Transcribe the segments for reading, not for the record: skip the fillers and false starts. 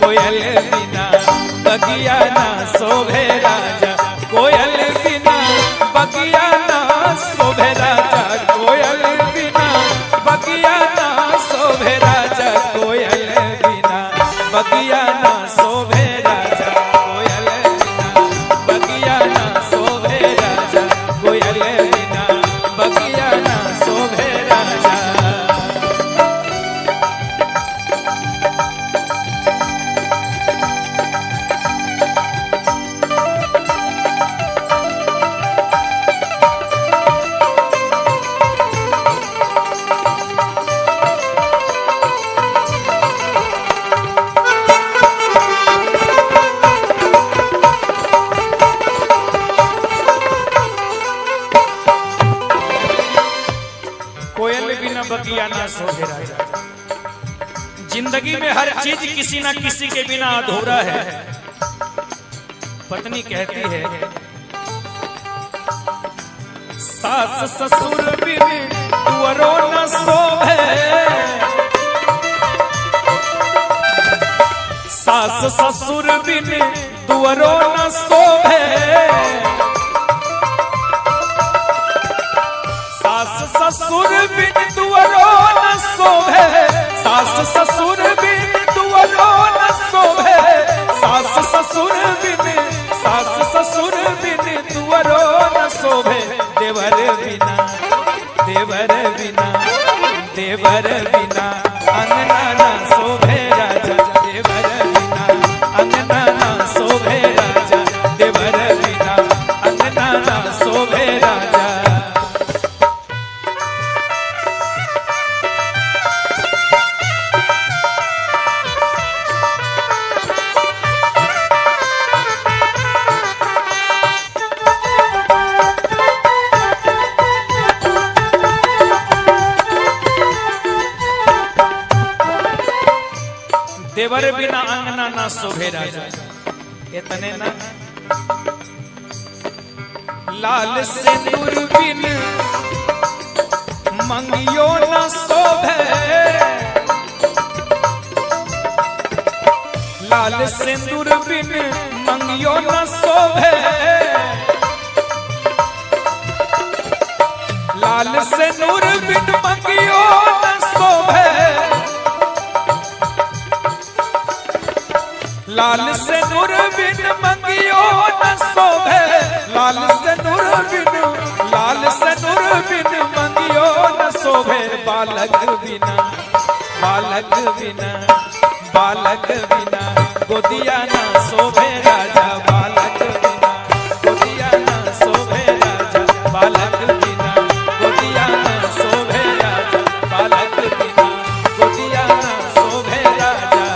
कोयल बिना बगिया ना शोभे राजा, कोयल बिना बगिया ना शोभे राजा, कोयल बिना बगिया ना शोभे राजा, कोयल बिना बगिया ना शोभे राजा, कोयल बिना बगिया ना शोभे राजा, कोयल बिना बगिया ना शोभे राजा। कोयल बिना बगिया ना शोभे राजा। जिंदगी में हर चीज किसी ना किसी के बिना अधूरा है। पत्नी कहती है सास ससुर बिन तुअरो न शोभे, सास ससुर बिन तुअरो न शोभे, ससुर बिन तुअरो न शोभे, सास ससुर बिन तुअरो न शोभे, सास ससुर बिन तुअरो न शोभे, देवर बिना देवर बिना देवर बिना अंगना ना शोभे राजा, देवर बिना अंगना ना शोभे राजा, देवर बिना अंगना ना शोभे राजा। देवर बिना अंगना ना शोभे राजा, इतने ना लाल सिंदूर बिन मंगियो न शोभे, लाल सिंदूर बिन मंगियो न शोभे, लाल सिंदूर बिन मंगियो न शोभे, लाल सिंदूर बिन मंगियो न शोभे, लाल सिंदूर बिन मंगियो न शोभे, बालक बिना बालक बिना बालक बिना गोदिया ना शोभे राजा, बालक बिना गोदिया ना शोभे राजा, बालक बिना गोदिया ना शोभे राजा, बालक बिना गोदिया ना शोभे राजा।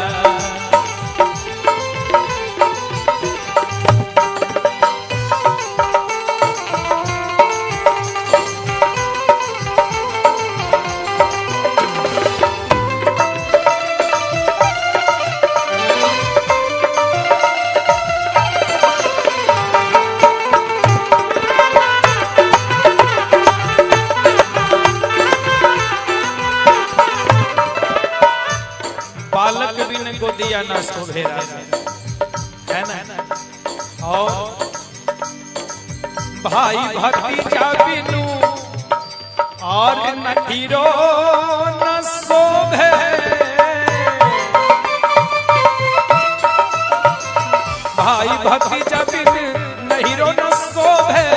बालक बिन गोदिया ना शोभे राजा, है ना। और भाई भतीजा बिनु और नठीरो न शोभे, भाई भतीजा बिन नहीरो न शोभे,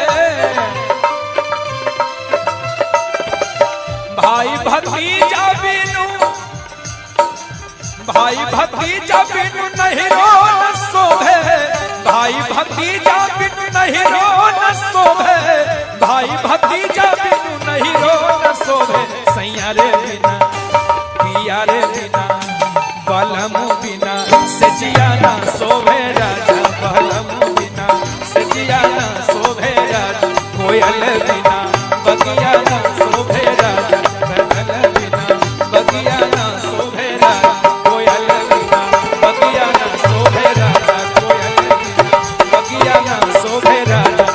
भाई भतीजा बिनु भाई भतीजा बिनु नहीरो न शोभे, भाई भतीजा बिनु नहीरो न शोभे, भाई भतीजा बिनु नहीरो न शोभे, सैया रे बिना पिया रे बिना बलम बिना सजिया ना शोभे राजा, बलम बिना सजिया ना शोभे राजा, कोयल बिना बगिया ना शोभे राजा, बदल बिना बगिया ना शोभे राजा, कोयल बिना बगिया ना शोभे राजा, कोयल बिना बगिया ना शोभे राजा।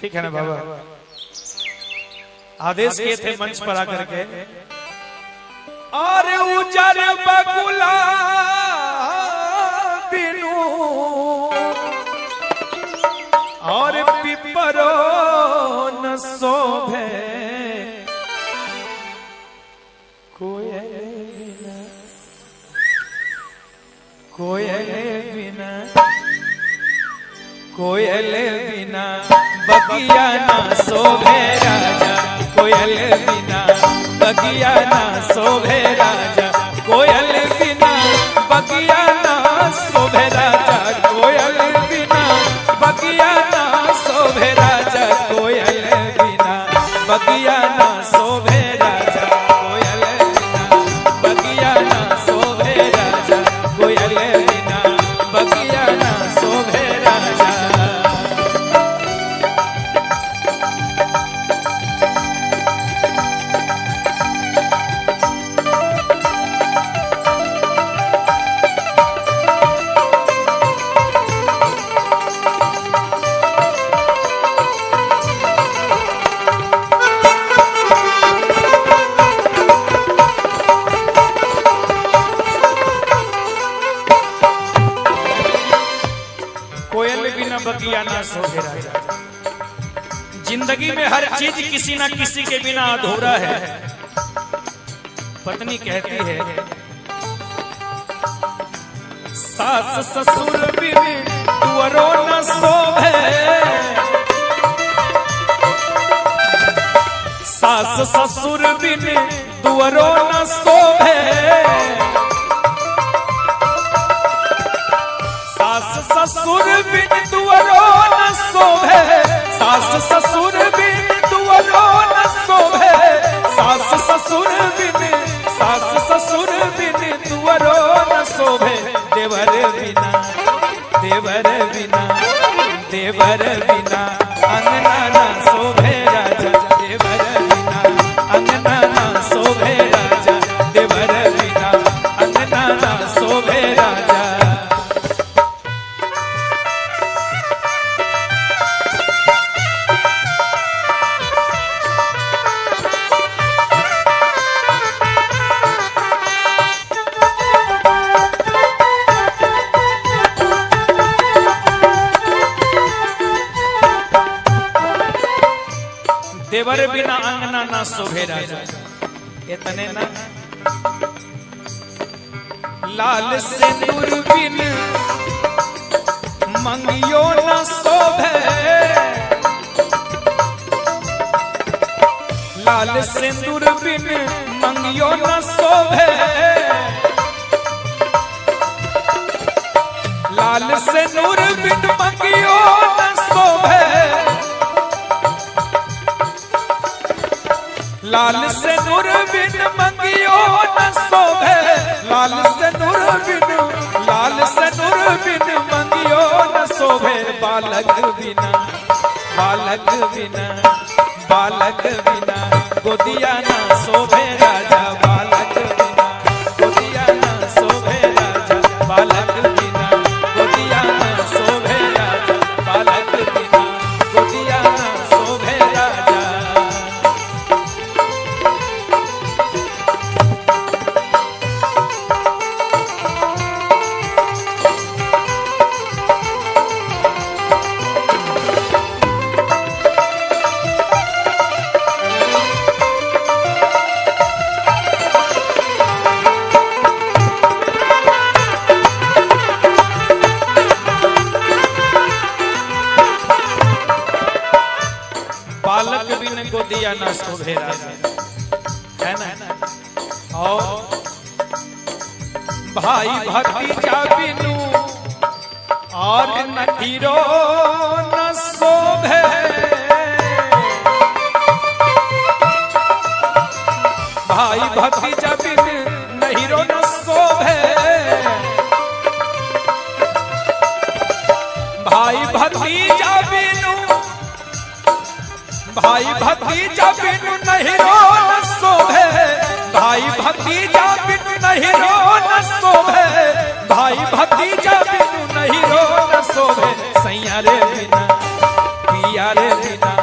ठीक है ना बाबा? आदेश किए थे मंच पर आकर के, और उजर बगुला बिनु और पिपरो न शोभे कोयल बिना, कोयल बिना, कोयल बिना बगिया ना शोभे राजा, कोयल बिना बगिया ना शोभे राजा, कोयल बिना बगिया ना शोभे राजा, कोयल बिना बगिया ना शोभे राजा, कोयल बिना बगिया ना शोभे राजा, कोयल बिना बगिया ना शोभे राजा, कोयल बिना बगिया ना शोभे राजा। कोयल बिना बगिया ना शोभे राजा। जिंदगी में हर चीज किसी ना किसी के बिना अधूरा है। पत्नी कहती है, सास ससुर बिन तुअरो न शोभे, सास ससुर बिन तुअरो न शोभे, सास ससुर बिन तुअरो न शोभे, सास ससुर बिन तुअरो न शोभे, सास ससुर बिन, सास ससुर बिन तुअरो न शोभे, देवर बिना, देवर बिना, देवर बिना अंगना ना शोभे राजा, देवर बिना अंगना ना शोभे राजा, देवर बिना अंगना ना शोभे राजा। देवर बिना अंगना ना शोभे राजा। इतने ना, लाल सिंदूर बिन मंगियो न शोभे, लाल सिंदूर बिन मंगियो न शोभे, लाल सिंदूर बिन मंगियो न शोभे, लाल सिंदूर बिन मंगियो न शोभे, लाल सिंदूर बिन, लाल सिंदूर बिन मंगियो न शोभे, बालक बिना, बालक बिना, बालक बिना गोदिया न शोभे राजा, बालक बिना गोदिया न शोभे राजा, बालक बिना गोदिया न शोभे राजा, बालक बिना गोदिया न शोभे राजा। बालक बिन गोदिया न शोभे राजा, है ना? और भाई भतीजा बिनु और नहीरो न शोभे, भाई भतीजा बिन नहीरो न शोभे, भाई भतीजा बिनु, भाई भतीजा बिनु नहीरो न शोभे, भाई भतीजा बिनु नहीरो न शोभे, भाई भतीजा बिनु नहीरो न शोभे, सैया रे बिना, पिया रे बिना,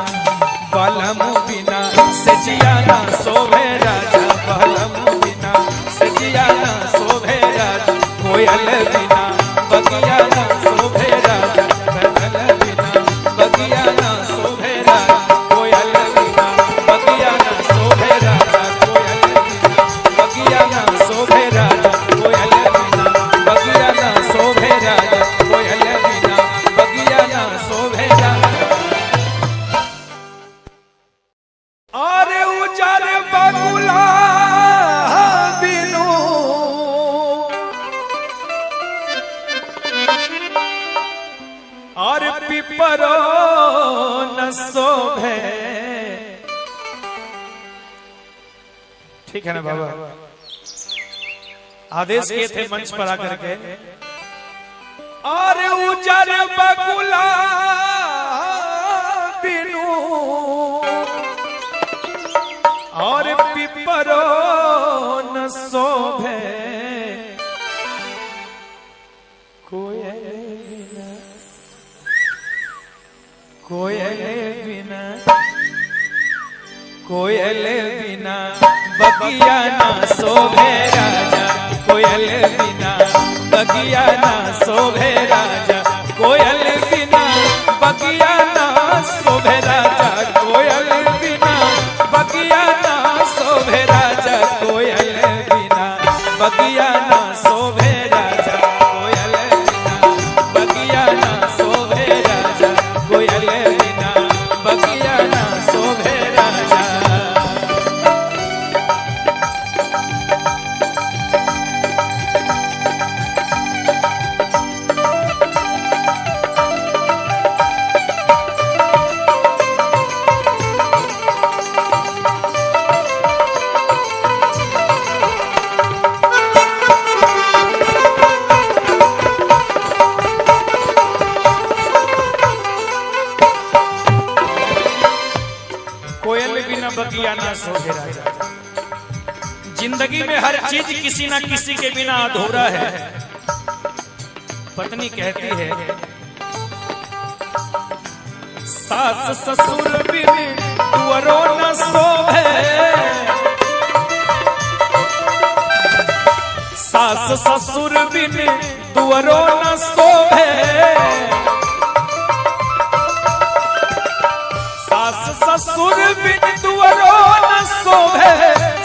बहलमु बिना सजिया ना शोभे राजा बहलमु बिना सजिया ना शोभे राजा कोयल बिना बगिया ना शोभे राजा कनल बिना बगिया ना शोभे राजा कोयल बिना बगिया ना शोभे राजा कोयल बिना बगिया ना शोभे राजा कोयल बिना बगिया ना शोभे राजा कोयल बिना बगिया ना शोभे राजा अरे उजर बगुला बिनु और पिपरो न शोभे। ठीक है ना बाबा, आदेश किए थे मंच पर आकर के। और उजर बगुला बिनु और पिपरो न शोभे कोयल बिना कोयल बिना कोयल बिना बगिया ना शोभे राजा कोयल बिना बगिया ना शोभे राजा कोयल बिना बगिया ना शोभे राजा कोयल बिना बगिया ना शोभे राजा कोयल बिना बगिया ना शोभे राजा कोयल बिना बगिया ना शोभे राजा कोयल बिना बगिया ना शोभे राजा। कोयल बिना बगिया ना शोभे राजा। जिंदगी में हर चीज किसी ना किसी के बिना अधूरा है। पत्नी कहती है सास ससुर बिन तुअरो न शोभे, सास ससुर बिन तुअरो न शोभे, सास ससुर बिन तुअरो न शोभे,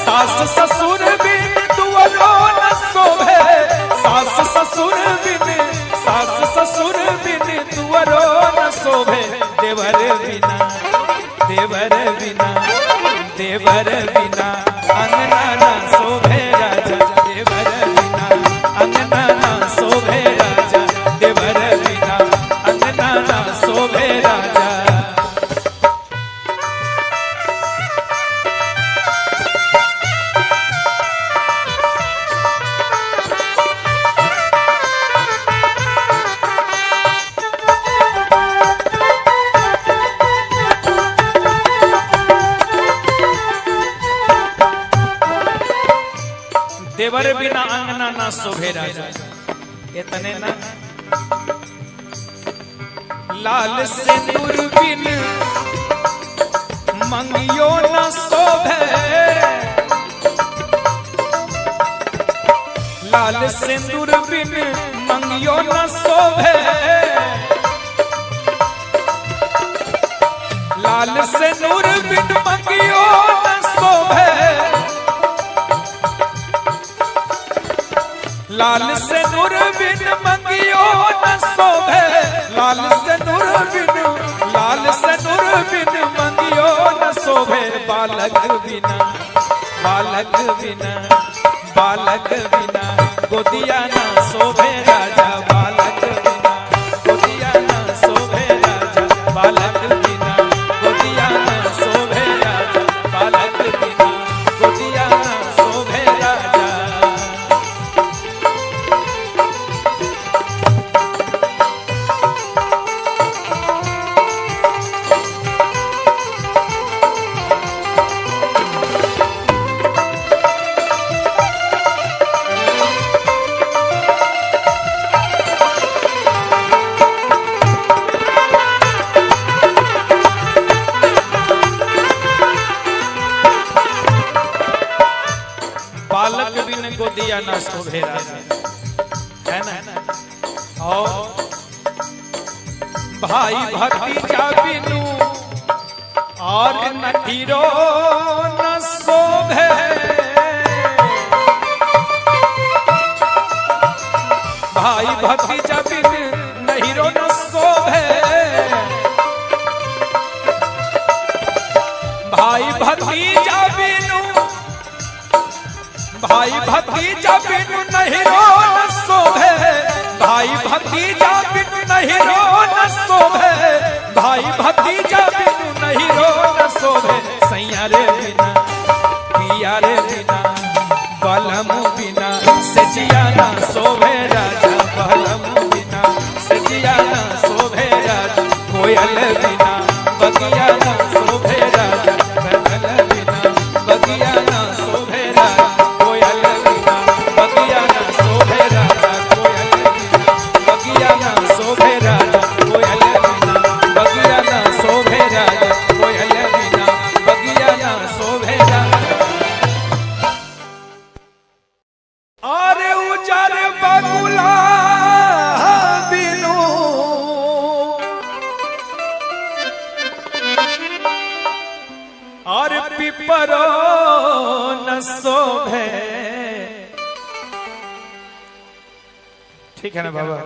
सास ससुर बिन तुअरो न शोभे, सास ससुर बिन तुअरो न शोभे। देवर बिना देवर बिना देवर बिना अंगना ना शोभे राजा देवर बिना अंगना ना शोभे राजा देवर बिना अंगना ना शोभे राजा। देवर बिना अंगना ना शोभे राजा। इतने ना लाल सिंदूर बिन मंगियो न शोभे, लाल सिंदूर बिन मंगियो न शोभे, लाल सिंदूर बिन मंगियो न शोभे, लाल सिंदूर बिन मंगियो न शोभे, लाल सिंदूर बिन मंगियो न शोभे। बालक बिना बालक बिना बालक बिना गोदिया ना शोभे राजा बालक बिना गोदिया ना शोभे राजा बालक बिना गोदिया ना शोभे राजा बालक बिना गोदिया ना शोभे राजा। बगिया ना शोभे राजा, है ना। और भाई भतीजा बिनु और नहीरो न शोभे, भाई भतीजा बिनु नहीरो न शोभे, भाई भतीजा बिनु, भाई भतीजा बिनु नहीरो न शोभे, भाई भतीजा बिनु नहीरो न शोभे, भाई भतीजा बिनु नहीरो न शोभे। सैया रे बिना पिया रे बिना बलम बिना सजिया ना शोभे राजा, बलम बिना सजिया ना शोभे राजा, कोयल बिना बगिया ना शोभे राजा, कोयल बिना बगिया ना शोभे राजा, कोयल बिना बगिया ना शोभे राजा, कोयल बिना बगिया ना शोभे राजा, कोयल बिना बगिया ना शोभे राजा, कोयल बिना बगिया ना शोभे राजा। अरे उजर बगुला बिनु और पिपरो न शोभे। ठीक है ना बाबा,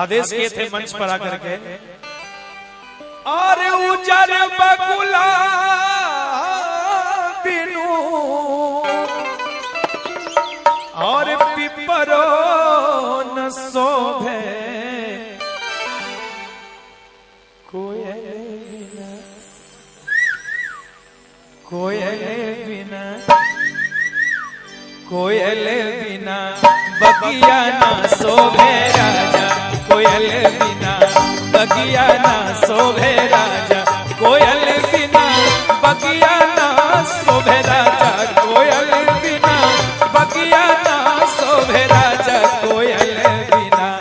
आदेश किए थे मंच पर आकर के। और उजर बगुला बिनु और पिपरो न शोभे, कोयल बिना, कोयल बिना, कोयल बिना बगिया ना शोभे राजा, कोयल बिना बगिया ना शोभे राजा, कोयल बिना बगिया ना शोभे राजा, कोयल बिना बगिया ना शोभे राजा, कोयल बिना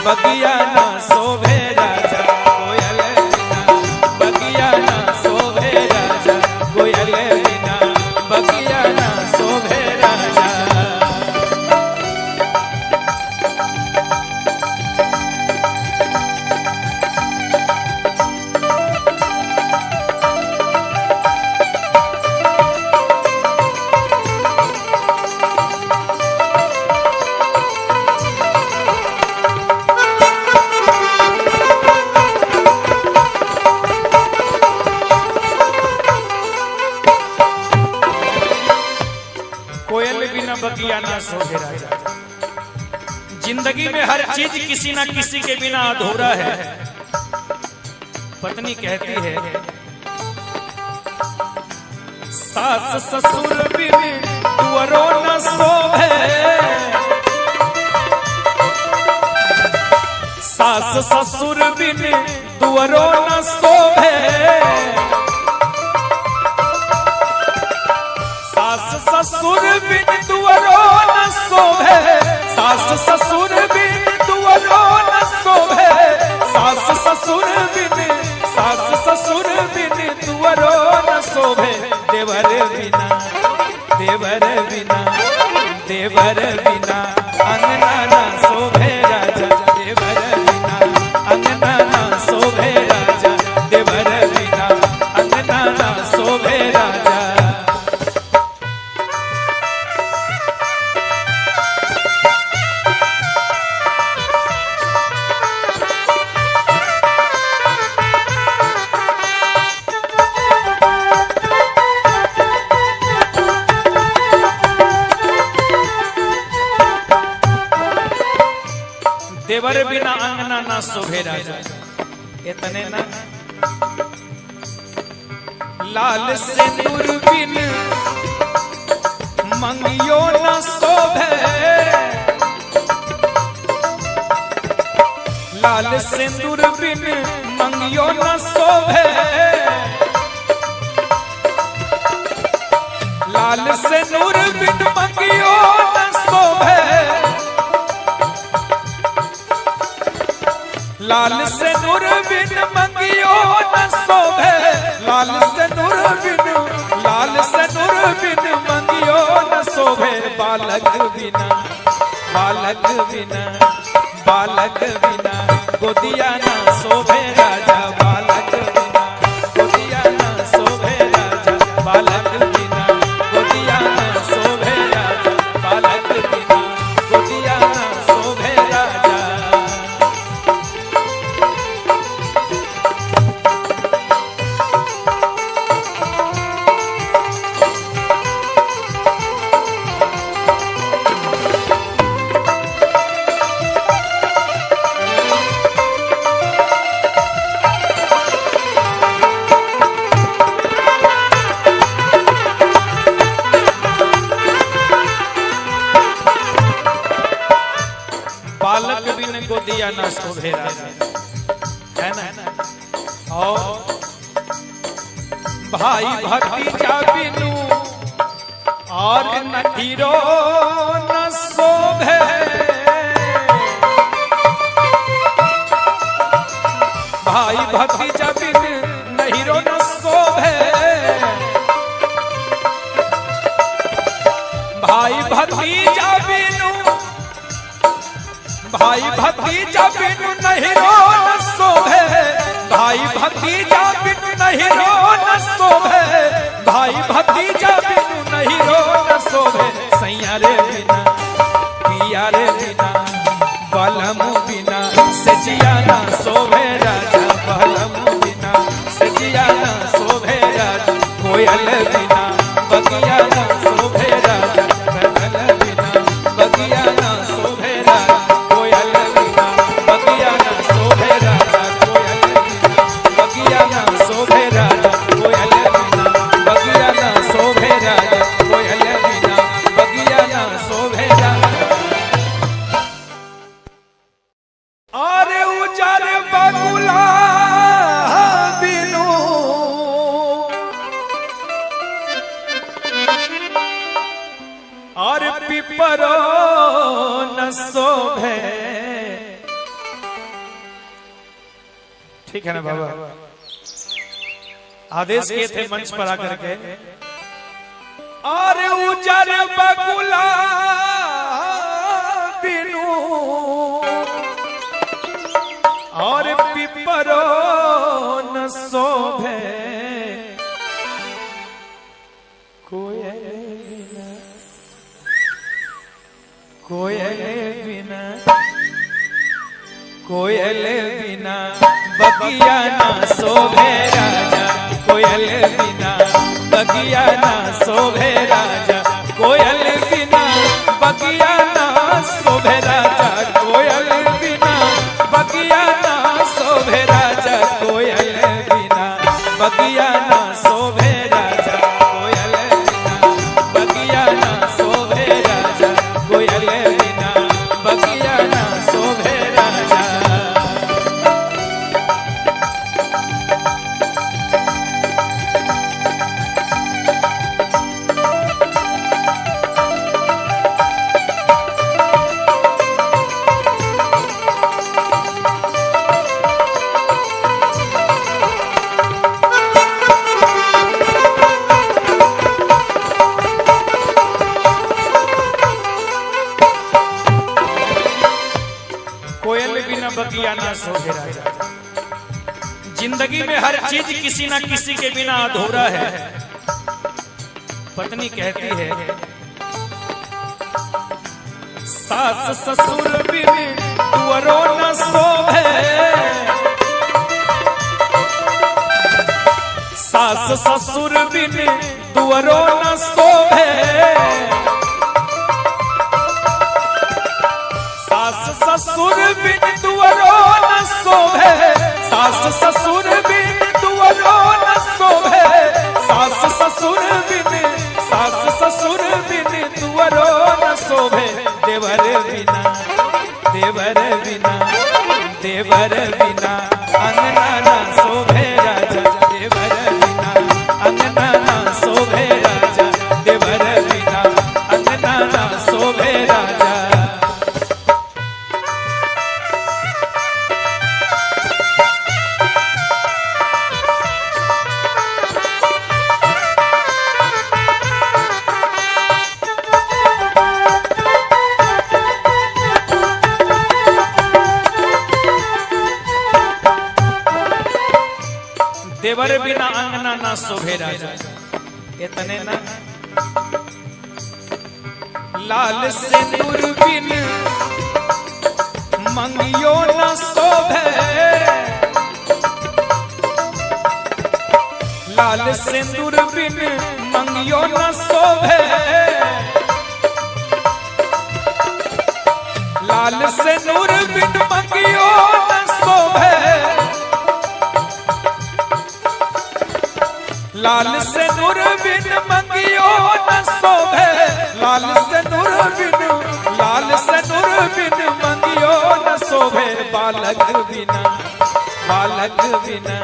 बगिया ना शोभे राजा, कोयल बिना बगिया ना शोभे राजा, कोयल बिना बगिया ना शोभे राजा। कोयल बिना बगिया ना शोभे राजा। जिंदगी में हर चीज किसी ना किसी के बिना अधूरा है। पत्नी कहती है सास ससुर बिन तुअरो न शोभे, सास ससुर बिन तुअरो न शोभे, सास ससुर बिन तुअरो न शोभे, सास ससुर बिन तुअरो न शोभे, सास ससुर बिन, सास ससुर बिन तुअरो न शोभे। देवर बिना, देवर बिना, देवर बिना अंगना ना शोभे राजा, देवर बिना अंगना ना शोभे राजा, देवर बिना अंगना ना शोभे राजा। देवर बिना अंगना ना शोभे राजा। इतने ना लाल सिंदूर बिन मंगियो न शोभे, लाल सिंदूर बिन मंगियो न शोभे, लाल सिंदूर बिन मंगियो न शोभे, लाल सिंदूर बिन मंगियो न शोभे, लाल सिंदूर बिन, लाल सिंदूर बिन मंगियो न शोभे। बालक बिना, बालक बिना, बालक बिना गोदिया ना शोभे राजा, बालक बिना गोदिया ना शोभे राजा, बालक बिना गोदिया ना शोभे राजा, बालक बिना गोदिया ना शोभे राजा। बालक बिन गोदिया ना शोभे राजा, है ना। और भाई भतीजा बिनु और नहीरो न शोभे, भाई भतीजा बिन नहीरो न शोभे, भाई भतीजा बिनु, भाई भतीजा बिनु नहीरो न शोभे, भाई भतीजा बिनु नहीरो न शोभे, भाई भतीजा बिनु नहीरो न शोभे। सैया रे बिना पिया रे बिना बलम बिना सजिया ना शोभे राजा, बलम बिना सजिया ना शोभे राजा, कोयल बिना बगिया ना शोभे राजा, बदल बिना बगिया ना शोभे राजा, कोयल बिना बगिया ना शोभे राजा, कोयल बिना बगिया ना शोभे राजा, कोयल बिना बगिया ना शोभे राजा, कोयल बिना बगिया ना शोभे राजा। अरे उजर बगुला बिनु और पिपरो न शोभे। ठीक है ना बाबा, आदेश किए थे मंच पर आकर के। और उजर बगुला बिनु और पिपरो न शोभे, कोयल बिना, कोयल बिना, कोयल बिना बगिया ना शोभे राजा, कोयल बिना बगिया ना शोभे राजा, कोयल बिना बगिया ना शोभे राजा, कोयल बिना बगिया ना शोभे राजा, कोयल बिना बगिया ना शोभे राजा, कोयल बिना बगिया ना शोभे राजा, कोयल बिना बगिया ना शोभे राजा। कोयल बिना बगिया ना शोभे राजा। जिंदगी में हर चीज किसी ना किसी के बिना अधूरा है। पत्नी कहती है सास ससुर बिन तुअरो न शोभे, सास ससुर बिन तुअरो न शोभे, सास ससुर बिन तुअरो न शोभे, सास ससुर बिन तुअरो न शोभे, सास ससुर बिन, सास ससुर बिन तुअरो न शोभे। देवर बिना, देवर बिना, देवर बिना अंगना ना शोभे राजा, देवर बिना अंगना ना शोभे राजा, देवर बिना अंगना ना शोभे राजा। देवर बिना अंगना ना शोभे राजा। इतने ना लाल सिंदूर बिन मंगियो न शोभे, लाल सिंदूर बिन मंगियो न शोभे, लाल सिंदूर बिन मंगियो न शोभे, लाल सिंदूर बिन मंगियो न शोभे, लाल सिंदूर बिन, लाल सिंदूर बिन मंगियो न शोभे, बालक बिना, बालक बिना,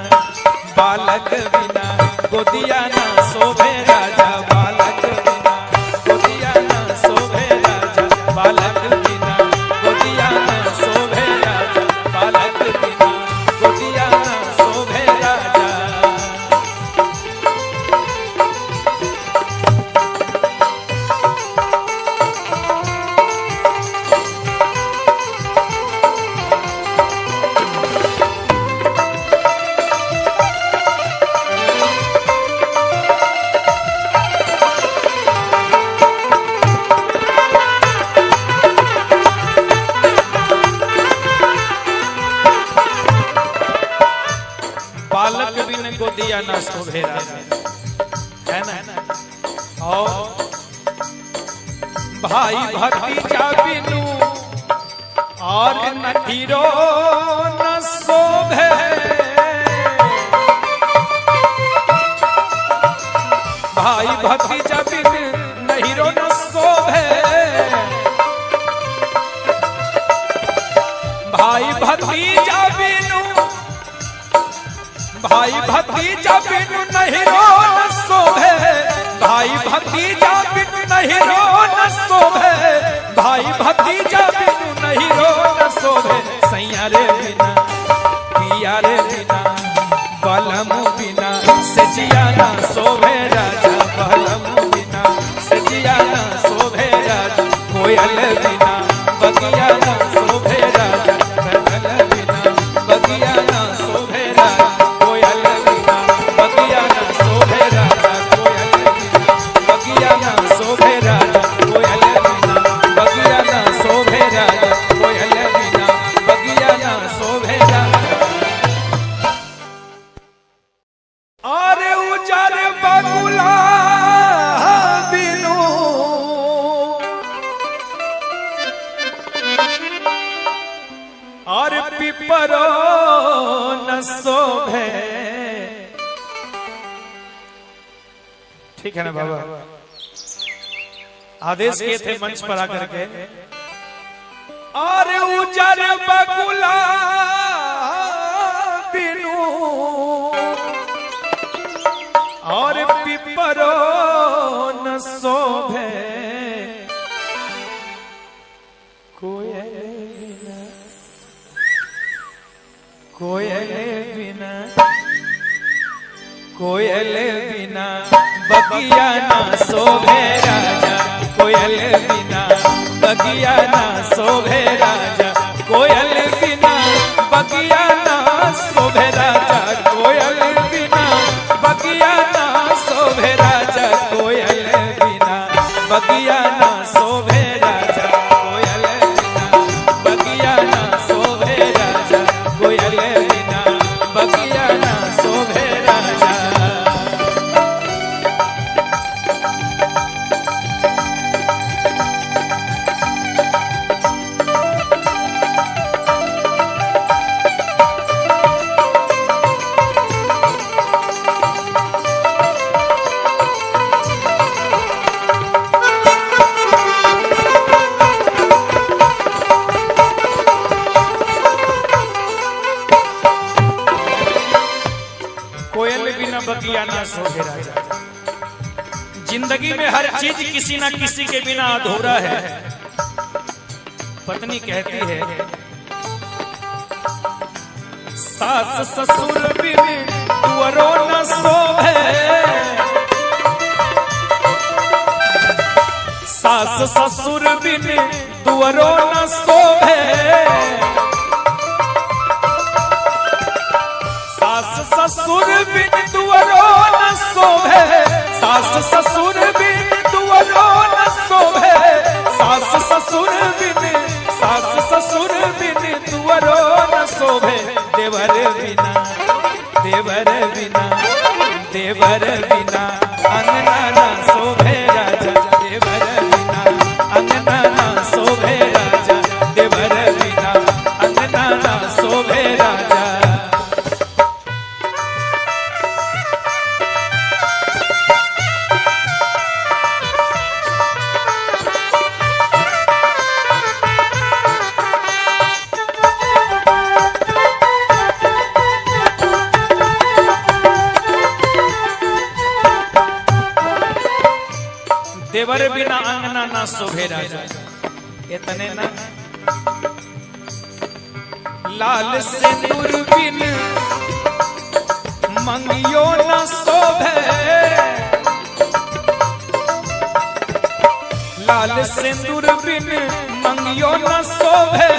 बालक बिना गोदिया ना शोभे राजा, बालक बिना गोदिया ना शोभे राजा, बालक बिना गोदिया ना शोभे राजा, बालक बिना गोदिया ना शोभे राजा। बालक बिन गोदिया ना शोभे राजा, है ना। और भाई भतीजा बिनु और नठीरो न शोभे, भाई भतीजा बिन नहीरो न शोभे, भाई भतीजा बिनु, भाई भतीजा बिनु नहीरो न शोभे, भाई भतीजा बिनु नहीरो न शोभे, भाई भतीजा बिनु नहीरो न शोभे, सैया रे बिना पिया रे बिना बलम बिना सजिया ना शोभे राजा, बलम बिना सजिया ना शोभे राजा, कोयल बिना बगिया ना शोभे राजा, कोयल बिना बगिया ना शोभे राजा, कोयल बिना बगिया ना शोभे राजा, कोयल बिना बगिया ना शोभे राजा, कोयल बिना बगिया ना शोभे राजा, कोयल बिना बगिया ना शोभे राजा। अरे उजर बगुला बिनु और पिपरो न शोभे, ठीक है ना बाबा, आदेश किए थे मंच पर आकर के। और उजर बगुला बिनु और पिपरो न शोभे, कोयल बिना, कोयल बिना, कोयल बिना बगिया ना शोभे राजा, कोयल बिना बगिया ना शोभे राजा, कोयल बिना बगिया ना शोभे राजा, कोयल बिना बगिया ना शोभे राजा, कोयल बिना बगिया ना शोभे राजा, कोयल बिना बगिया ना शोभे राजा, कोयल बिना बगिया ना शोभे राजा। बगिया ना शोभे राजा। जिंदगी में हर चीज किसी ना किसी के बिना अधूरा है। पत्नी कहती है सास ससुर बिन तुअरो न शोभे, सास ससुर बिन तुअरो न शोभे, सास ससुर बिन दुअरो न शोभे, सास ससुर बिन दुअरो न शोभे, सास ससुर बिन दुअरो न शोभे। देवर बिना देवर बिना देवर बिना अंगना न शोभे राजा, देवर बिना अंगना न शोभे राजा, देवर बिना अंगना न शोभे राजा। देवर बिना अंगना ना शोभे राजा, इतने ना लाल सिंदूर बिन मंगियो न शोभे, लाल सिंदूर बिन मंगियो न शोभे,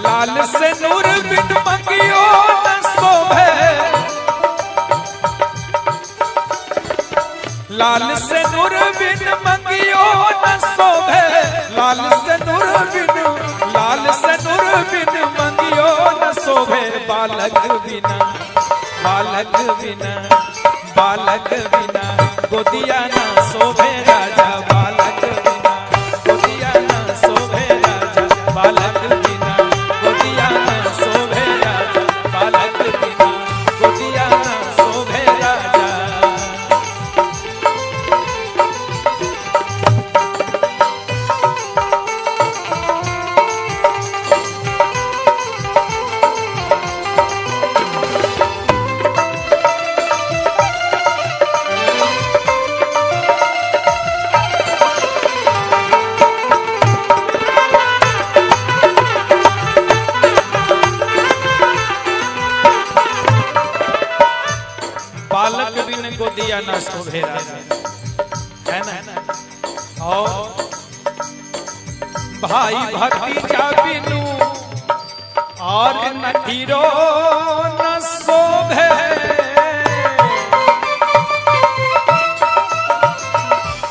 लाल सिंदूर बिन मंगियो न शोभे, लाल सिंदूर बिन मंगियो न शोभे, लाल सिंदूर बिन मंगियो न शोभे। बालक बिना बालक बिना बालक बिना गोदिया न शोभे राजा, बालक बिना गोदिया न शोभे राजा, बालक बिना गोदिया न शोभे राजा, बालक बिना गोदिया न शोभे राजा। बालक बिन गोदिया न शोभे राजा, है ना। और भाई भतीजा बिनु और नहीरो न शोभे,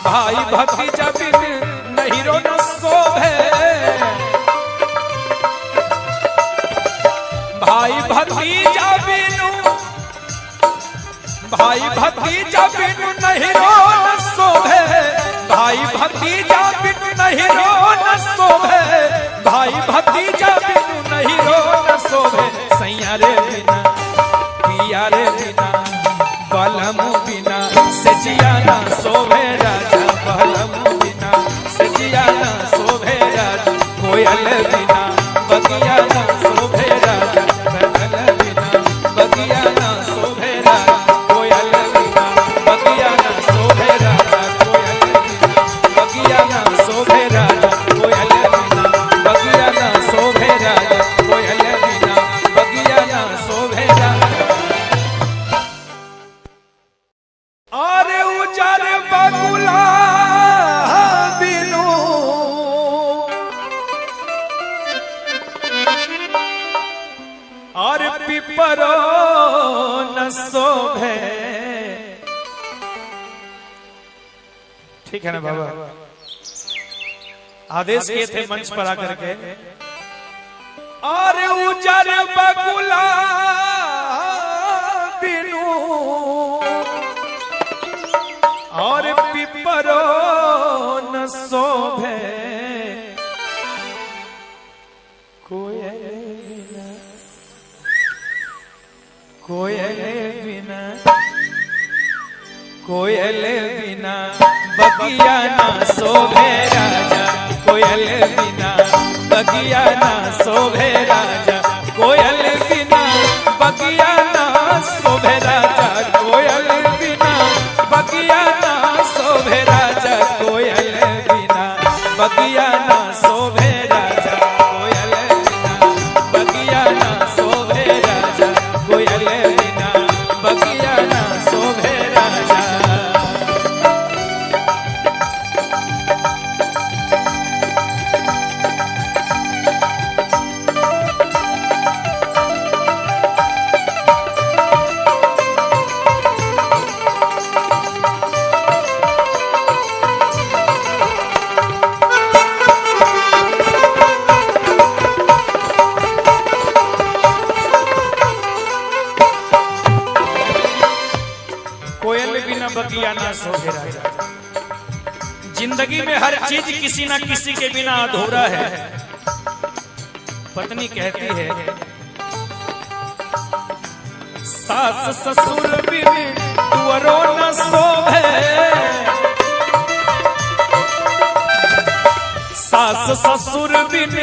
भाई भतीजा बिन नहीरो न शोभे, भाई भतीजा बिनु भाई भतीजा बिनु नहीरो न शोभे, भाई भतीजा बिनु नहीरो न शोभे, भाई भतीजा बिनु नहीरो न शोभे। सैया रे बिना पिया रे बिना बलम बिना सजिया न शोभे राजा, बलम बिना सजिया न शोभे राजा, कोयल बिना बगिया न शोभे राजा, बदल बिना बगिया न शोभे राजा, कोयल बिना बगिया न शोभे राजा, कोयल बिना बगिया न शोभे राजा, कोयल बिना बगिया न शोभे राजा, कोयल बिना बगिया न शोभे राजा। अरे उजर बगुला बिनु और पिपरो न शोभे। ठीक है ना बाबा, आदेश किए थे मंच पर आकर के। और उजर बगुला बिनु और पिपरो न शोभे, कोयल बिना कोयल बिना कोयल बिना बगिया न शोभे राजा, कोयल बिना बगिया न शोभे राजा, कोयल बिना बगिया न शोभे राजा, कोयल बिना बगिया न शोभे राजा, कोयल बिना बगिया न शोभे राजा, कोयल बिना बगिया न शोभे राजा, कोयल बिना बगिया न शोभे राजा। बगिया ना शोभे राजा। जिंदगी में हर चीज किसी ना किसी के बिना अधूरा है। पत्नी कहती है सास ससुर बिन तुअरो न शोभे, सास ससुर बिन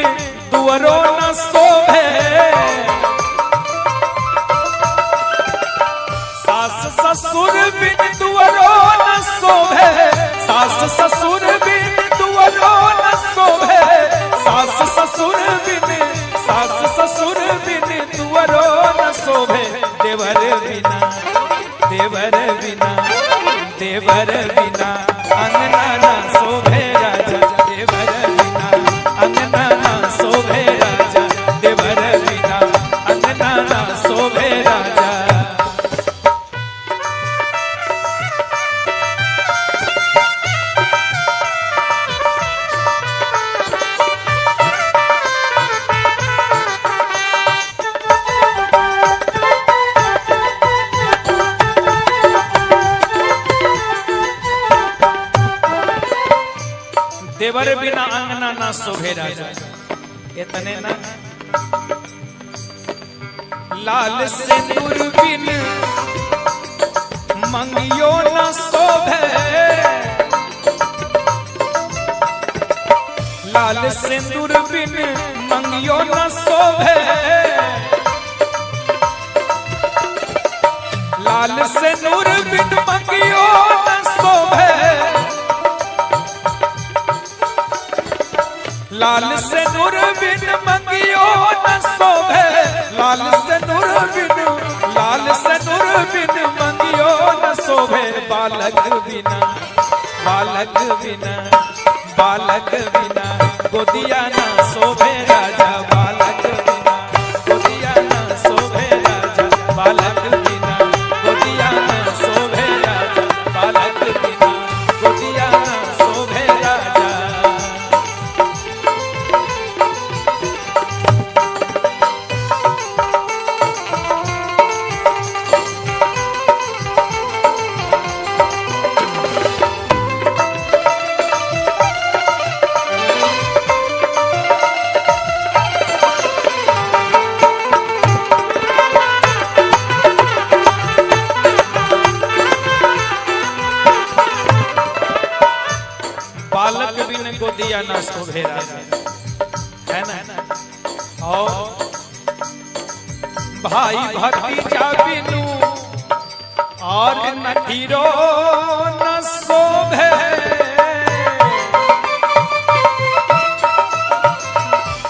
तुअरो न शोभे, सास ससुर बिन तुअरो न शोभे, सास ससुर बिन तुअरो न शोभे, सास ससुर बिन, सास ससुर बिन तुअरो न शोभे, देवर बिना, देवर बिना, देवर बिना अंगना ना शोभे राजा, देवर बिना अंगना ना शोभे राजा, देवर बिना अंगना ना शोभे राजा। देवर बिना अंगना ना शोभे राजा। इतने ना लाल सिंदूर बिन मंगियो न शोभे, लाल सिंदूर बिन मंगियो न शोभे, लाल सिंदूर बिन मंगियो न शोभे, लाल से नूर बिन मंगियो न शोभे, लाल से नूर बिन, लाल से नूर बिन मंगियो न शोभे, बालक बिना, बालक बिना, बालक बिना गोदिया न शोभे राजा, बालक बिना गोदिया न शोभे राजा, बालक बिना गोदिया न शोभे राजा, बालक बिना गोदिया न शोभे राजा। बालक बिन गोदिया ना शोभे राजा, है ना। और भाई भतीजा बिनु और नहीरो न शोभे,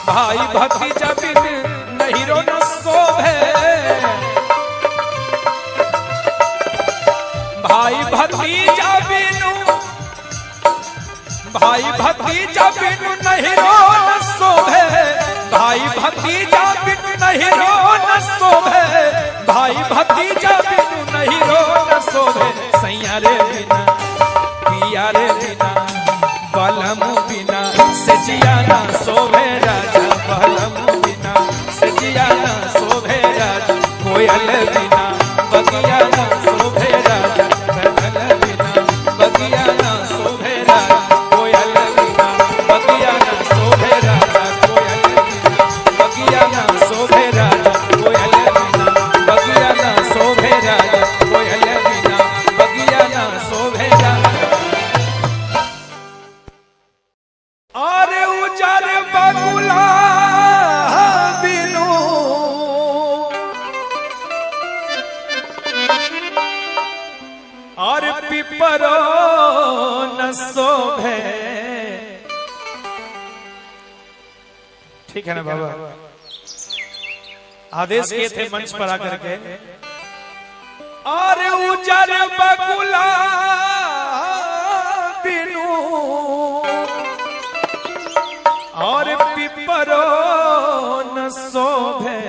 भाई भतीजा बिन नहीरो न शोभे, भाई भतीजा बिनु, भाई भतीजा बिनु नहीरो न शोभे, भाई भतीजा बिनु नहीरो न शोभे, भाई भतीजा बिनु नहीरो न शोभे, सैया रे बिना, पिया रे बिना, बलम बिना सजिया ना शोभे राजा, बलम बिना सजिया ना शोभे राजा, कोयल बिना बगिया ना शोभे राजा, कोयल बिना बगिया ना शोभे राजा, कोयल बिना बगिया ना शोभे राजा, कोयल बिना बगिया ना शोभे राजा, कोयल बिना बगिया ना शोभे राजा, कोयल बिना बगिया ना शोभे राजा। अरे उजर बगुला बिनु और पिपरो न शोभे, ठीक है ना बाबा। आदेश किए थे मंच पर आकर के, और उजर बगुला बिनु और पिपरो न शोभे,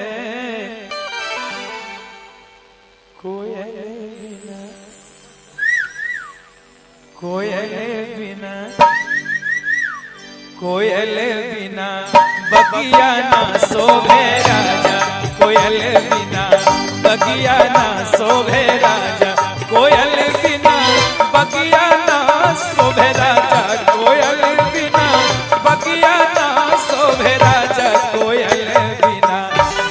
कोयल बिना, कोयल बिना, कोयल बिना बगिया ना शोभे राजा, कोयल बिना बगिया ना शोभे राजा, कोयल बिना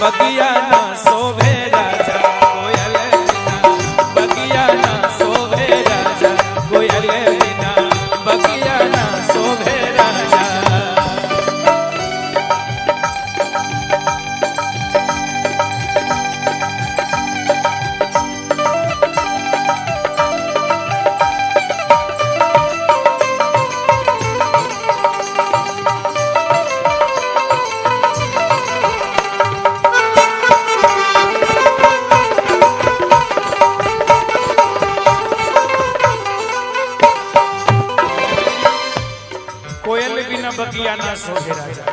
बगिया ना शोभे राजा कोयल बिना, बगिया ना शोभे राजा कोयल बिना, बगिया ना शोभे राजा। बगिया ना शोभे राजा।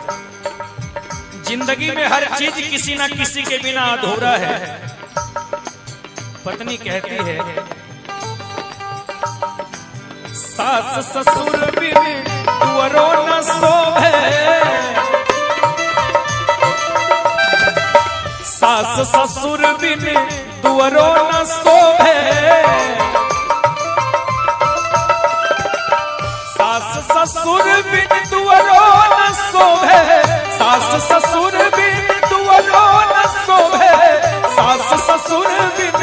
जिंदगी में हर चीज किसी ना किसी के बिना अधूरा है। पत्नी कहती है सास ससुर बिन तुअरो न शोभे, सास ससुर बिन तुअरो न शोभे, सास ससुर बिन तुअरो न शोभे, सास ससुर बिन तुअरो न शोभे, सास ससुर बिन,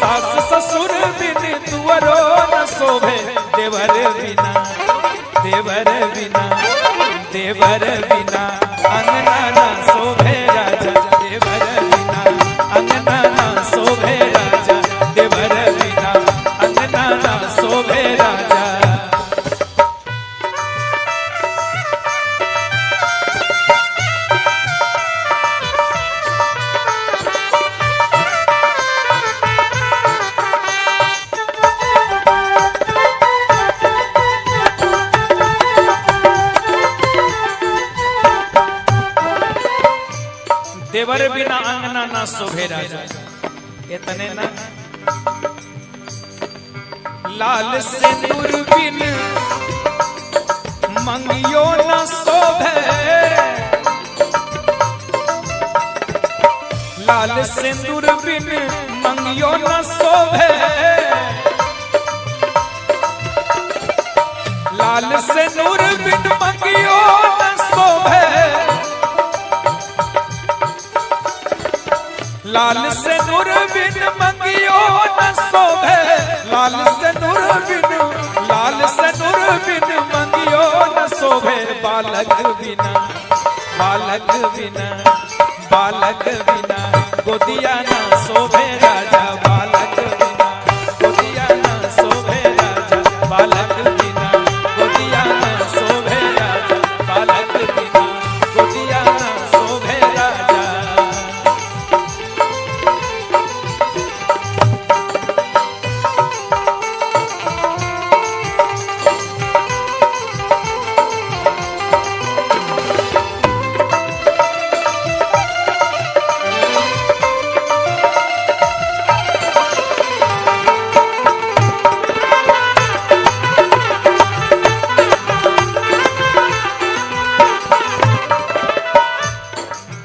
सास ससुर बिन तुअरो न शोभे, देवर बिना, देवर बिना, देवर बिना अंगना ना शोभे राजा, देवर बिना अंगना ना शोभे राजा, देवर बिना अंगना ना शोभे राजा। देवर बिना अंगना ना शोभे राजा, इतने ना लाल सिंदूर बिन मंगियो न शोभे, लाल सिंदूर बिन मंगियो न शोभे, लाल सिंदूर बिन मंगियो न शोभे, लाल सिंदूर बिन मंगियो न शोभे, लाल सिंदूर बिन, लाल सिंदूर बिन मंगियो न शोभे, बालक बिना, बालक बिना, बालक बिना गोदिया ना शोभे राजा, बालक बिना गोदिया ना शोभे राजा, बालक बिना गोदिया ना शोभे राजा, बालक बिना गोदिया ना शोभे राजा।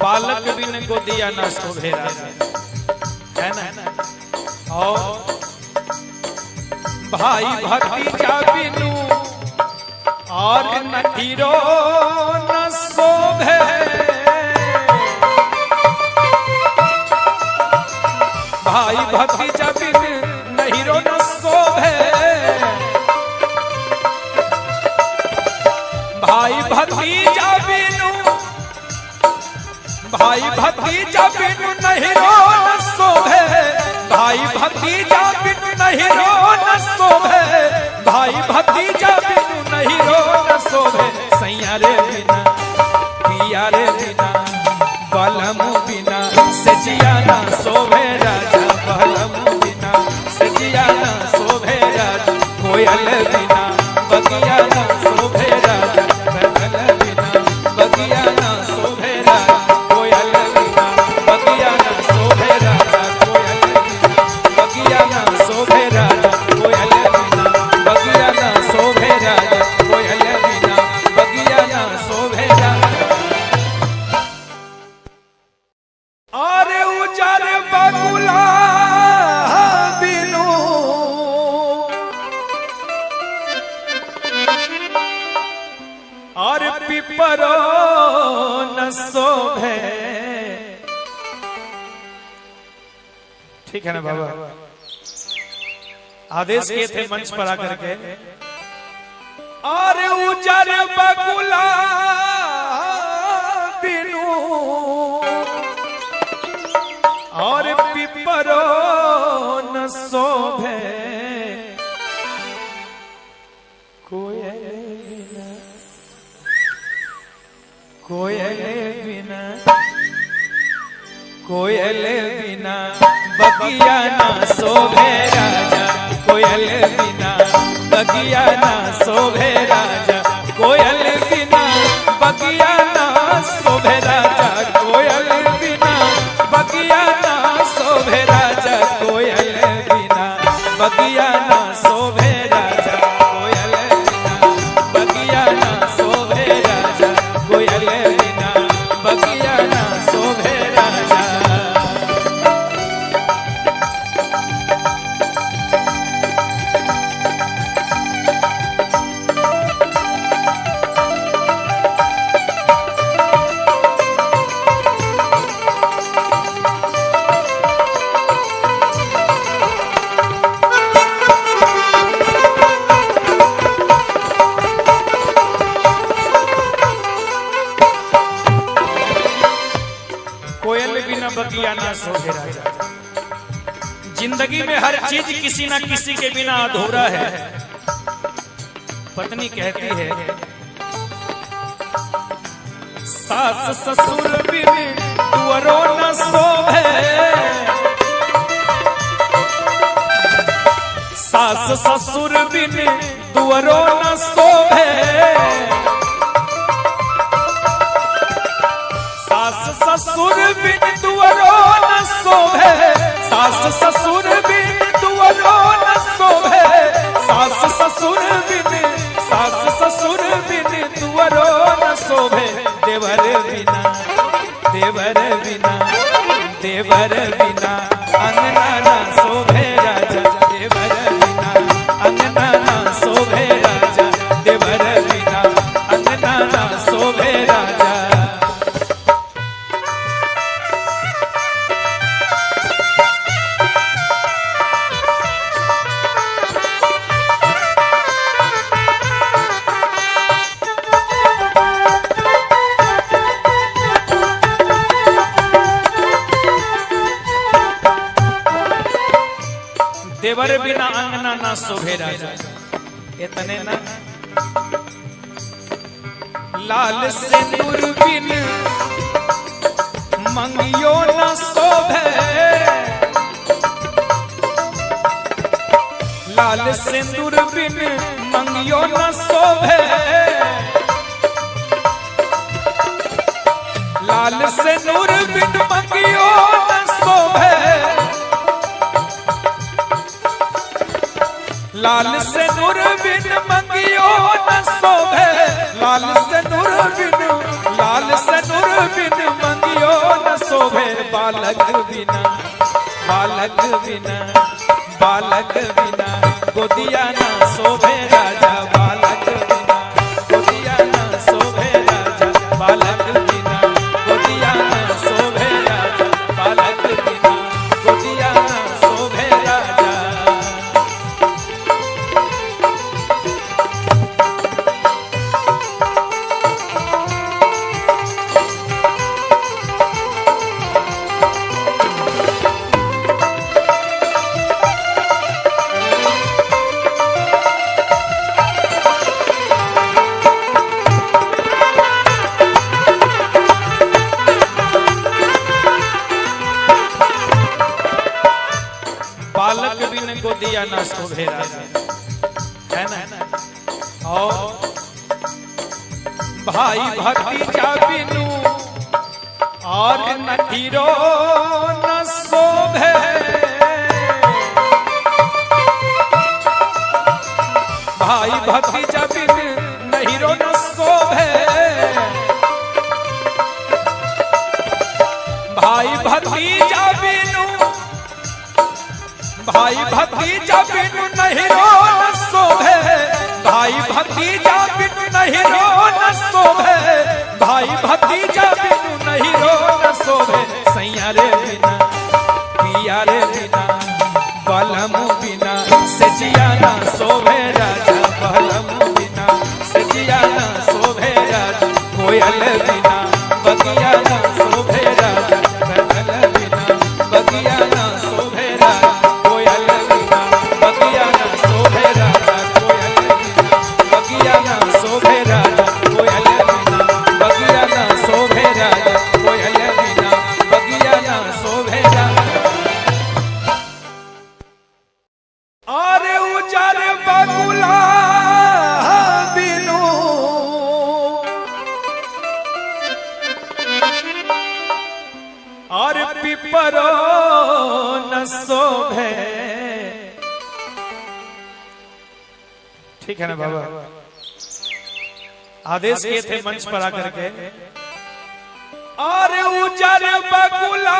बालक बिन गोदिया ना शोभे राजा, है ना। और भाई भतीजा बिनु और नहीरो न शोभे, भाई भतीजा बिन नहीरो न शोभे, भाई भतीजा बिनु, भाई भतीजा बिनु नहीरो न शोभे, भाई भतीजा बिनु नहीरो न शोभे, भाई भतीजा बिनु नहीरो न शोभे, सैया रे बिना, पिया रे बिना, बलम बिना सजिया ना शोभे राजा, बलम बिना सजिया ना शोभे राजा, कोयल बिना बगिया ना शोभे राजा, बगल बिना बगिया ना शोभे राजा, कोयल बिना बगिया ना शोभे राजा, कोयल बिना बगिया ना शोभे राजा, कोयल बिना बगिया ना शोभे राजा, कोयल बिना बगिया ना शोभे राजा। अरे उजर बगुला बिनु और पिपरो न शोभे, ठीक है ना बाबा? आदेश किए थे मंच पर आकर के, अरे उजर बकुला बिनु और पिपरो न शोभे कोयल बिना, कोयल बिना, कोयल बिना बगिया ना शोभे राजा, कोयल बिना बगिया ना शोभे राजा, कोयल बिना बगिया ना शोभे राजा, कोयल बिना बगिया ना शोभे राजा, कोयल बिना बगिया ना शोभे राजा, कोयल बिना बगिया ना शोभे राजा, कोयल बिना बगिया ना शोभे राजा। कोयल बिना बगिया ना शोभे राजा। जिंदगी में हर चीज किसी ना किसी के बिना अधूरा है। पत्नी कहती है, सास ससुर बिन तुअरो न शोभे, सास ससुर बिन तुअरो न शोभे, सास ससुर बिन तुअरो न शोभे, सास ससुर बिन तुअरो न शोभे, सास ससुर बिन, सास ससुर बिन तुअरो न शोभे, देवर बिना, देवर बिना, देवर बिना अंगना ना शोभे राजा, देवर बिना अंगना ना शोभे राजा, देवर बिना अंगना ना शोभे राजा। देवर बिना अंगना ना शोभे राजा। इतने ना, लाल सिंदूर बिन मंगियो न शोभे, लाल सिंदूर बिन मंगियो न शोभे, लाल सिंदूर बिन मंगियो न शोभे, लाल सिंदूर बिन मंगियो न शोभे, लाल सिंदूर बिन, लाल सिंदूर बिन मंगियो न शोभे, बालक बिना, बालक बिना, बालक बिना गोदिया न शोभे राजा, बालक बिना गोदिया न शोभे राजा, बालक बिना गोदिया न शोभे राजा, बालक बिना गोदिया न शोभे राजा। बालक बिन गोदिया ना शोभे राजा, है ना? और भाई भतीजा बिनु और नठीरो न शोभे, भाई भतीजा बिन नहीरो न शोभे, भाई भतीजा बिनु, भाई भतीजा बिनु नहीरो न शोभे, भाई भतीजा बिनु नहीरो न शोभे, भाई भतीजा बिनु नहीरो न शोभे, सैया रे बिना, पिया रे बिना, सजिया ना शोभे राजा बहलम बिना, सजिया ना शोभे राजा कोयल बिना, बगिया ना शोभे राजा बहल बिना, बगिया ना शोभे राजा कोयल बिना, बगिया ना शोभे राजा कोयल बिना, बगिया ना शोभे राजा कोयल बिना, बगिया ना शोभे राजा कोयल बिना, बगिया ना शोभे राजा। अरे उजर बगुला बिनु और पिपरो न शोभे। ठीक है ना बाबा, आदेश किए थे मंच पर आकर के। और उजर बगुला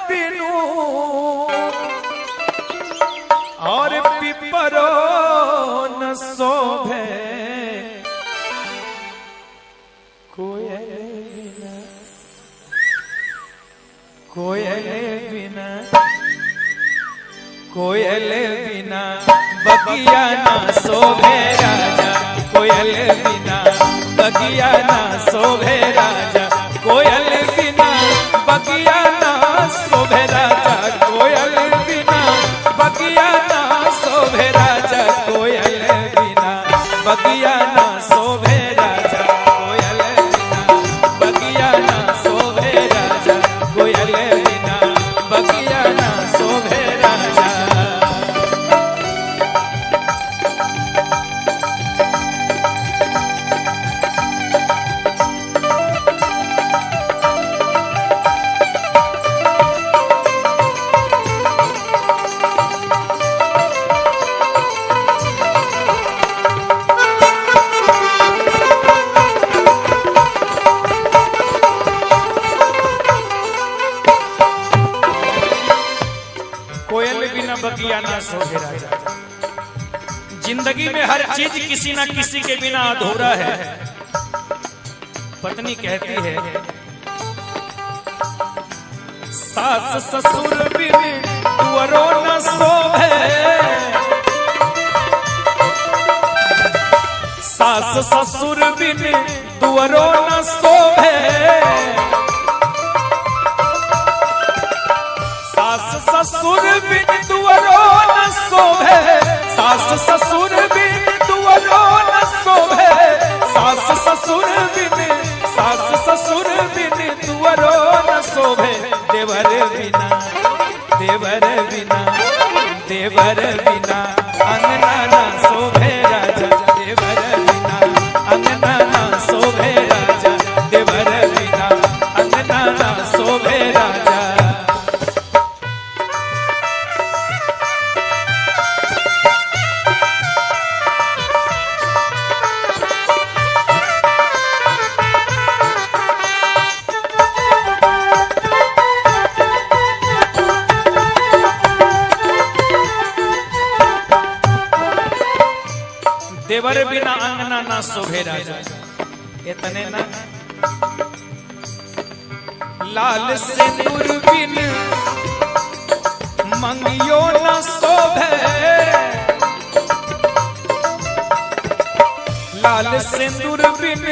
बिनु और पिपरो न शोभे, कोयल बिना, कोयल बिना, कोयल बिना बगिया ना शोभे राजा कोयल बिना, बगिया ना शोभे राजा कोयल बिना, बगिया ना शोभे राजा कोयल बिना, बगिया ना शोभे राजा कोयल बिना, बगिया ना शोभे राजा कोयल बिना, बगिया ना शोभे राजा कोयल बिना, बगिया ना शोभे राजा। बगिया ना शोभे राजा। जिंदगी में हर चीज किसी ना किसी के बिना अधूरा है। पत्नी कहती है सास ससुर बिन तुअरो न शोभे, सास ससुर बिन तुअरो न शोभे, सास ससुर बिन तुअरो न शोभे, सास ससुर बिन तुअरो न शोभे, सास ससुर बिन, सास ससुर बिन तुअरो न शोभे, देवर बिना, देवर बिना, देवर बिना अंगना ना शोभे राजा, देवर बिना अंगना ना शोभे राजा, देवर बिना अंगना ना शोभे राजा। देवर बिना अंगना ना शोभे राजा, इतने ना लाल सिंदूर बिन मंगियो न शोभे, लाल सिंदूर बिन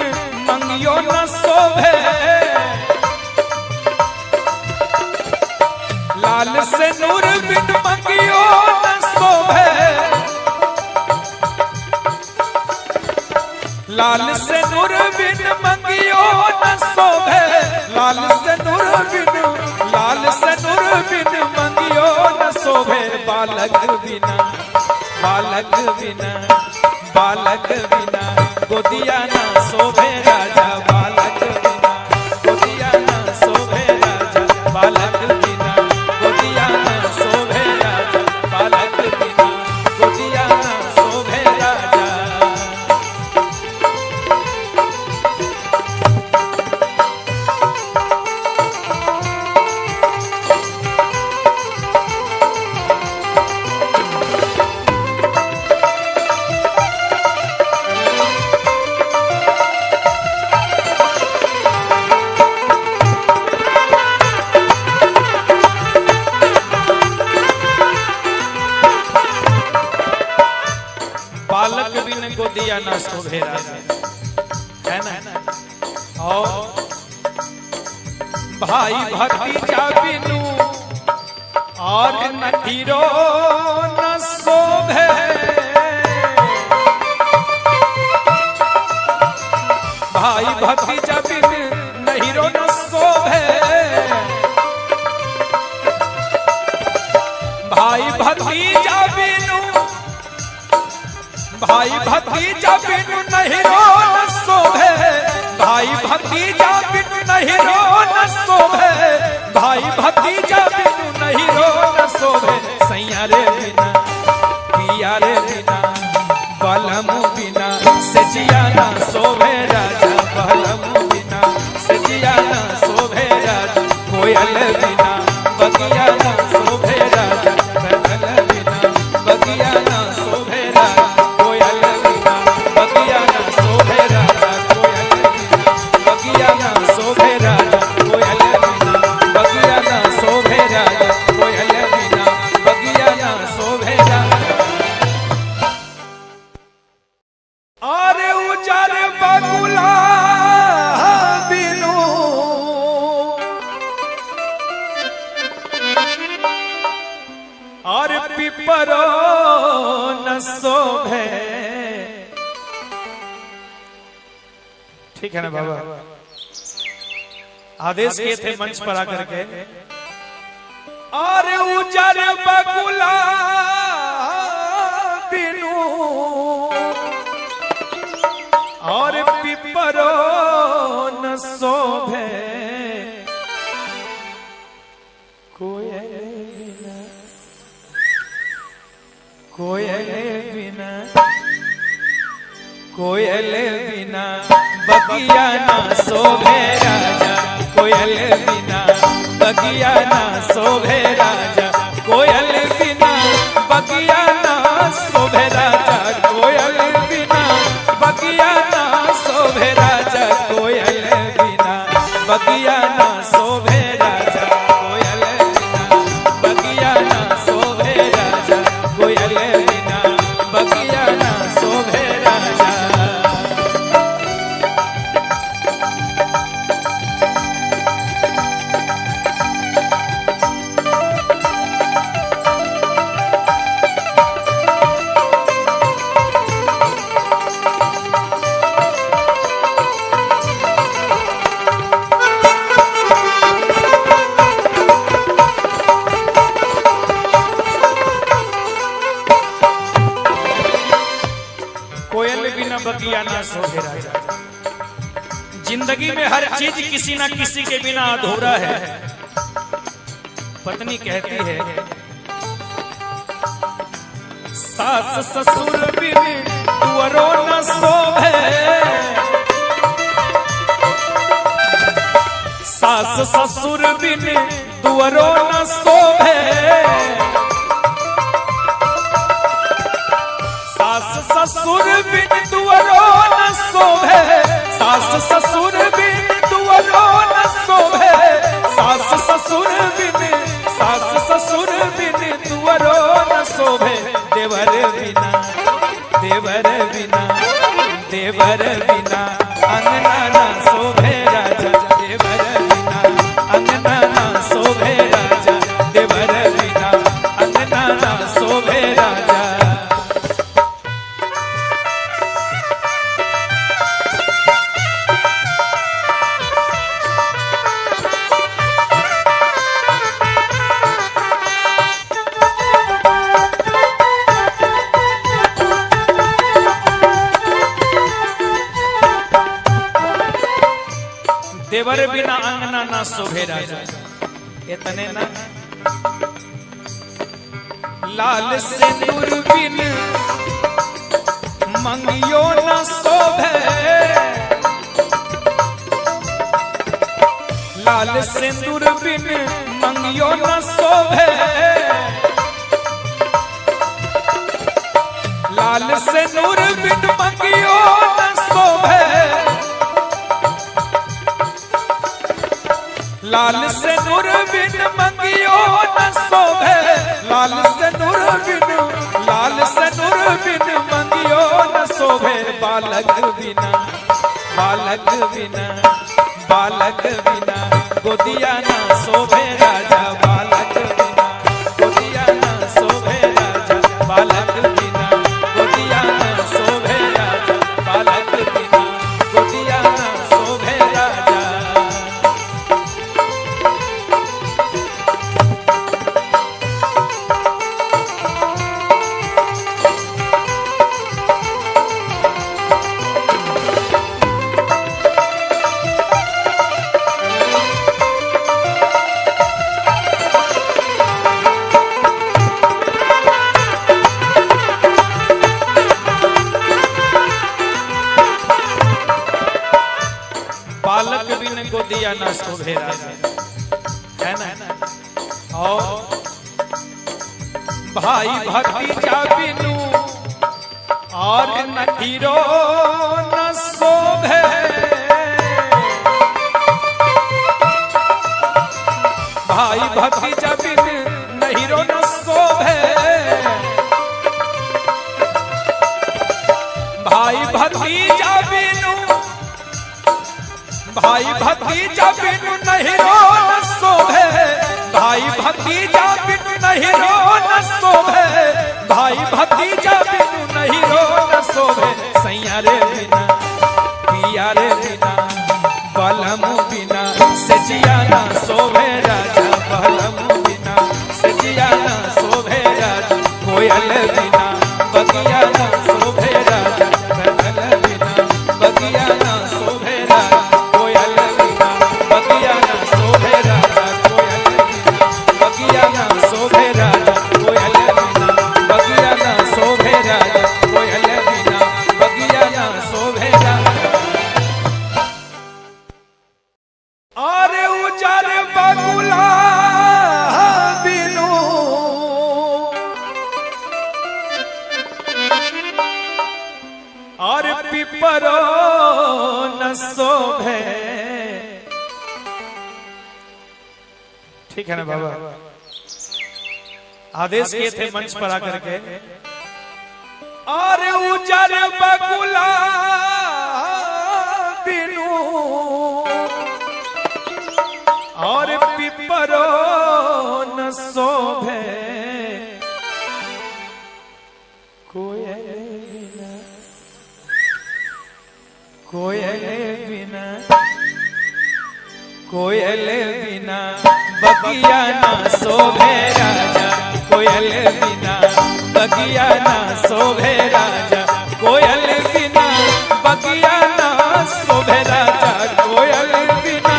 मंगियो न शोभे, लाल सिंदूर बिन मंगियो न शोभे, लाल सिंदूर बिन मंगियो न शोभे, लाल सिंदूर बिन, लाल सिंदूर बिन मंगियो न शोभे, बालक बिना, बालक बिना, बालक बिना गोदिया ना शोभे राजा, बालक बिना गोदिया ना शोभे राजा, बालक बिना गोदिया ना शोभे राजा, बालक बिना गोदिया ना शोभे राजा। न शोभे राजा, है ना। और भाई भतीजा बिनु और नहीरो न शोभे, भाई भतीजा बिनु नहीरो न शोभे, भाई भतीजा बिनु, भाई भतीजा बिनु नहीरो न शोभे, भाई भतीजा बिनु नहीरो न शोभे, भाई भतीजा बिनु नहीरो न शोभे। सैया रे बिना पिया रे बिना बलम बिना सजिया न शोभे राजा, बलम बिना सजिया न शोभे राजा, कोयल बिना बगिया न शोभे राजा, कनल बिना बगिया न शोभे राजा, कोयल बिना बगिया न शोभे राजा, कोयल बिना बगिया न शोभे राजा, कोयल बिना बगिया न शोभे राजा, कोयल बिना बगिया न शोभे राजा। अरे उजर बगुला बिनु और पिपरो न शोभे। ठीक है ना बाबा, आदेश किए थे मंच पर आकर के। और उजर बगुला बिनु और पिपरो न शोभे, कोयल बिना, कोयल बिना, कोयल बिना बगिया न शोभे राजा, कोयल बिना बगिया न शोभे राजा, कोयल बिना बगिया न शोभे राजा, कोयल बिना बगिया न शोभे राजा, कोयल बिना बगिया न शोभे राजा, कोयल बिना बगिया न शोभे राजा, कोयल बिना बगिया न शोभे राजा। कोयल बिना बगिया ना शोभे राजा। जिंदगी में हर चीज किसी ना किसी के बिना अधूरा है। पत्नी कहती है सास ससुर बिन तुअरो न शोभे, सास ससुर बिन तुअरो न शोभे, सास ससुर बिन तुअरो न शोभे, सास ससुर बिन तुअरो न शोभे, सास ससुर बिन, सास ससुर बिन तुअरो न शोभे। देवर बिना, देवर बिना, देवर बिना अंगना न शोभे राजा, देवर बिना अंगना न शोभे राजा, देवर बिना अंगना न शोभे राजा। देवर बिना अंगना ना शोभे राजा। इतने ना लाल सिंदूर बिन मंगियो न शोभे, लाल सिंदूर बिन मंगियो न शोभे, लाल सिंदूर बिन मंगियो न शोभे, लाल सिंदूर बिन मंगियो न शोभे, लाल सिंदूर बिन, लाल सिंदूर बिन मंगियो न शोभे। बालक बिना, बालक बिना, बालक बिना गोदिया ना शोभे राजा, बालक बिना गोदिया ना शोभे राजा, बालक बिना गोदिया ना शोभे राजा, बालक बिना गोदिया ना शोभे राजा। बालक बिन गोदिया ना शोभे राजा, है ना। और भाई भतीजा बिनु और नहीरो न शोभे, भाई भतीजा बिन नहीरो न शोभे, भाई भतीजा बिनु, भाई भतीजा बिनु नहीरो न शोभे, भाई भतीजा बिनु नहीरो न शोभे, भाई भतीजा बिनु नहीरो न शोभे। सैया रे बिना पिया रे बिना बलम बिना सजिया ना शोभे राजा, बलम बिना सजिया ना शोभे राजा, कोयल बिना बगिया ना शोभे राजा, कोयल बिना बगिया ना शोभे राजा, कोयल बिना बगिया ना शोभे राजा, कोयल बिना बगिया ना शोभे राजा, कोयल बिना बगिया ना शोभे राजा, कोयल बिना बगिया ना शोभे राजा। अरे उजर बगुला बिनु और पिपरो न शोभे। ठीक है ना बाबा, आदेश किए थे मंच पर आकर के। और उजर बगुला बिनु और पिपरो न शोभे, कोयल बिना, कोयल बिना, कोयल बिना बगिया ना शोभे राजा, कोयल बिना बगिया ना शोभे राजा, कोयल बिना बगिया ना शोभे राजा, कोयल बिना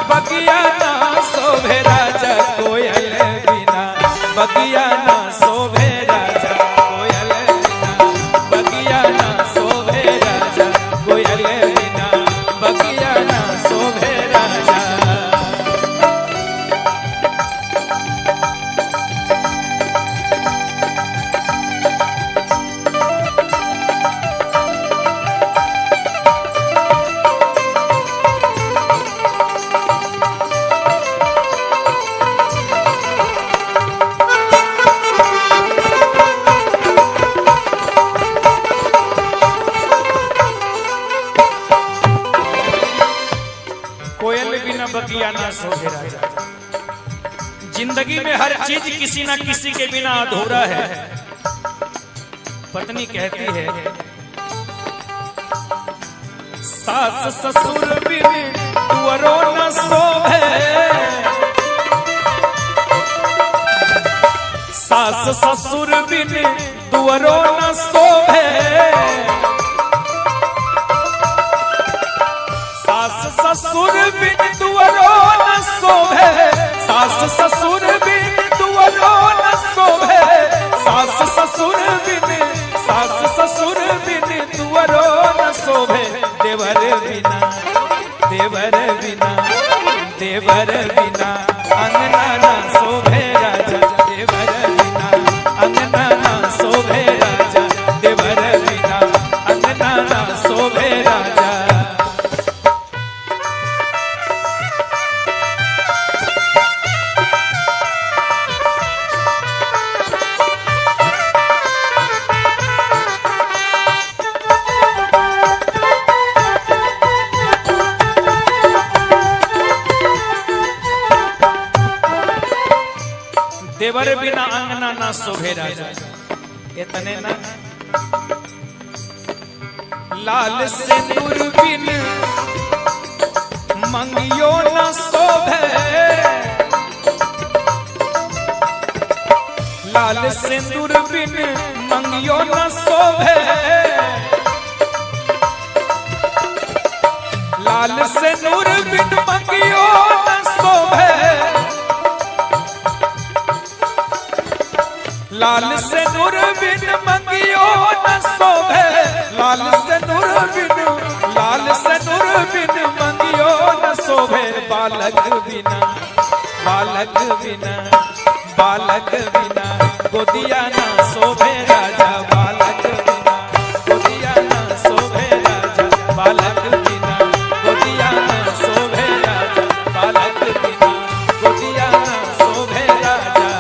बगिया ना शोभे राजा, कोयल बिना बगिया ना शोभे राजा, कोयल बिना बगिया ना शोभे राजा, कोयल बिना बगिया ना शोभे राजा। कोयल बिना बगिया ना शोभे राजा। जिंदगी में हर चीज किसी ना किसी के बिना अधूरा है। पत्नी कहती है सास ससुर बिन तुअरो न शोभे, सास ससुर बिन तुअरो न शोभे, सास ससुर बिन तुअरो न शोभे, सास ससुर बिन तुअरो न शोभे, सास ससुर बिन, सास ससुर बिन तुअरो न शोभे। देवर बिना, देवर बिना, देवर बिना अंगना ना शोभे राजा, देवर बिना अंगना ना शोभे राजा, देवर बिना अंगना ना शोभे राजा। देवर बिना अंगना ना शोभे राजा। इतने ना लाल सिंदूर बिन मंगियो न शोभे, लाल सिंदूर बिन मंगियो न शोभे, लाल सिंदूर बिन मंगियो न शोभे, लाल सिंदूर बिन मंगियो न शोभे, लाल सिंदूर बिन, लाल सिंदूर बिन मंगियो न शोभे, बालक बिना, बालक बिना, बालक बिना गोदिया ना शोभे राजा, बालक बिना गोदिया ना शोभे राजा, बालक बिना गोदिया ना शोभे राजा, बालक बिना गोदिया ना शोभे राजा।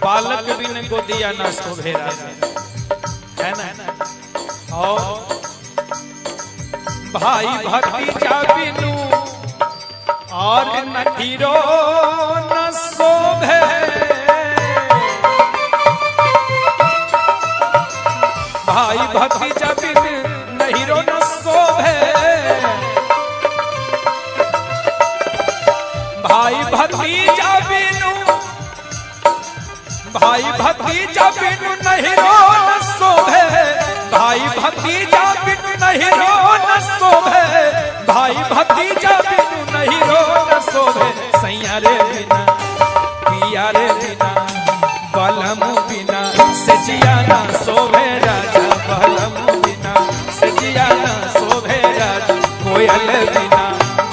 बालक बिन गोदिया ना शोभे राजा, है ना। और भाई भतीजा बिनु और नहीरो न शोभे, भाई भतीजा बिन नहीरो न शोभे, भाई भतीजा बिनु, भाई भतीजा बिनु नहीरो न शोभे, भाई भतीजा बिनु नहीरो न शोभे, भाई भतीजा बिनु नहीरो न शोभे, सैया रे बिना पिया रे बिना बलम बिना सजिया ना शोभे राजा, बलम बिना सजिया ना शोभे राजा, कोयल बिना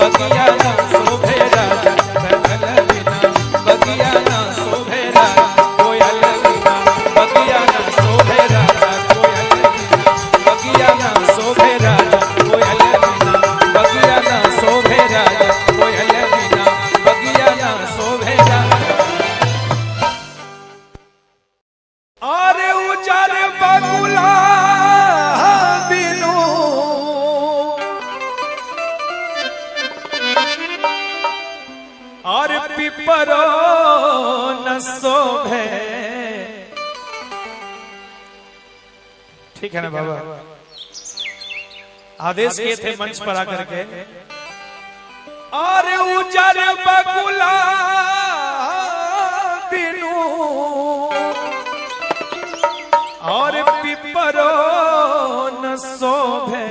बगिया ना शोभे राजा, कोयल बिना बगिया ना शोभे राजा, कोयल बिना बगिया ना शोभे राजा, कोयल बिना बगिया ना शोभे राजा, कोयल बिना बगिया ना शोभे राजा, कोयल बिना बगिया ना शोभे राजा। अरे उजर बगुला बिनु और पिपरो न शोभे, ठीक है ना बाबा, आदेश किए थे मंच पर आकर के। और उजर बगुला बिनु और पिपरो न शोभे,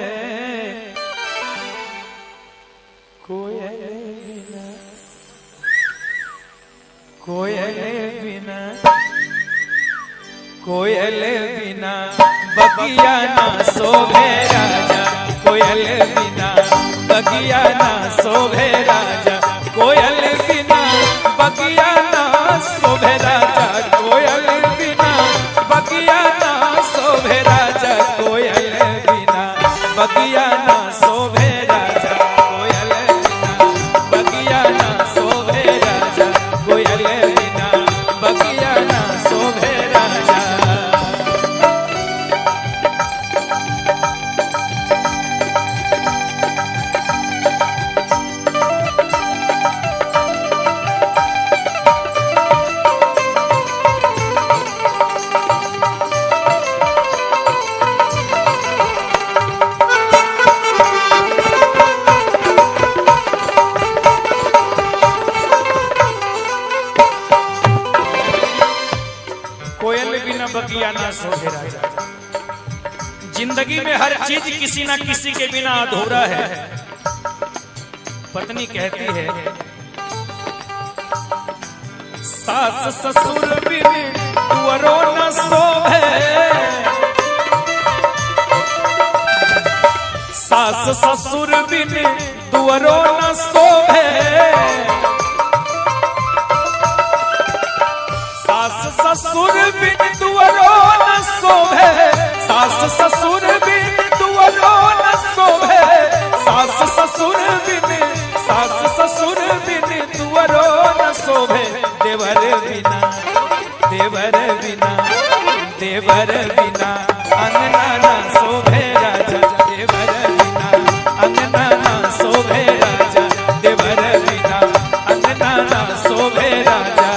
कोयल बिना, कोयल बिना, कोयल बिना बगिया ना शोभे राजा, कोयल बिना बगिया ना शोभे राजा, कोयल बिना बगिया ना शोभे राजा, कोयल बिना बगिया ना शोभे राजा, कोयल बिना बगिया ना शोभे राजा, कोयल बिना बगिया ना शोभे राजा, कोयल बिना बगिया ना शोभे राजा। बगिया ना शोभे राजा। जिंदगी में हर चीज किसी ना किसी के बिना अधूरा है। पत्नी कहती है सास ससुर बिन तुअरो न शोभे, सास ससुर बिन तुअरो न शोभे, सास ससुर बिन दुअरो न शोभे, सास ससुर बिन दुअरो न शोभे, सास ससुर बिन दुअरो न शोभे। देवर बिना देवर बिना अंगना न शोभे राजा, देवर बिना अंगना न शोभे राजा, देवर बिना अंगना न शोभे राजा।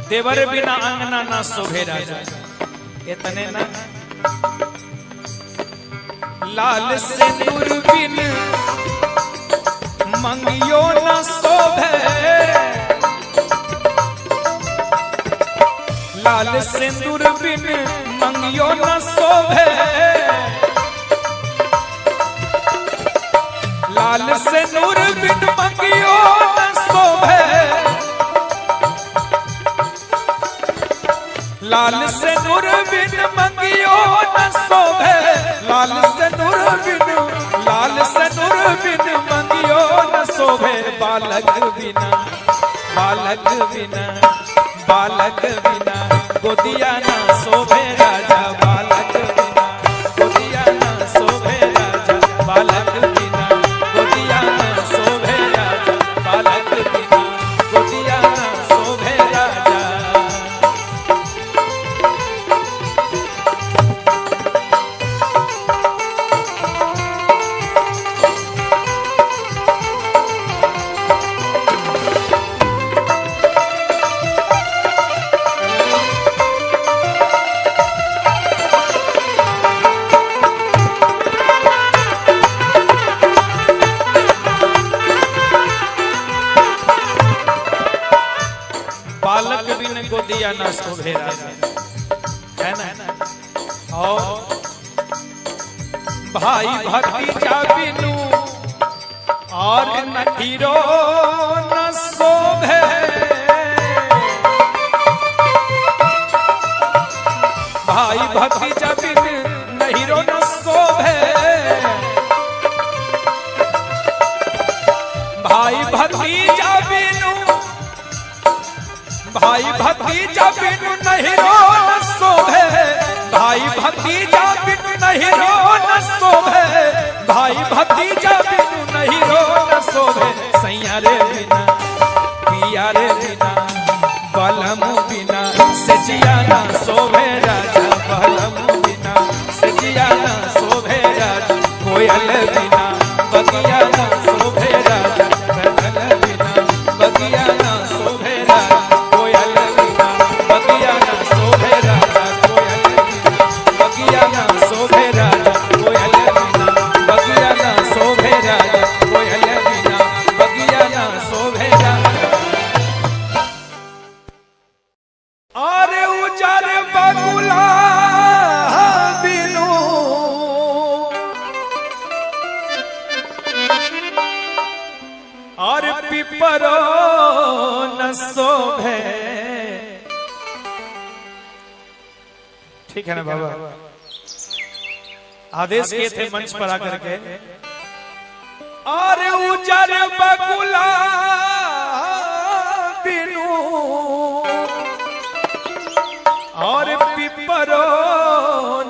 देवर बिना अंगना ना शोभे राजा, इतने ना लाल सिंदूर बिन मंगियो न शोभे, लाल सिंदूर बिन मंगियो न शोभे, लाल सिंदूर बिन मंगियो न शोभे, लाल सिंदूर बिन मंगियो न शोभे, लाल सिंदूर बिन मंगियो न शोभे। बालक बिना गोदिया न शोभे राजा, बालक बिना गोदिया न शोभे राजा, बालक बिना गोदिया न शोभे राजा, बालक बिना गोदिया न शोभे राजा। बालक बिन गोदिया न शोभे राजा, है ना। और भाई भतीजा बिनु और नहीरो न शोभे, भाई भतीजा बिन नहीरो न शोभे, भाई भतीजा बिनु नहीरो न शोभे, भाई भतीजा बिनु नहीरो न शोभे, भाई भतीजा बिनु नहीरो न शोभे। सैया रे बिना पिया रे बिना बलम बिना सजिया न शोभे राजा, बलम बिना सजिया न शोभे राजा, कोयल बिना बगिया न शोभे राजा, बदल बिना बगिया न शोभे राजा, कोयल बिना बगिया न शोभे राजा, कोयल बिना बगिया न शोभे राजा, कोयल बिना बगिया न शोभे राजा, कोयल बिना बगिया न शोभे राजा। अरे उजर बगुला बिनु और पिपरो न शोभे। ठीक है ना बाबा, आदेश किए थे मंच पर आकर के। और उजर बगुला बिनु और पिपरो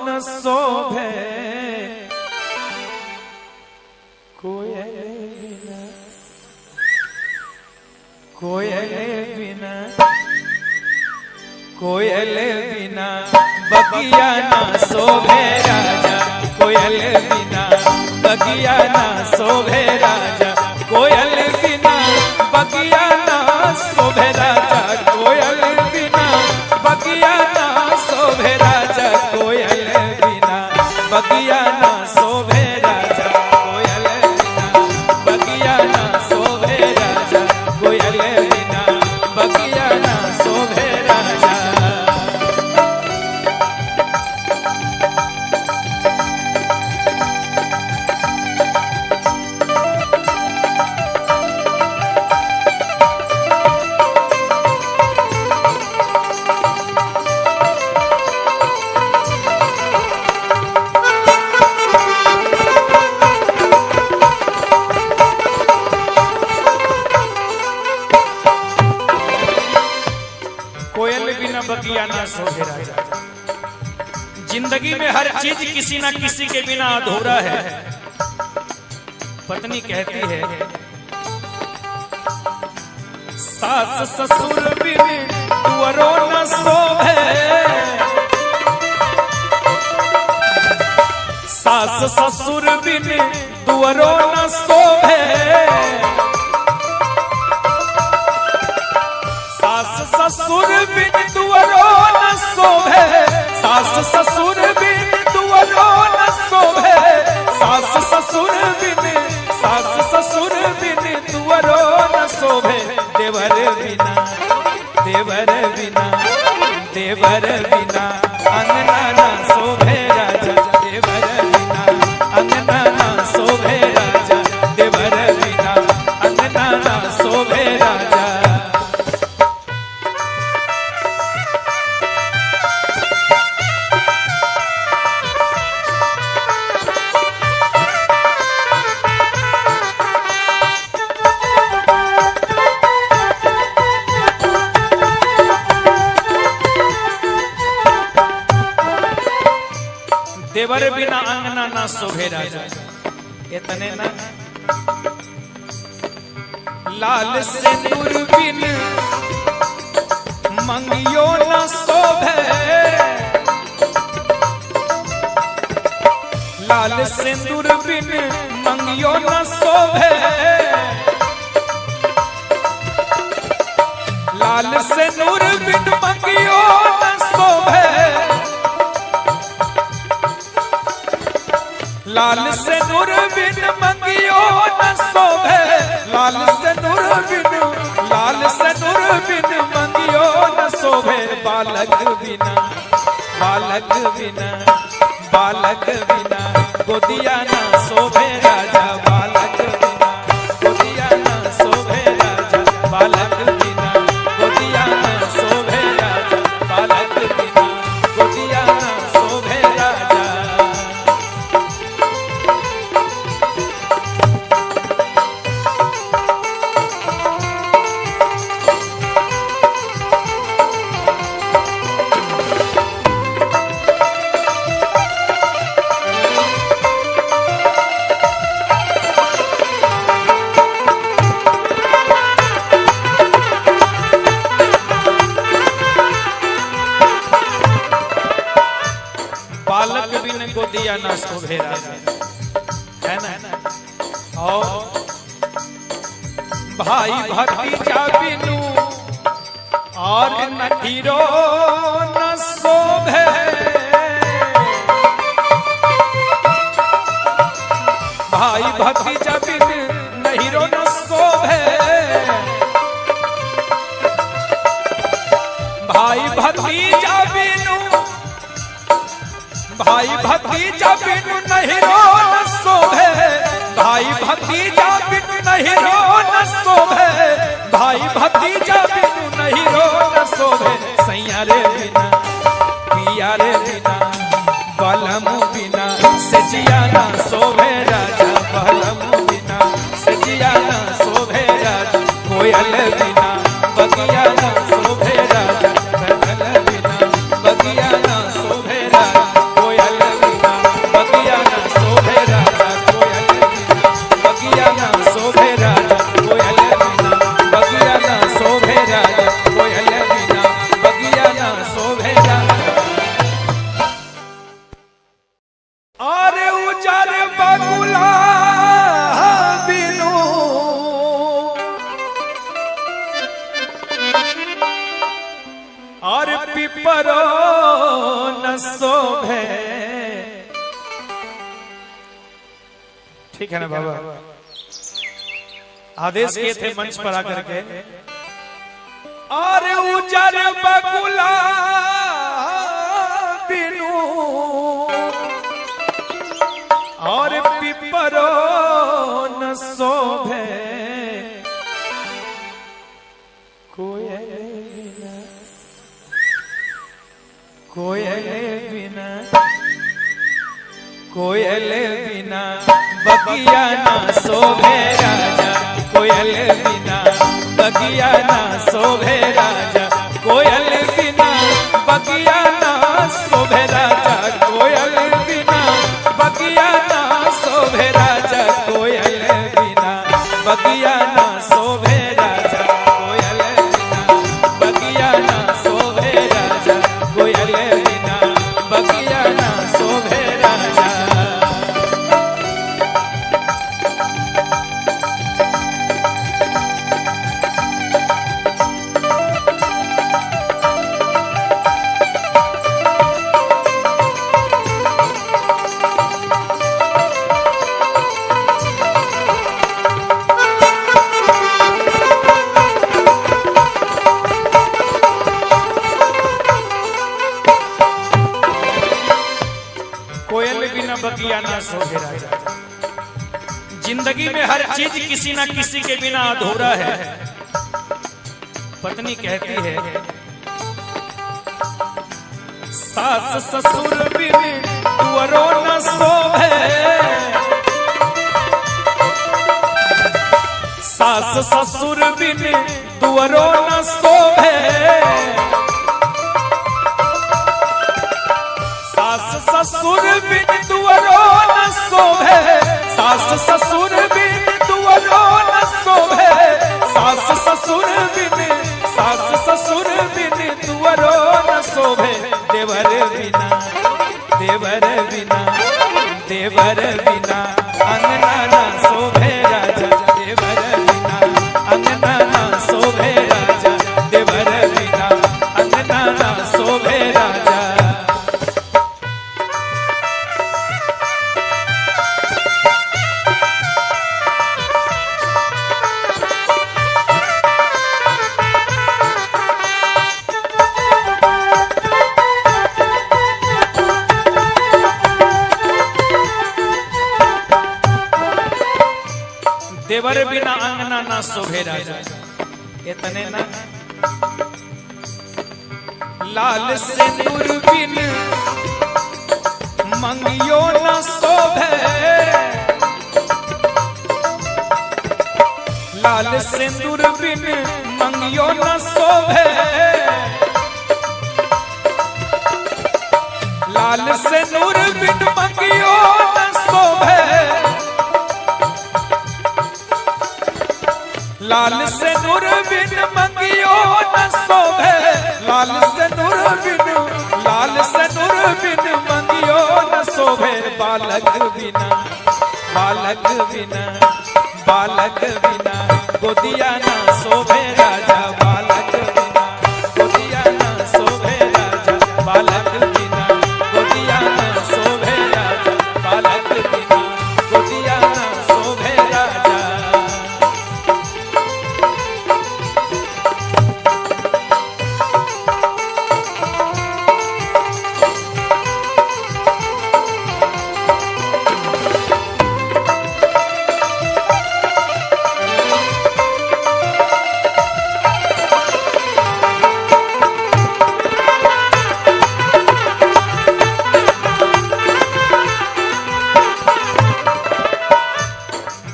न शोभे, कोयल बिना कोयल बिना बगिया न शोभे राजा, कोयल बिना बगिया न शोभे राजा, कोयल बिना बगिया न शोभे राजा, कोयल बिना बगिया न शोभे राजा, कोयल बिना बगिया न शोभे राजा, कोयल बिना बगिया न शोभे राजा, कोयल बिना बगिया न शोभे राजा। बगिया ना शोभे राजा। जिंदगी में हर चीज किसी ना किसी के बिना अधूरा है। पत्नी कहती है सास ससुर बिन तुअरो न शोभे, सास ससुर बिन तुअरो न शोभे, सास ससुर बिन तुअरो न शोभे, सास ससुर बिन तुअरो न शोभे, सास ससुर बिन, सास ससुर बिन तुअरो न शोभे, देवर बिना, देवर बिना, देवर बिना अंगना ना शोभे राजा, देवर बिना अंगना ना शोभे राजा, देवर बिना अंगना ना शोभे राजा। देवर बिना अंगना ना शोभे राजा। इतने ना लाल सिंदूर बिन मंगियो न शोभे, लाल सिंदूर बिन मंगियो न शोभे, लाल सिंदूर बिन मंगियो न शोभे, लाल सिंदूर बिन मंगियो न शोभे, लाल सिंदूर बिन, लाल सिंदूर बिन मंगियो न शोभे, बालक बिना, बालक बिना, बालक बिना गोदिया न शोभे राजा, बालक बिना गोदिया न शोभे राजा, बालक बिना गोदिया न शोभे राजा, बालक बिना गोदिया न शोभे राजा। बालक बिन गोदिया ना शोभे राजा, है ना। और भाई भतीजा बिनु और नहीरो न शोभे, भाई भतीजा बिन नहीरो न शोभे, भाई भतीजा बिनु, भाई भतीजा बिनु नहीरो न शोभे, भाई भतीजा बिनु नहीरो न शोभे, भाई भतीजा बिनु नहीरो न शोभे, सैया रे बिना, पिया रे बिना, बलम बिना सजिया न शोभे राजा, बलम बिना सजिया न शोभे राजा, कोयल बिना बगिया न शोभे राजा, बगल बिना बगिया न शोभे राजा, कोयल बिना बगिया न शोभे राजा, कोयल बिना बगिया न शोभे राजा, कोयल बिना बगिया न शोभे राजा, कोयल बिना बगिया न शोभे राजा। अरे उजर बगुला बिनु और पिपरो न शोभे, ठीक है ना बाबा। आदेश किए थे मंच पर आकर के, और उजर बगुला बिनु और पिपरो न शोभे, कोयल बिना, कोयल बिना, कोयल बिना बगिया ना शोभे राजा, कोयल बिना बगिया ना शोभे राजा, कोयल बिना शोभे राजा। जिंदगी में हर चीज किसी न किसी के बिना अधूरा है। पत्नी कहती है सास ससुर बिन तुअरो न शोभे, सास ससुर बिन तुअरो न शोभे, सास ससुर बिन तुअरो न शोभे, सास ससुर बिन तुअरो न शोभे, सास ससुर बिन, सास ससुर बिन तुअरो न शोभे, देवर बिना, देवर बिना, देवर बिना अंगना न शोभे राजा, देवर बिना अंगना न शोभे राजा, देवर बिना अंगना न शोभे राजा। देवर बिना अंगना ना शोभे राजा। इतने ना लाल सिंदूर बिन मंगियो न शोभे, लाल सिंदूर बिन मंगियो न शोभे, लाल सिंदूर बिन मंगियो न शोभे, लाल सिंदूर बिन मंगियो न शोभे, लाल सिंदूर बिन, लाल सिंदूर बिन मंगियो न शोभे, बालक बिना, बालक बिना, बालक बिना गोदिया न शोभे राजा, बालक बिना गोदिया न शोभे राजा, बालक बिना गोदिया न शोभे राजा, बालक बिना गोदिया न शोभे राजा।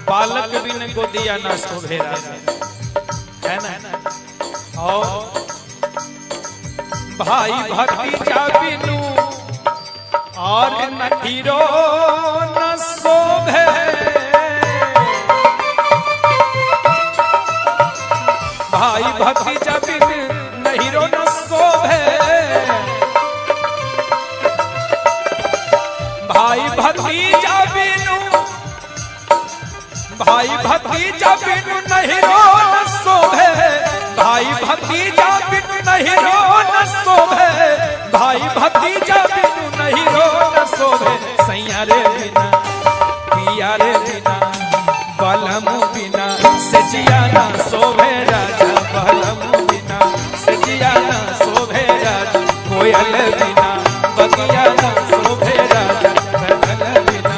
बालक बिन गोदिया न शोभे राजा, है ना? और भाई भतीजा बिनु और नखीरो न शोभे, भाई भतीजा बिन नहीरो न शोभे, भाई भतीजा बिनु, भाई भतीजा बिनु नहीरो न शोभे, भाई भतीजा बिनु नहीरो न शोभे, भाई भतीजा बिनु नहीरो न शोभे, सैया रे बिना, पिया रे बिना, बलम बिना सजिया न शोभे राजा, बलम बिना सजिया न शोभे राजा, कोयल बिना बगिया न शोभे राजा, बदल बिना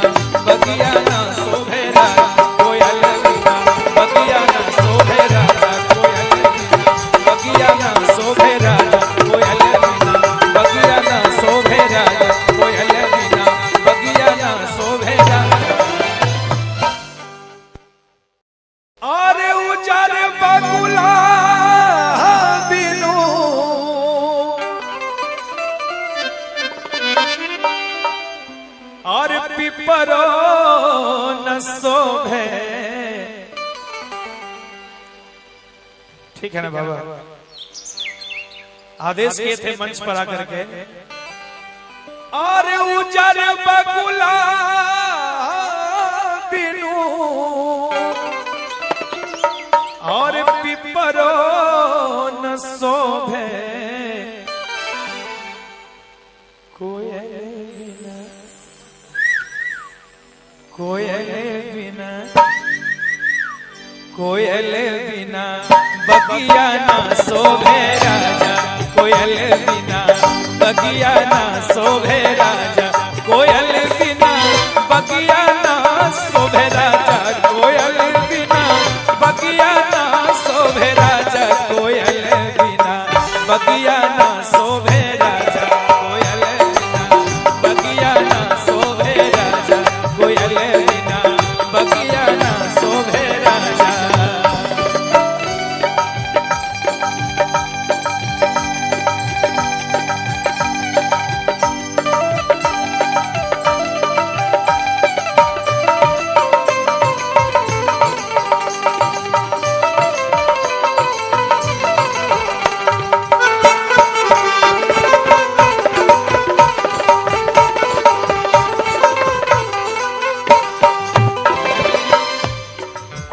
बगिया न शोभे राजा, कोयल बिना बगिया न शोभे राजा, कोयल बिना बगिया न शोभे राजा, कोयल बिना बगिया न शोभे राजा, कोयल बिना बगिया न शोभे राजा। अरे उजर बगुला बिनु और पिपरो न शोभे। ठीक है ना बाबा? आदेश किए थे मंच पर आकर के, और उजर बगुला बिनु और पिपरो न शोभे, कोयल बिना, कोयल बिना, कोयल बिना बगिया ना शोभे राजा, कोयल बिना बगिया ना शोभे राजा, कोयल बिना बगिया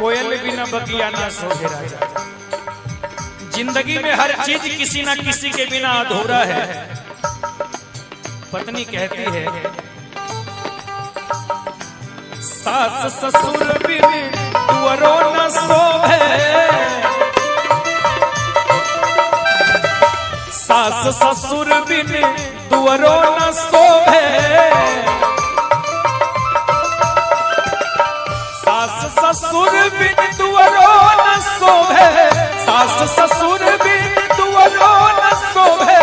कोयल बिना बगिया ना शोभे राजा। जिंदगी में हर चीज किसी ना किसी के बिना अधूरा है। पत्नी कहती है सास ससुर बिन तुअरो न शोभे, सास ससुर बिन तुअरो न शोभे, सास ससुर बिन तुअरो न शोभे, सास ससुर बिन तुअरो न शोभे,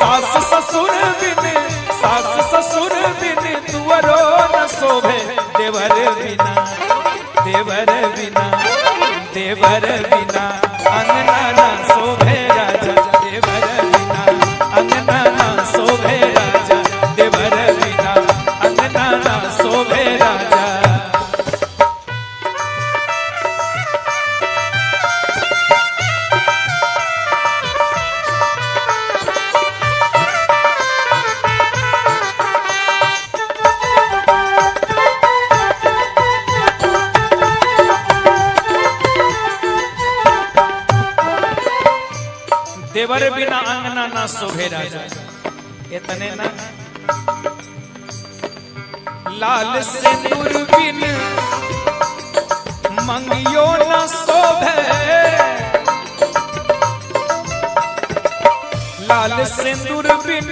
सास ससुर बिन, सास ससुर बिन तुअरो न शोभे, देवर बिना, देवर बिना, देवर बिना अंगना ना शोभे राजा, देवर बिना अंगना ना शोभे राजा, देवर बिना अंगना ना शोभे राजा। देवर बिना अंगना ना शोभे राजा। इतने ना लाल सिंदूर बिन मंगियो न शोभे, लाल सिंदूर बिन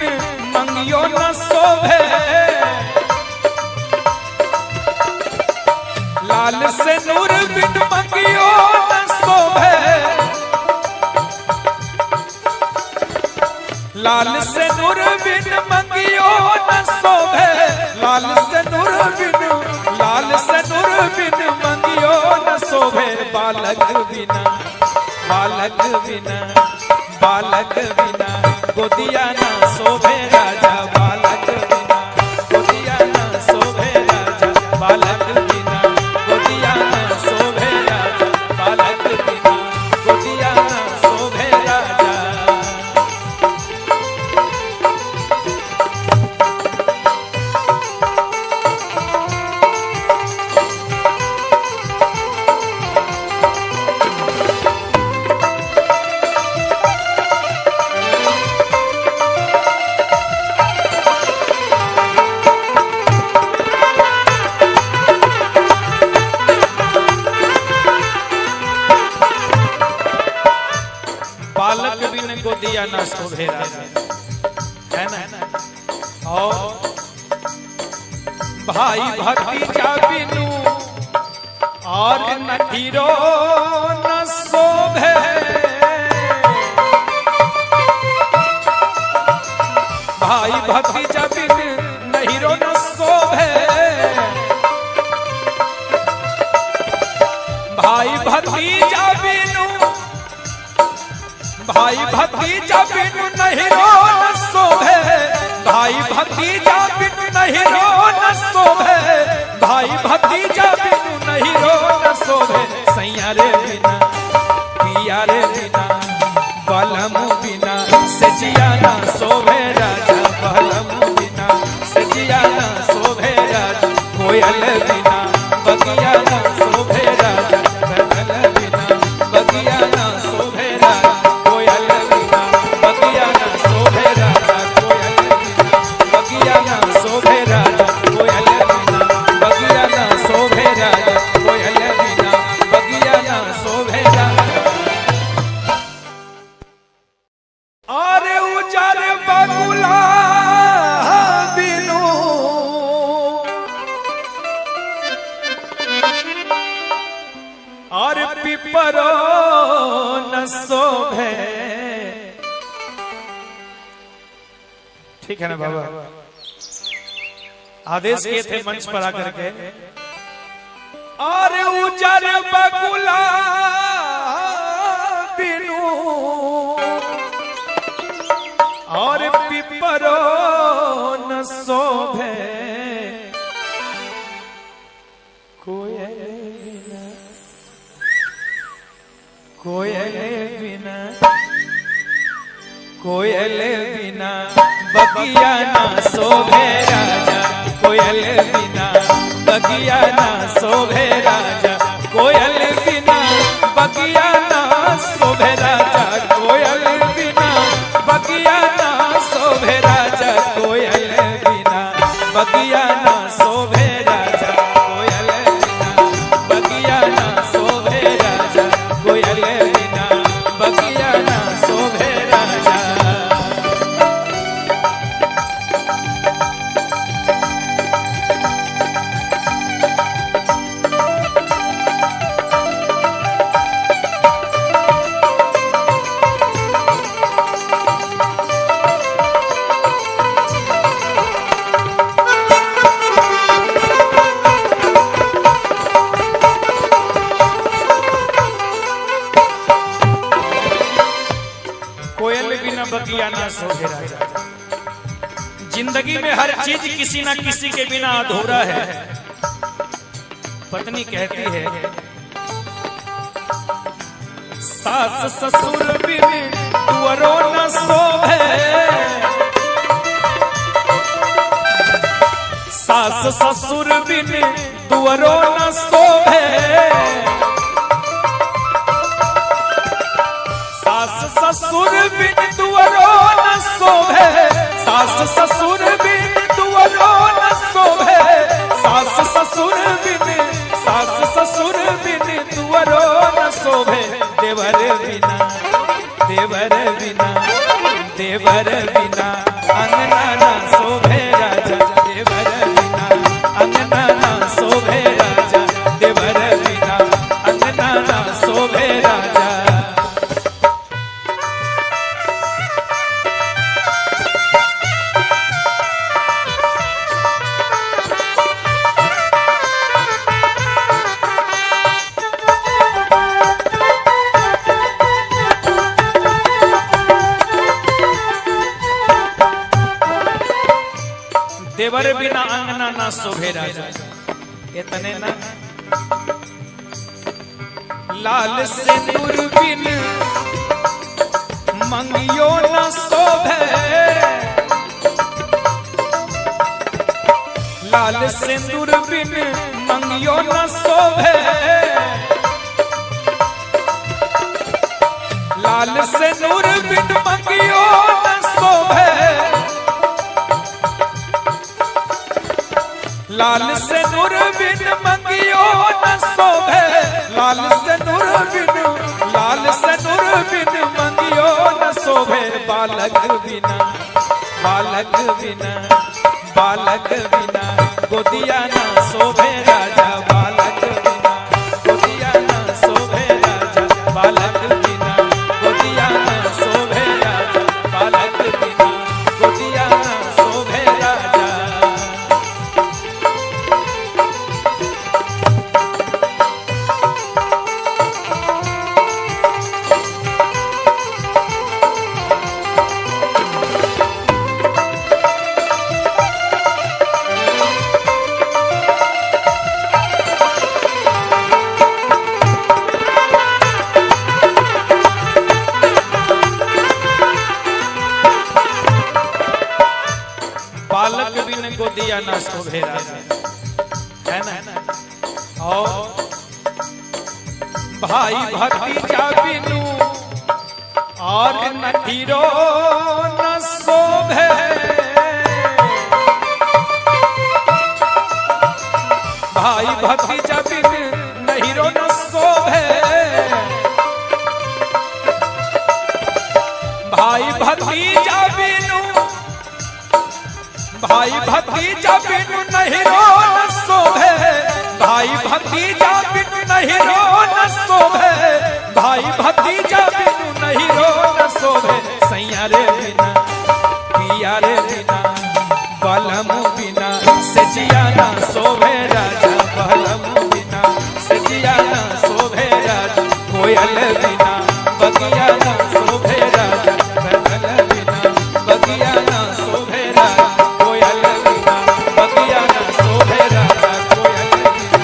मंगियो न शोभे, लाल सिंदूर बिन मंगियो न शोभे, लाल सिंदूर बिन मंगियो न शोभे, लाल सिंदूर बिन, लाल सिंदूर बिन मंगियो न शोभे, बालक बिना, बालक बिना, बालक बिना गोदिया न शोभे राजा, बालक बिना गोदिया न शोभे राजा, बालक बिना गोदिया न शोभे राजा, बालक बिना गोदिया न शोभे राजा। बालक बिन गोदिया ना शोभे राजा, है ना। और भाई भतीजा बिनु और नठीरो न शोभे, भाई भतीजा बिन नहीरो न शोभे, भाई भतीजा बिनु, भाई भतीजा बिनु नहीरो न शोभे, भाई भतीजा बिनु नहीरो न शोभे, भाई भतीजा बिनु नहीरो न शोभे, सैया रे बिना, पिया रे बिना, बलम बिना सजिया ना शोभे राजा, बलम बिना सजिया ना शोभे राजा, कोयल बिना बगिया ना शोभे राजा, कोयल बिना बगिया ना शोभे राजा, कोयल बिना बगिया ना शोभे राजा, कोयल बिना बगिया ना शोभे राजा, कोयल बिना बगिया ना शोभे राजा, कोयल बिना बगिया ना शोभे राजा। अरे उजर बगुला बिनु और पिपरो न शोभे, ठीक है ना बाबा। आदेश किए थे मंच पर आकर के, और उजर बगुला बिनु और पिपरो न शोभे, कोयल बिना, कोयल बिना, कोयल बिना बगिया ना शोभे राजा, कोयल बिना बगिया ना शोभे राजा, कोयल बगिया ना शोभे राजा। जिंदगी में हर चीज किसी ना किसी के बिना अधूरा है। पत्नी कहती है सास ससुर बिन तुअरो न शोभे, सास ससुर बिन तुअरो न शोभे, सास ससुर बिन तुअरो न शोभे, सास ससुर बिन तुअरो न शोभे, सास ससुर बिन, सास ससुर बिन तुअरो न शोभे, देवर बिना, देवर बिना, देवर बिना अंगना ना शोभे राजा, देवर बिना अंगना ना शोभे राजा, देवर बिना अंगना ना शोभे राजा। देवर बिना अंगना ना शोभे राजा। इतने ना लाल सिंदूर बिन मंगियो न शोभे, लाल सिंदूर बिन मंगियो न शोभे, लाल सिंदूर बिन मंगियो न शोभे, लाल सिंदूर बिन मंगियो न शोभे, लाल सिंदूर बिन, लाल सिंदूर बिन मंगियो न शोभे, बालक बिना, बालक बिना, बालक बिना गोदिया न शोभे राजा, बालक बिना गोदिया न शोभे राजा, बालक बिना गोदिया न शोभे राजा, बालक बिना गोदिया न शोभे राजा। बालक बिन गोदिया ना शोभे राजा, है ना। और भाई भतीजा बिनु और नखीरो न शोभे, भाई भतीजा बिन नहीरो न शोभे, भाई भतीजा बिनु, भाई भतीजा बिनु नहीरो न शोभे, भाई भतीजा बिनु नहीरो न शोभे, भाई भतीजा बिनु नहीरो न शोभे, सैया रे बिना, पिया रे बिना, बलम बिना सजिया ना शोभे राजा, बलम बिना सजिया ना शोभे राजा, कोयल बिना बगिया ना शोभे राजा, कोयल बिना बगिया ना शोभे राजा, कोयल बिना बगिया ना शोभे राजा, कोयल बिना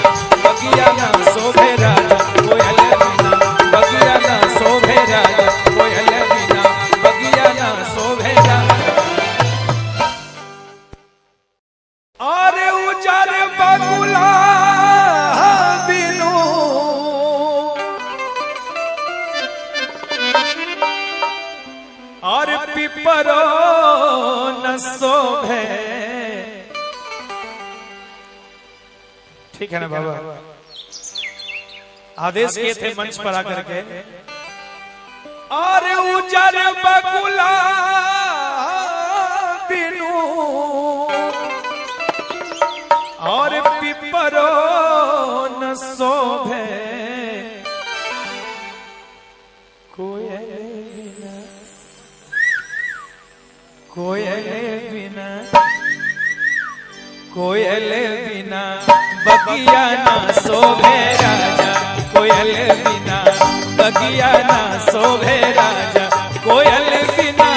बगिया ना शोभे राजा, कोयल बिना बगिया ना शोभे राजा, कोयल बिना बगिया ना शोभे राजा। अरे उजर बगुला बिनु और पिपरो न शोभे, ठीक है ना बाबा। आदेश किए थे मंच पर आकर के, और उजर बगुला बिनु और पिपरो न शोभे, कोयल बिना, कोयल बिना, कोयल बिना बगिया ना शोभे राजा, कोयल बिना बगिया ना शोभे राजा, कोयल बिना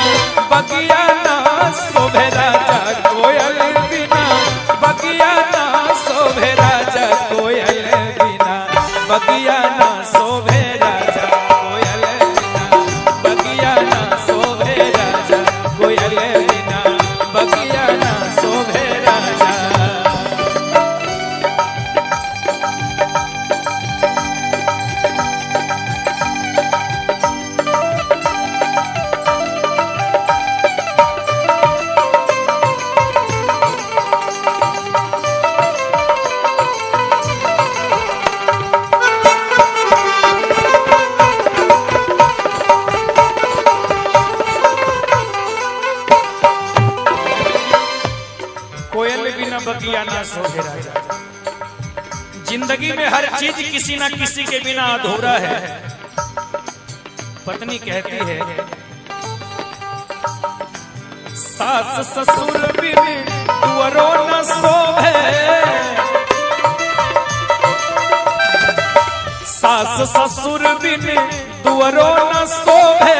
ना शोभे राजा। जिंदगी में हर चीज किसी ना किसी के बिना अधूरा है। पत्नी कहती है सास ससुर बिन तुअरो न शोभे, सास ससुर बिन तुअरो न शोभे,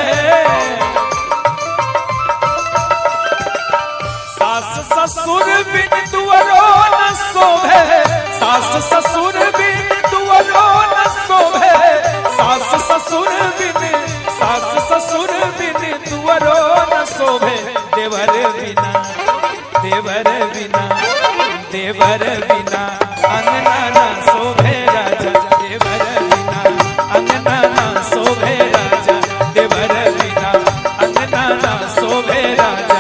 सास ससुर बिन तुअरो न शोभे, सास ससुर बिन तुअरो न शोभे, सास ससुर बिन, सास ससुर बिन तुअरो न शोभे, देवर बिना, देवर बिना, देवर बिना अंगना ना शोभे राजा, देवर बिना अंगना ना शोभे राजा, देवर बिना अंगना ना शोभे राजा।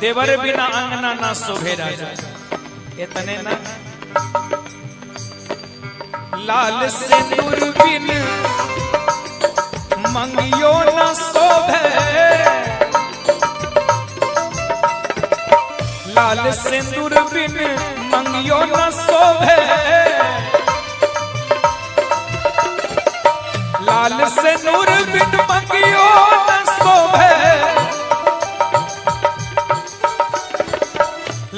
देवर बिना अंगना ना शोभे राजा। इतने ना लाल सिंदूर बिन मंगियो न शोभे, लाल सिंदूर बिन मंगियो न शोभे, लाल सिंदूर बिन मंगियो न शोभे,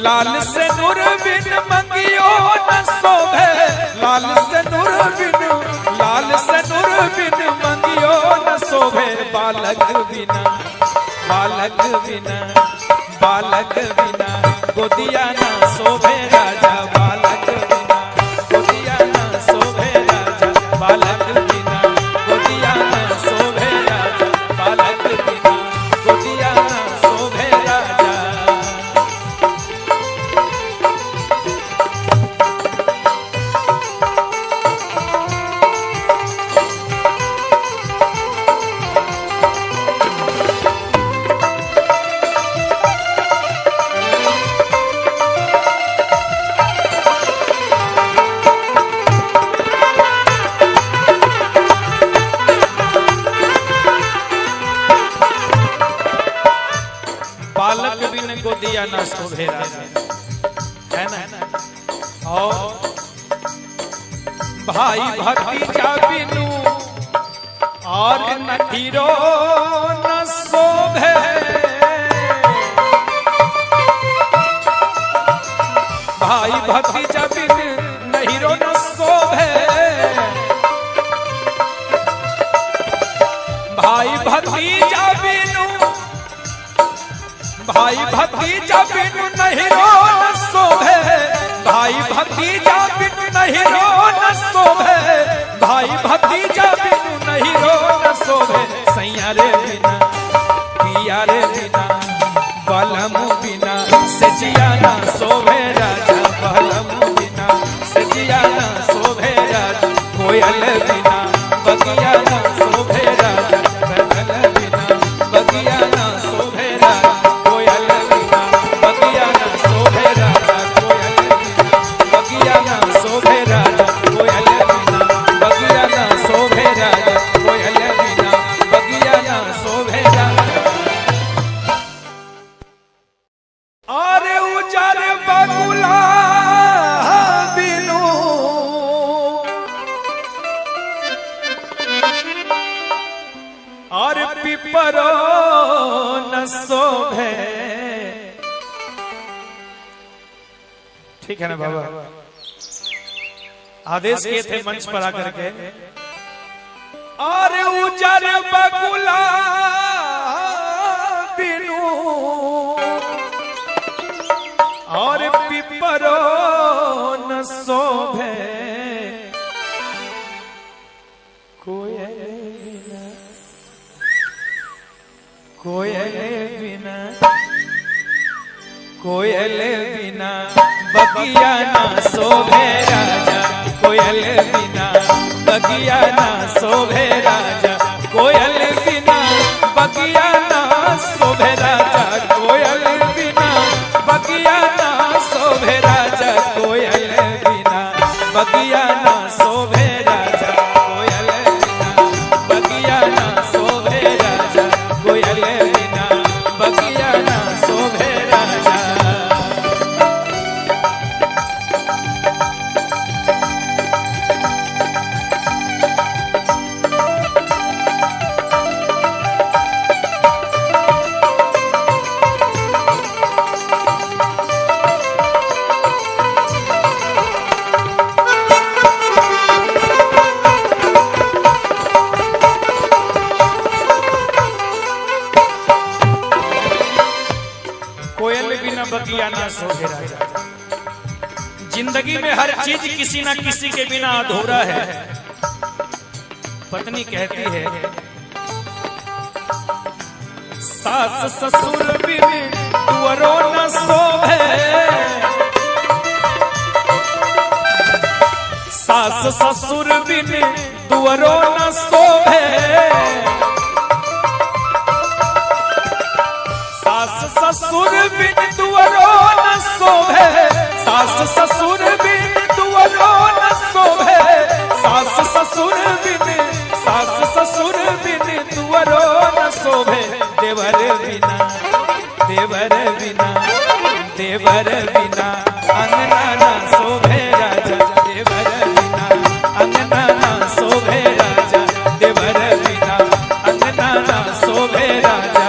लाल सिंदूर बिन मंगियो न शोभे, लाल सिंदूर बिन, लाल सिंदूर बिन मंगियो न शोभे, बालक बिना, बालक बिना, बालक बिना गोदिया न शोभे राजा, बालक बिना गोदिया न शोभे राजा, बालक बिना गोदिया न शोभे राजा, बालक बिना गोदिया न शोभे राजा। बालक बिन गोदिया न शोभे राजा, है ना। और भाई भतीजा बिनु और नठीरो न शोभे, भाई भतीजा बिन नहीरो न शोभे, भाई भतीजा बिनु, भाई भतीजा बिनु नहीरो न शोभे, भाई भतीजा बिनु नहीरो न शोभे, भाई भतीजा बिनु नहीरो न शोभे, सैया रे बिना, पिया रे बिना, बलम बिना सजिया ना शोभे राजा, बलम बिना सजिया ना शोभे राजा, कोयल बिना बगिया ना शोभे राजा, बदल बिना बगिया ना शोभे राजा, कोयल बिना बगिया ना शोभे राजा, कोयल बिना बगिया ना शोभे राजा, कोयल बिना बगिया ना शोभे राजा, कोयल बिना बगिया ना शोभे राजा। अरे उजर बगुला बिनु और पिपरो न शोभे। ठीक है ना बाबा, आदेश किए थे मंच पर आकर के, और उजर बगुला बिनु और पिपरो न शोभे, कोयल बिना, कोयल बिना, कोयल बिना बगिया ना शोभे राजा, कोयल बिना बगिया ना शोभे राजा, कोयल बिना बगिया बगिया ना शोभे राजा। जिंदगी में हर चीज किसी ना किसी के बिना अधूरा है। पत्नी कहती है सास ससुर बिन तुअरो न शोभे, सास ससुर बिन तुअरो न शोभे, सास ससुर बिन तुअरो न शोभे, सास ससुर बिन तुअरो न शोभे, सास ससुर बिन, सास ससुर बिन तुअरो न शोभे, देवर बिना, देवर बिना, देवर बिना अंगना ना शोभे राजा, देवर बिना अंगना ना शोभे राजा, देवर बिना अंगना ना शोभे राजा।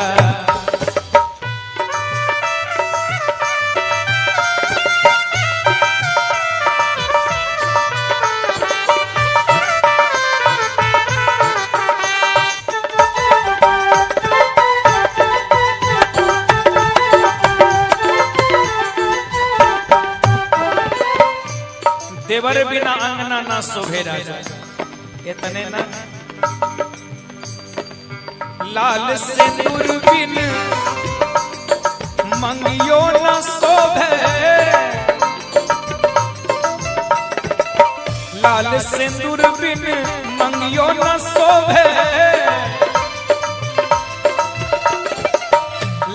देवर बिना अंगना ना शोभे राजा। इतने ना लाल सिंदूर बिन मंगियो न शोभे, लाल सिंदूर बिन मंगियो न शोभे,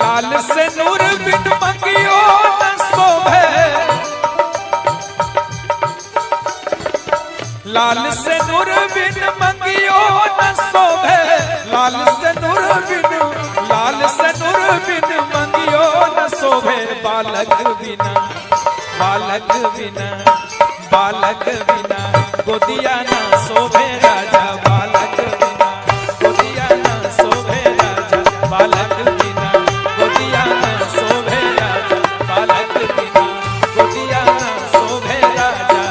लाल सिंदूर बिन मंगियो न शोभे, लाल सिंदूर बिन मंगियो न शोभे, लाल सिंदूर बिन, लाल सिंदूर बिन मंगियो न शोभे, बालक बिना, बालक बिना, बालक बिना गोदिया ना शोभे राजा, बालक बिना गोदिया ना शोभे राजा, बालक बिना गोदिया ना शोभे राजा, बालक बिना गोदिया ना शोभे राजा।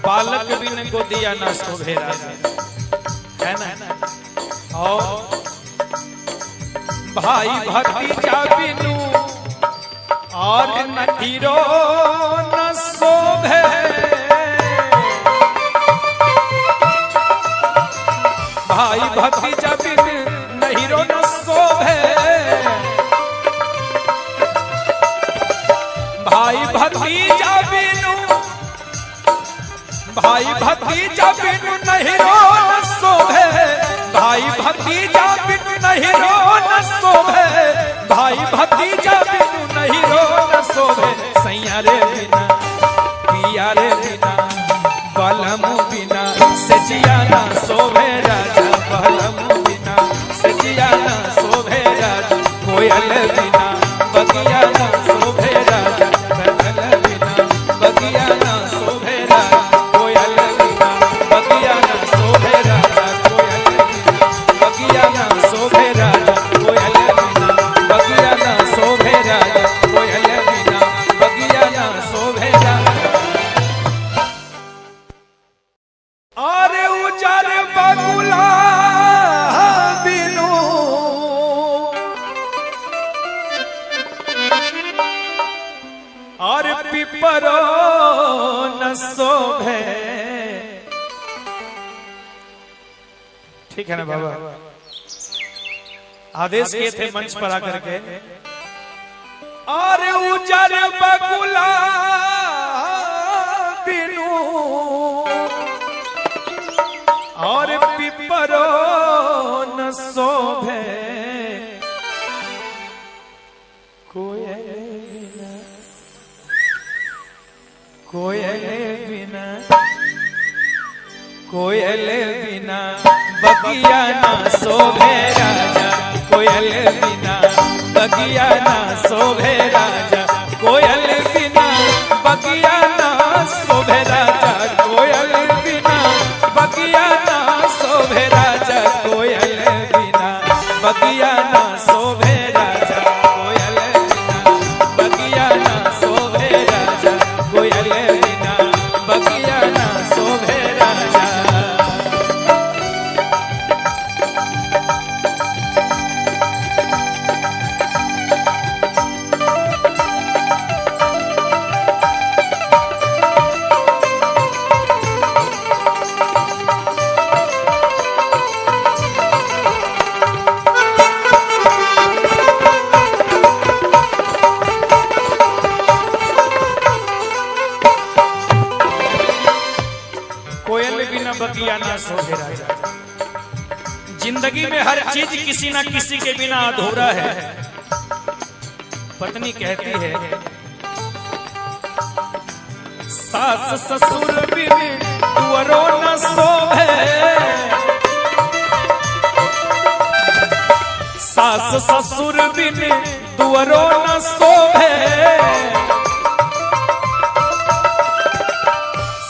बालक बिन गोदिया ना शोभे राजा, है ना। और भाई भतीजा बिनु और नठीरो न शोभे, भाई भतीजा बिन नहीरो न शोभे, भाई भतीजा बिनु, भाई भतीजा बिनु नहीरो न शोभे, भाई भतीजा बिनु नहीरो न शोभे, भाई भतीजा बिनु नहीरो न शोभे, सैया रे बिना, पिया रे बिना, बलम बिना सजिया ना शोभे राजा, बलम बिना सजिया ना शोभे राजा, कोयल बिना बगिया ना शोभे राजा, कनल बिना बगिया ना शोभे राजा, कोयल बिना बगिया ना शोभे राजा, कोयल बिना बगिया ना शोभे राजा, कोयल बिना बगिया ना शोभे राजा, कोयल बिना बगिया ना शोभे राजा। अरे उजर बगुला बिनु और पिपरो न शोभे, ठीक है ना बाबा। आदेश किए थे मंच पर आकर के, और उजर बगुला बिनु और पिपरो न शोभे, कोयल बिना, कोयल बिना, कोयल बिना बगिया ना शोभे राजा, कोयल बिना बगिया ना शोभे राजा, कोयल बिना बिना बगिया ना शोभे राजा। जिंदगी में हर चीज किसी ना किसी के बिना अधूरा है। पत्नी कहती है सास ससुर बिन तुअरो न शोभे, सास ससुर बिन तुअरो न शोभे,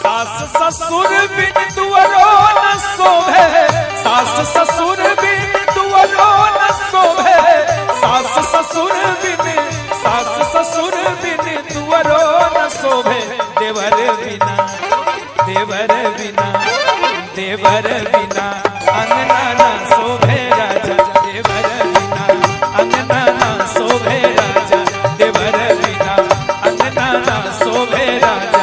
सास ससुर बिन तुअरो न शोभे, सास ससुर बिन तुअरो न शोभे, सास ससुर बिन, सास ससुर बिन तुअरो न शोभे, देवर बिना, देवर बिना, देवर बिना अंगना ना शोभे राजा, देवर बिना अंगना ना शोभे राजा, देवर बिना अंगना ना शोभे राजा।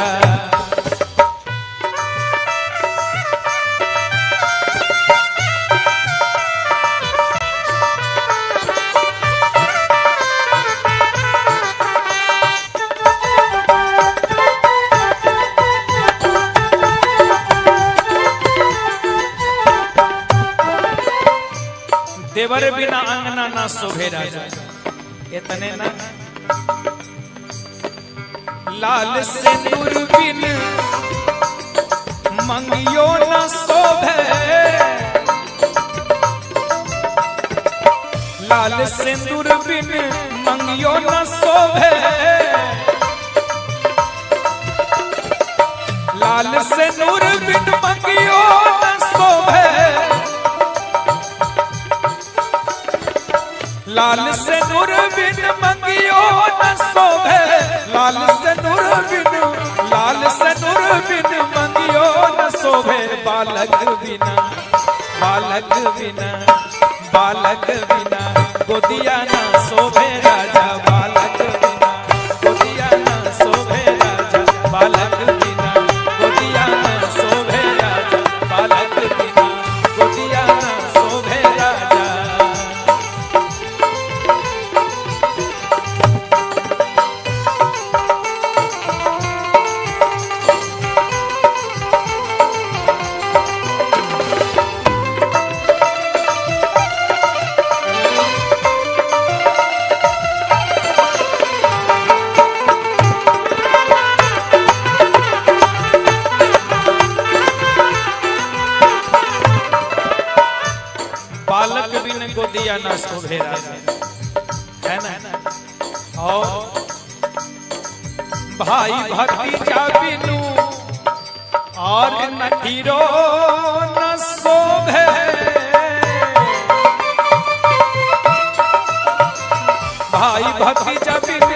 देवर बिना अंगना ना शोभे राजा। इतने ना लाल सिंदूर बिन मंगियो न शोभे, लाल सिंदूर बिन मंगियो न शोभे, लाल सिंदूर बिन मंगियो न शोभे, लाल सिंदूर बिन मंगियो न शोभे, लाल सिंदूर बिन, लाल सिंदूर बिन मंगियो न शोभे, बालक बिना, बालक बिना, बालक बिना गोदिया न शोभे राजा, बालक बिना गोदिया न शोभे राजा, बालक बिना गोदिया न शोभे राजा, बालक बिना गोदिया न शोभे राजा। बालक बिन गोदिया ना शोभे राजा, है ना। और भाई भतीजा बिनु और नहीरो न शोभे, भाई भतीजा बिन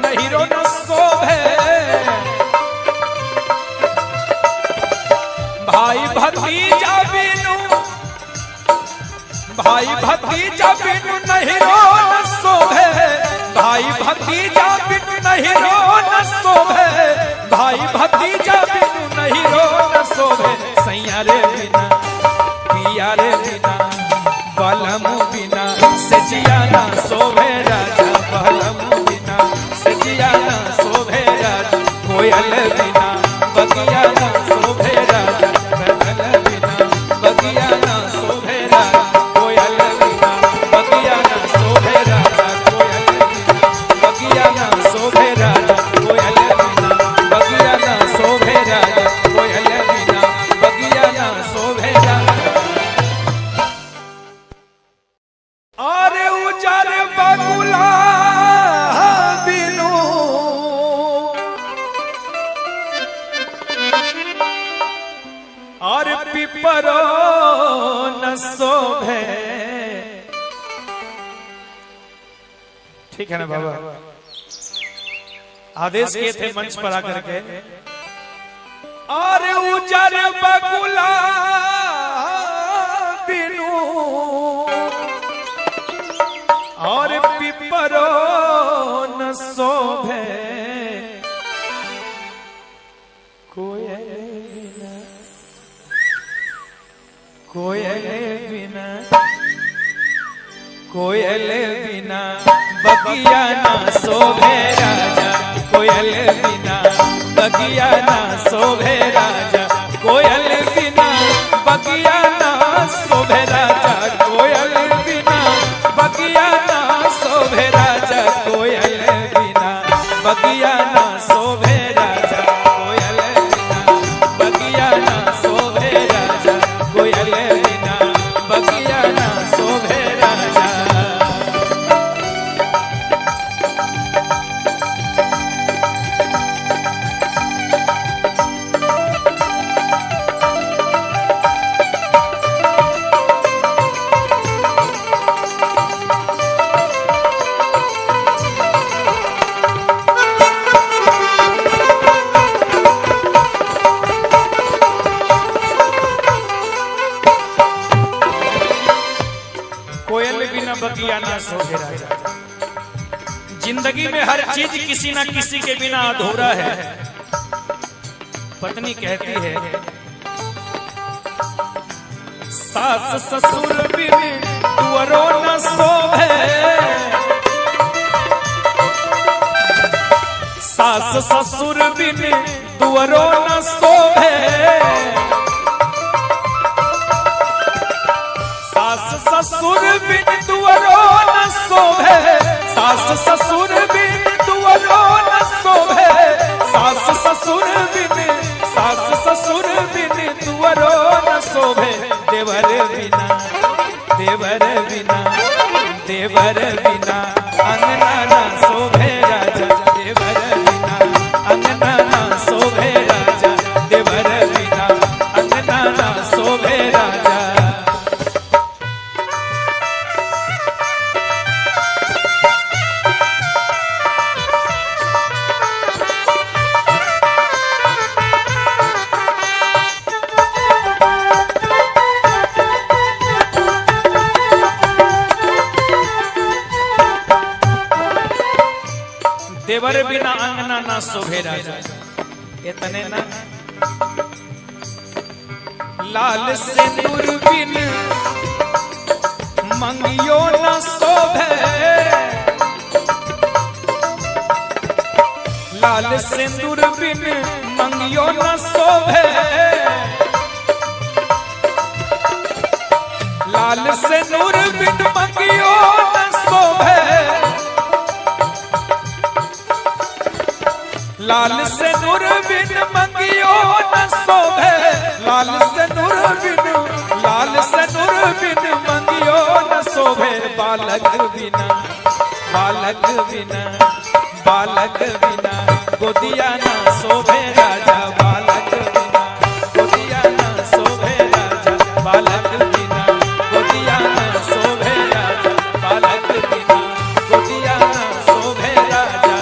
नहीरो न शोभे, भाई भतीजा बिनु, भाई भतीजा बिनु नहीरो न शोभे, भाई भतीजा बिनु नहीरो न शोभे, भाई भतीजा बिनु नहीरो न शोभे, सैया रे बिना, पिया रे बिना, बलम बिना सजिया ना शोभे राजा, बलम बिना सजिया ना शोभे राजा, कोयल बिना बगिया ना शोभे राजा, कोयल बिना बगिया ना शोभे राजा, कोयल बिना बगिया ना शोभे राजा, कोयल बिना बगिया ना शोभे राजा, कोयल बिना बगिया ना शोभे राजा, कोयल बिना बगिया ना शोभे राजा। अरे उजर बगुला बिनु और पिपरो न शोभे, ठीक है ना बाबा। आदेश किए थे मंच पर आकर के, और उजर बगुला बिनु और पिपरो न शोभे, कोयल बिना, कोयल बिना, कोयल बिना बगिया ना शोभे राजा, कोयल बिना बगिया ना शोभे राजा, कोयल बिना शोभे राजा। जिंदगी में हर चीज किसी न किसी के बिना अधूरा है। पत्नी कहती है सास ससुर बिन तुअरो न शोभे, सास ससुर बिन तुअरो न शोभे, सास ससुर बिन तुअरो न शोभे, सास ससुर बिन तुअरो न शोभे, सास ससुर बिन, सास ससुर बिन तुअरो न शोभे, देवर बिना, देवर बिना, देवर बिना अंगना न शोभे राजा, देवर बिना अंगना न शोभे राजा, देवर बिना अंगना न शोभे राजा। देवर बिना अंगना ना शोभे राजा। इतने ना लाल सिंदूर बिन मंगियो न शोभे, लाल सिंदूर बिन मंगियो न शोभे, लाल सिंदूर बिन मंगियो न शोभे, लाल सिंदूर बिन मंगियो न शोभे, लाल सिंदूर बिन, लाल सिंदूर बिन मंगियो न शोभे, बालक बिना, बालक बिना, बालक बिना गोदिया न शोभे राजा, बालक बिना गोदिया न शोभे राजा, बालक बिना गोदिया न शोभे राजा, बालक बिना गोदिया न शोभे राजा।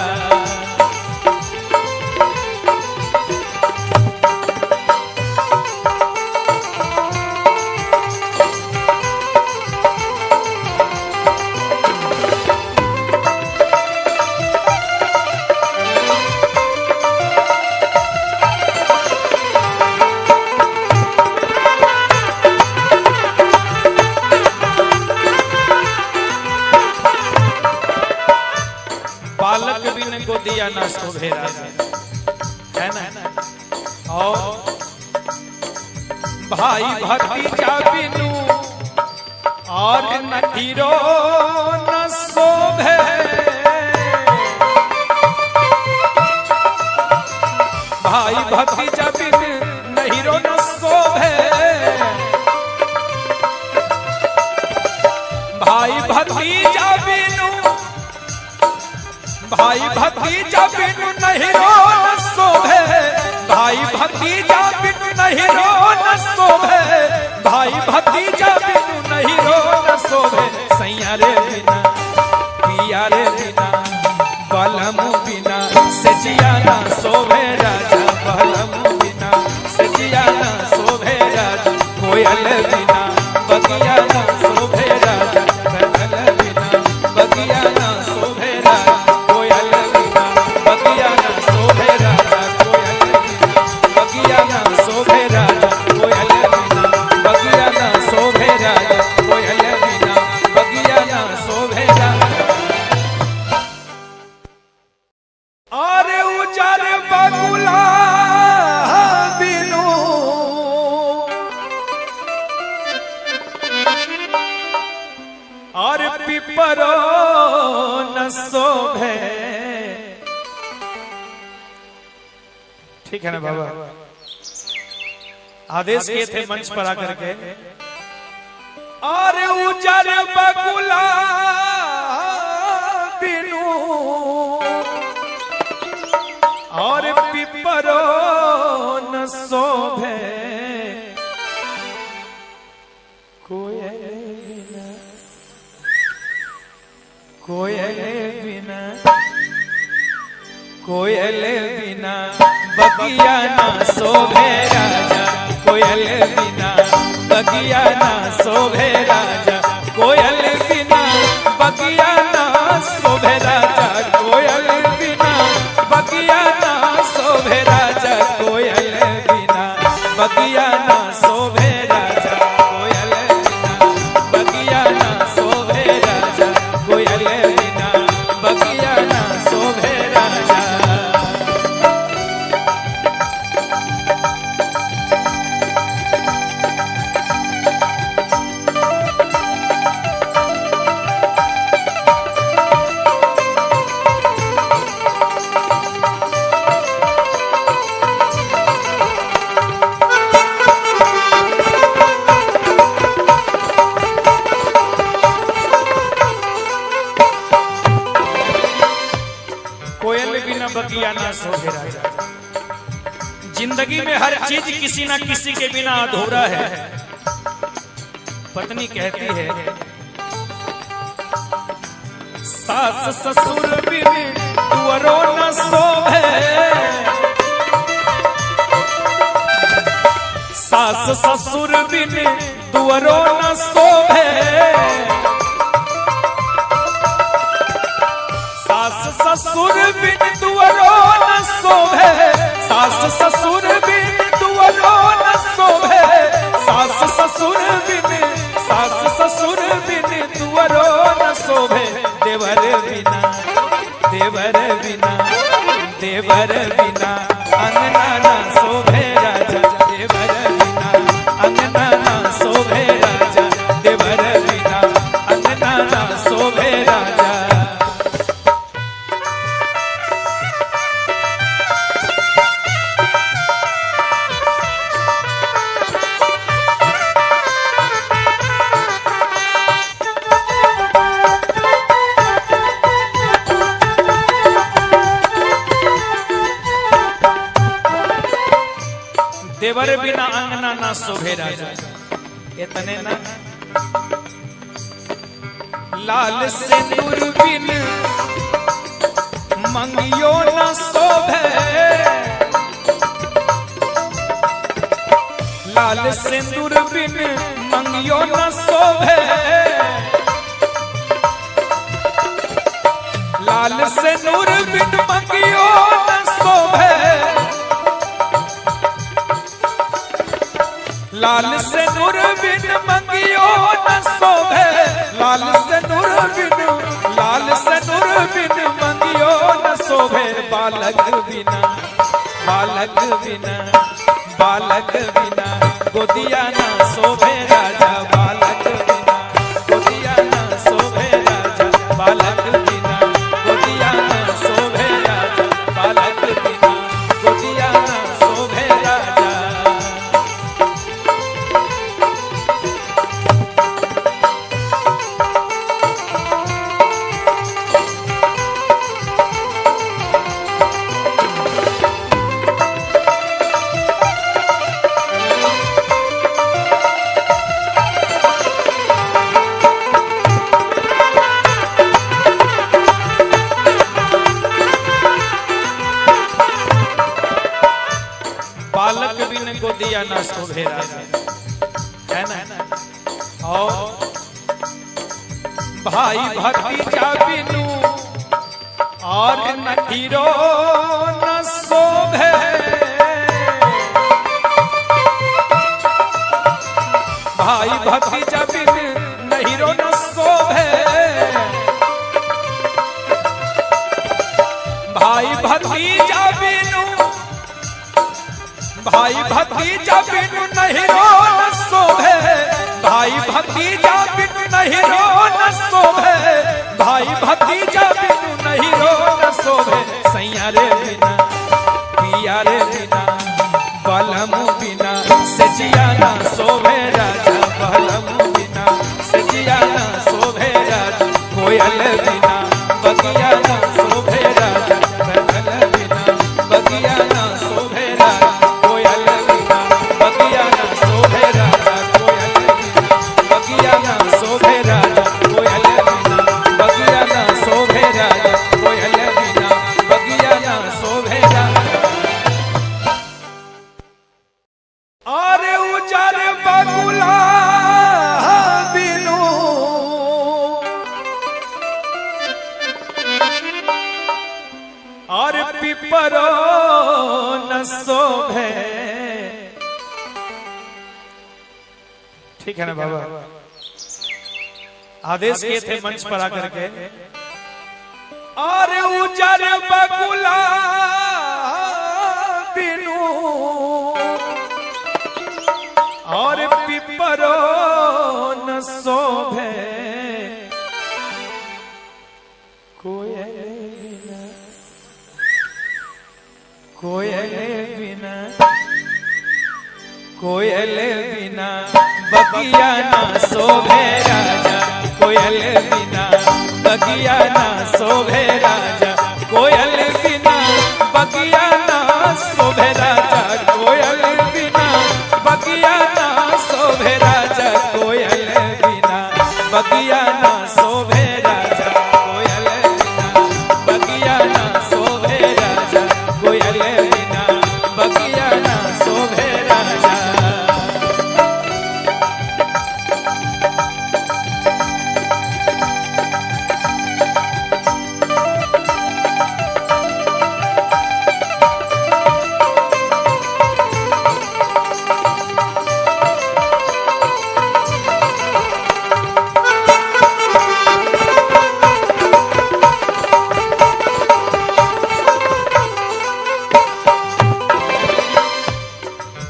बालक बिन गोदिया न शोभे राजा, है ना। और भाई भतीजा बिनु और नखीरो न शोभे, भाई भतीजा बिन नहीरो न शोभे, भाई भतीजा बिनु, भाई भतीजा बिनु नहीरो न शोभे, भाई भतीजा बिनु नहीरो न शोभे, भाई भतीजा बिनु नहीरो न शोभे, सैया रे बिना, पिया रे बिना, बलम बिना सजिया न शोभे राजा, बलम बिना सजिया न शोभे राजा, कोयल बिना बगिया न शोभे राजा, कनल बिना बगिया न शोभे राजा, कोयल बिना बगिया न शोभे राजा, कोयल बिना बगिया न शोभे राजा, कोयल बिना बगिया न शोभे राजा, कोयल बिना बगिया न शोभे राजा। अरे उजर बगुला बिनु और पिपरो न शोभे, ठीक है ना बाबा। आदेश किए थे मंच पर आकर के, और उजर बगुला बिनु और पिपरो न शोभे, कोयल बिना, कोयल बिना, कोयल बिना बगिया न शोभे राजा, कोयल बिना बगिया न शोभे राजा, कोयल बिना बगिया शोभे राजा। जिंदगी में हर चीज किसी ना किसी के बिना अधूरा है। पत्नी कहती है सास ससुर बिन तुअरो न शोभे, सास ससुर बिन तुअरो न शोभे, सास ससुर बिन तुअरो न शोभे, सास ससुर बिन तुअरो न शोभे, सास ससुर बिन, सास ससुर बिन तुअरो न शोभे, देवर बिना, देवर बिना, देवर बिना अंगना न शोभे राजा, देवर बिना अंगना न शोभे राजा, देवर बिना अंगना न शोभे राजा। देवर बिना अंगना ना शोभे राजा। इतने ना लाल सिंदूर बिन मंगियो न शोभे, लाल सिंदूर बिन मंगियो न शोभे, लाल सिंदूर बिन मंगियो न शोभे, लाल सिंदूर बिन मंगियो न शोभे, लाल सिंदूर बिन, लाल सिंदूर बिन मंगियो न शोभे, बालक बिना, बालक बिना, बालक बिना गोदिया न शोभे राजा, बालक बिना गोदिया न शोभे राजा, बालक बिना गोदिया न शोभे राजा, बालक बिना गोदिया न शोभे राजा। बालक बिन गोदिया न शोभे राजा, है ना। और भाई भतीजा बिनु और नहीरो न शोभे, भाई भतीजा बिन नहीरो न शोभे, भाई भतीजा बिनु, भाई भतीजा बिनु नहीरो न शोभे, भाई भतीजा बिनु नहीरो न शोभे, भाई भतीजा बिनु नहीरो न शोभे, सैया रे बिना, पिया रे बिना, बलम बिना सजिया न शोभे राजा, बलम बिना सजिया न शोभे राजा, कोयल बिना बगिया न शोभे राजा, कोयल बिना बगिया न शोभे राजा, कोयल बिना बगिया न शोभे राजा, कोयल बिना बगिया न शोभे राजा, कोयल बिना बगिया न शोभे राजा, कोयल बिना बगिया न शोभे राजा। अरे उजर बगुला बिनु और पिपरो न शोभे, ठीक है ना बाबा। आदेश किए थे मंच पर आकर के, और उजर बगुला बिनु और पिपरो न शोभे, कोयल बिना, कोयल बिना, कोयल बिना बगिया न शोभे राजा, कोयल बिना बगिया न शोभे राजा, कोयल बिना बगिया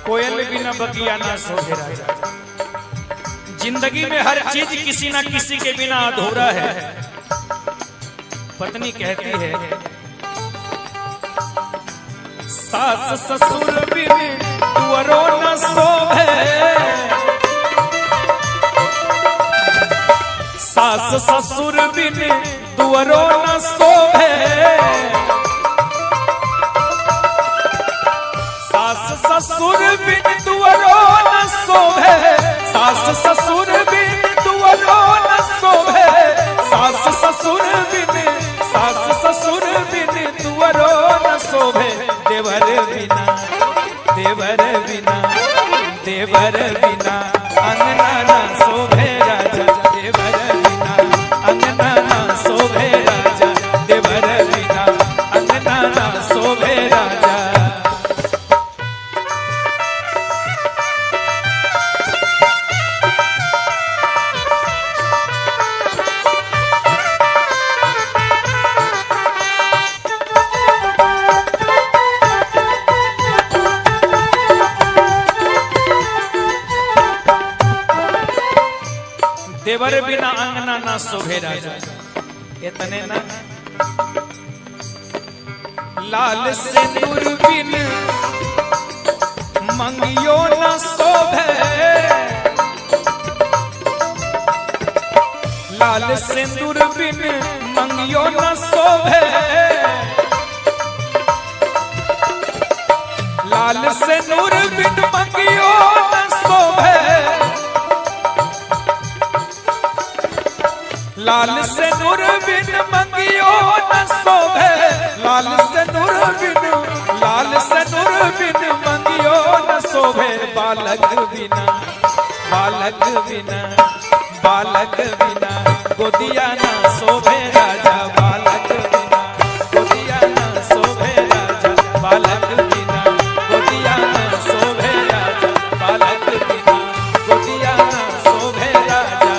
कोयल बिना बगिया ना शोभे राजा। जिंदगी में हर चीज किसी ना किसी के बिना अधूरा है। पत्नी कहती है सास ससुर बिन तुअरो न शोभे, सास ससुर बिन तुअरो न शोभे, सास ससुर बिन तुअरो न शोभे, सास ससुर बिन तुअरो न शोभे, सास ससुर बिन, सास ससुर बिन तुअरो न शोभे, देवर बिना, देवर बिना, देवर बिना अंगना ना शोभे राजा, देवर बिना अंगना ना शोभे राजा, देवर बिना अंगना ना शोभे राजा। देवर बिना अंगना ना शोभे राजा। इतने ना लाल सिंदूर बिन मंगियो न शोभे, लाल सिंदूर बिन मंगियो न शोभे, लाल सिंदूर बिन मंगियो न शोभे, लाल सिंदूर बिन मंगियो न शोभे, लाल सिंदूर बिन, लाल सिंदूर बिन मंगियो न शोभे, बालक बिना, बालक बिना, बालक बिना गोदिया ना शोभे राजा, बालक बिना गोदिया ना शोभे राजा, बालक बिना गोदिया ना शोभे राजा, बालक बिना गोदिया ना शोभे राजा।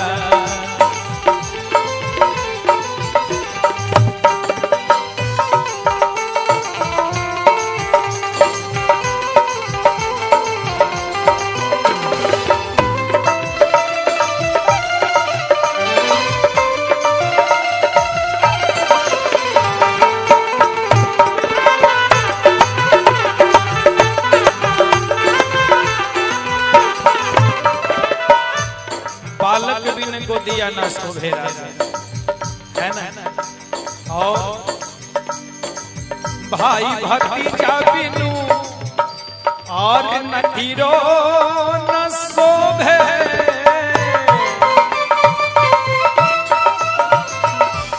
बालक बिन गोदिया ना शोभे राजा, है ना। और भाई भतीजा बिनु और नठीरो न शोभे,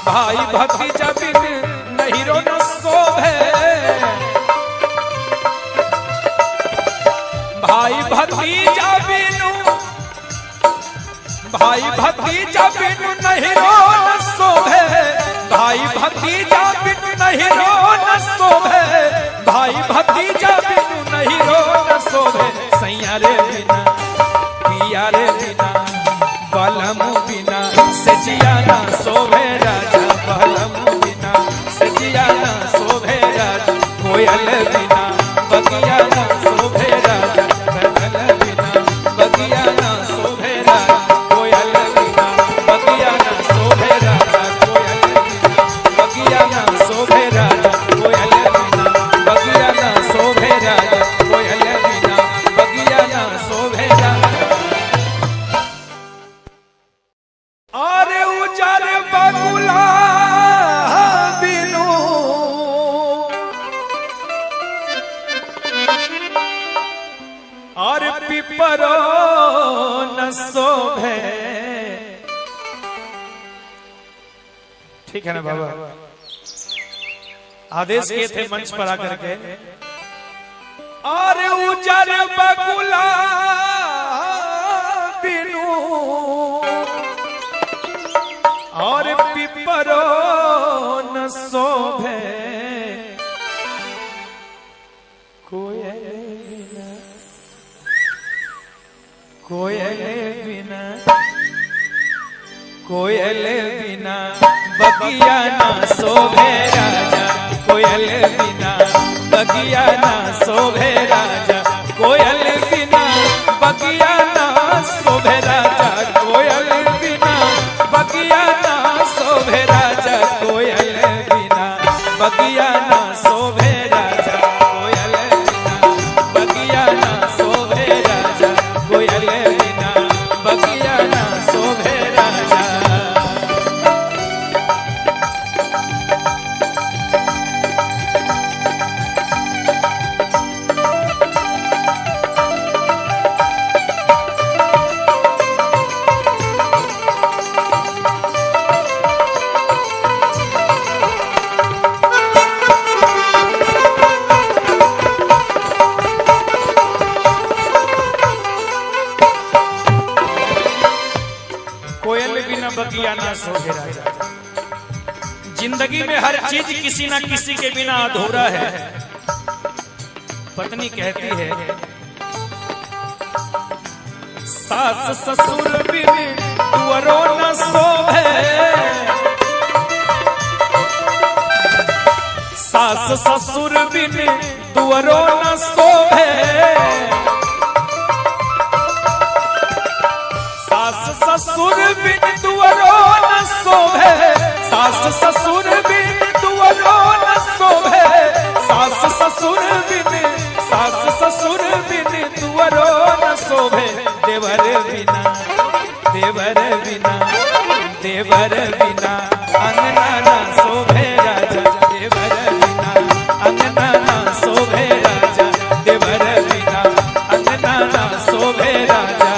भाई भतीजा बिन नहीरो न शोभे, भाई भतीजा बिनु, भाई भतीजा बिनु नहीरो न शोभे, भाई भतीजा बिनु नहीरो न शोभे, भाई भतीजा बिनु नहीरो न शोभे, सैया रे बिना, पिया रे बिना, बलम बिना सजिया ना शोभे राजा, बलम बिना सजिया ना शोभे राजा, कोयल बिना बगिया ना शोभे राजा, कनल बिना बगिया ना शोभे राजा, कोयल बिना बगिया ना शोभे राजा, कोयल बिना बगिया ना शोभे राजा, कोयल बिना बगिया ना शोभे राजा, कोयल बिना बगिया ना शोभे राजा। अरे उजर बगुला बिनु और पिपरो न शोभे, ठीक है ना बाबा। आदेश किए थे मंच पर आकर के, और उजर बगुला बिनु और पिपरो न शोभे, कोयल बिना, कोयल बिना, कोयल बिना बगिया ना शोभे राजा, कोयल बिना बगिया ना शोभे राजा, कोयल बगिया ना शोभे राजा। जिंदगी में हर चीज किसी ना किसी के बिना अधूरा है। पत्नी कहती है सास ससुर बिन तुअरो न शोभे, सास ससुर बिन तुअरो न शोभे, सास ससुर बिन तुअरो न शोभे, सास ससुर बिन तुअरो न शोभे, सास ससुर बिन, सास ससुर बिन तुअरो न शोभे, देवर बिना, देवर बिना, देवर बिना अंगना ना शोभे राजा, देवर बिना अंगना ना शोभे राजा, देवर बिना अंगना ना शोभे राजा।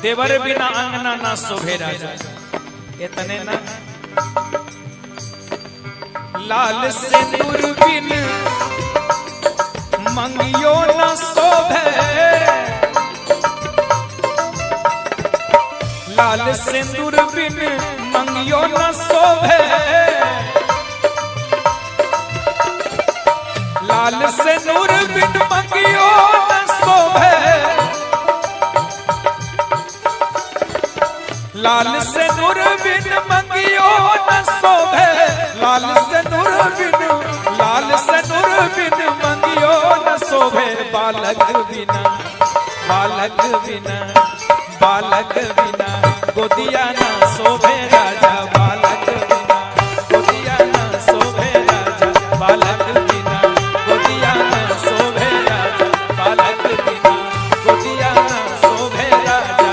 देवर बिना अंगना ना शोभे राजा। इतने ना लाल सिंदूर बिन मंगियो न शोभे, लाल सिंदूर बिन मंगियो न शोभे, लाल सिंदूर बिन मंगियो न शोभे, लाल सिंदूर बिन मंगियो न शोभे, लाल सिंदूर बिन, लाल सिंदूर बिन मंगियो न शोभे, बालक बिना, बालक बिना, बालक बिना गोदिया न शोभे राजा, बालक बिना गोदिया न शोभे राजा, बालक बिना गोदिया न शोभे राजा, बालक बिना गोदिया न शोभे राजा।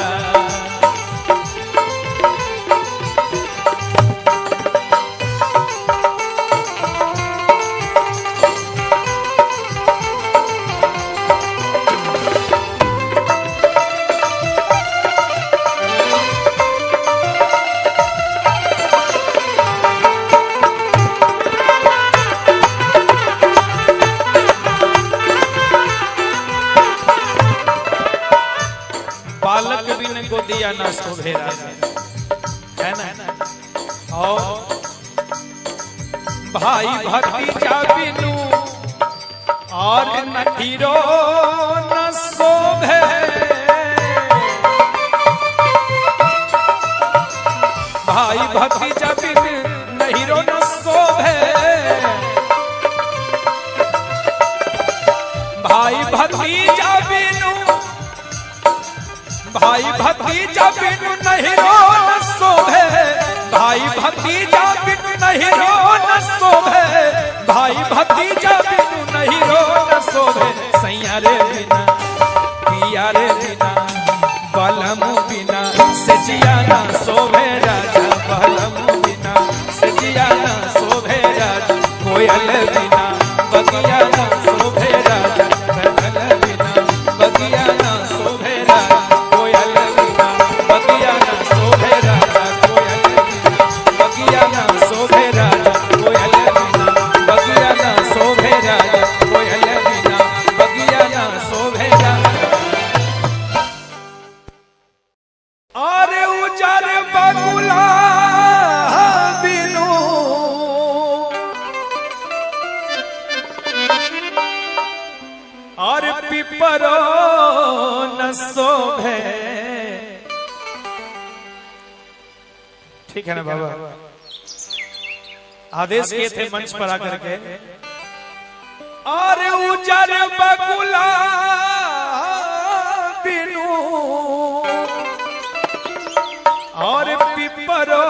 बालक बिन गोदिया ना शोभे राजा, है ना। और भाई भतीजा बिनु और नठीरो न शोभे, भाई भतीजा बिन नहीरो न शोभे, भाई भतीजा बिनु, भाई भतीजा बिनु नहीरो न शोभे, भाई भतीजा बिनु नहीरो न शोभे, भाई भतीजा बिनु नहीरो न शोभे, सैया रे बिना, पिया रे बिना, बलम बिना सजिया ना शोभे राजा, बलम बिना सजिया ना शोभे राजा, कोयल बिना बगिया ना शोभे राजा, कनल बिना बगिया ना शोभे राजा, कोयल बिना बगिया ना शोभे राजा, कोयल बिना बगिया ना शोभे राजा, कोयल बिना बगिया ना शोभे राजा, कोयल बिना बगिया ना शोभे राजा। अरे उजर बगुला बिनु और पिपरो न शोभे। ठीक है ना बाबा, आदेश किए थे मंच पर आकर के, और उजर बगुला बिनु और पिपरो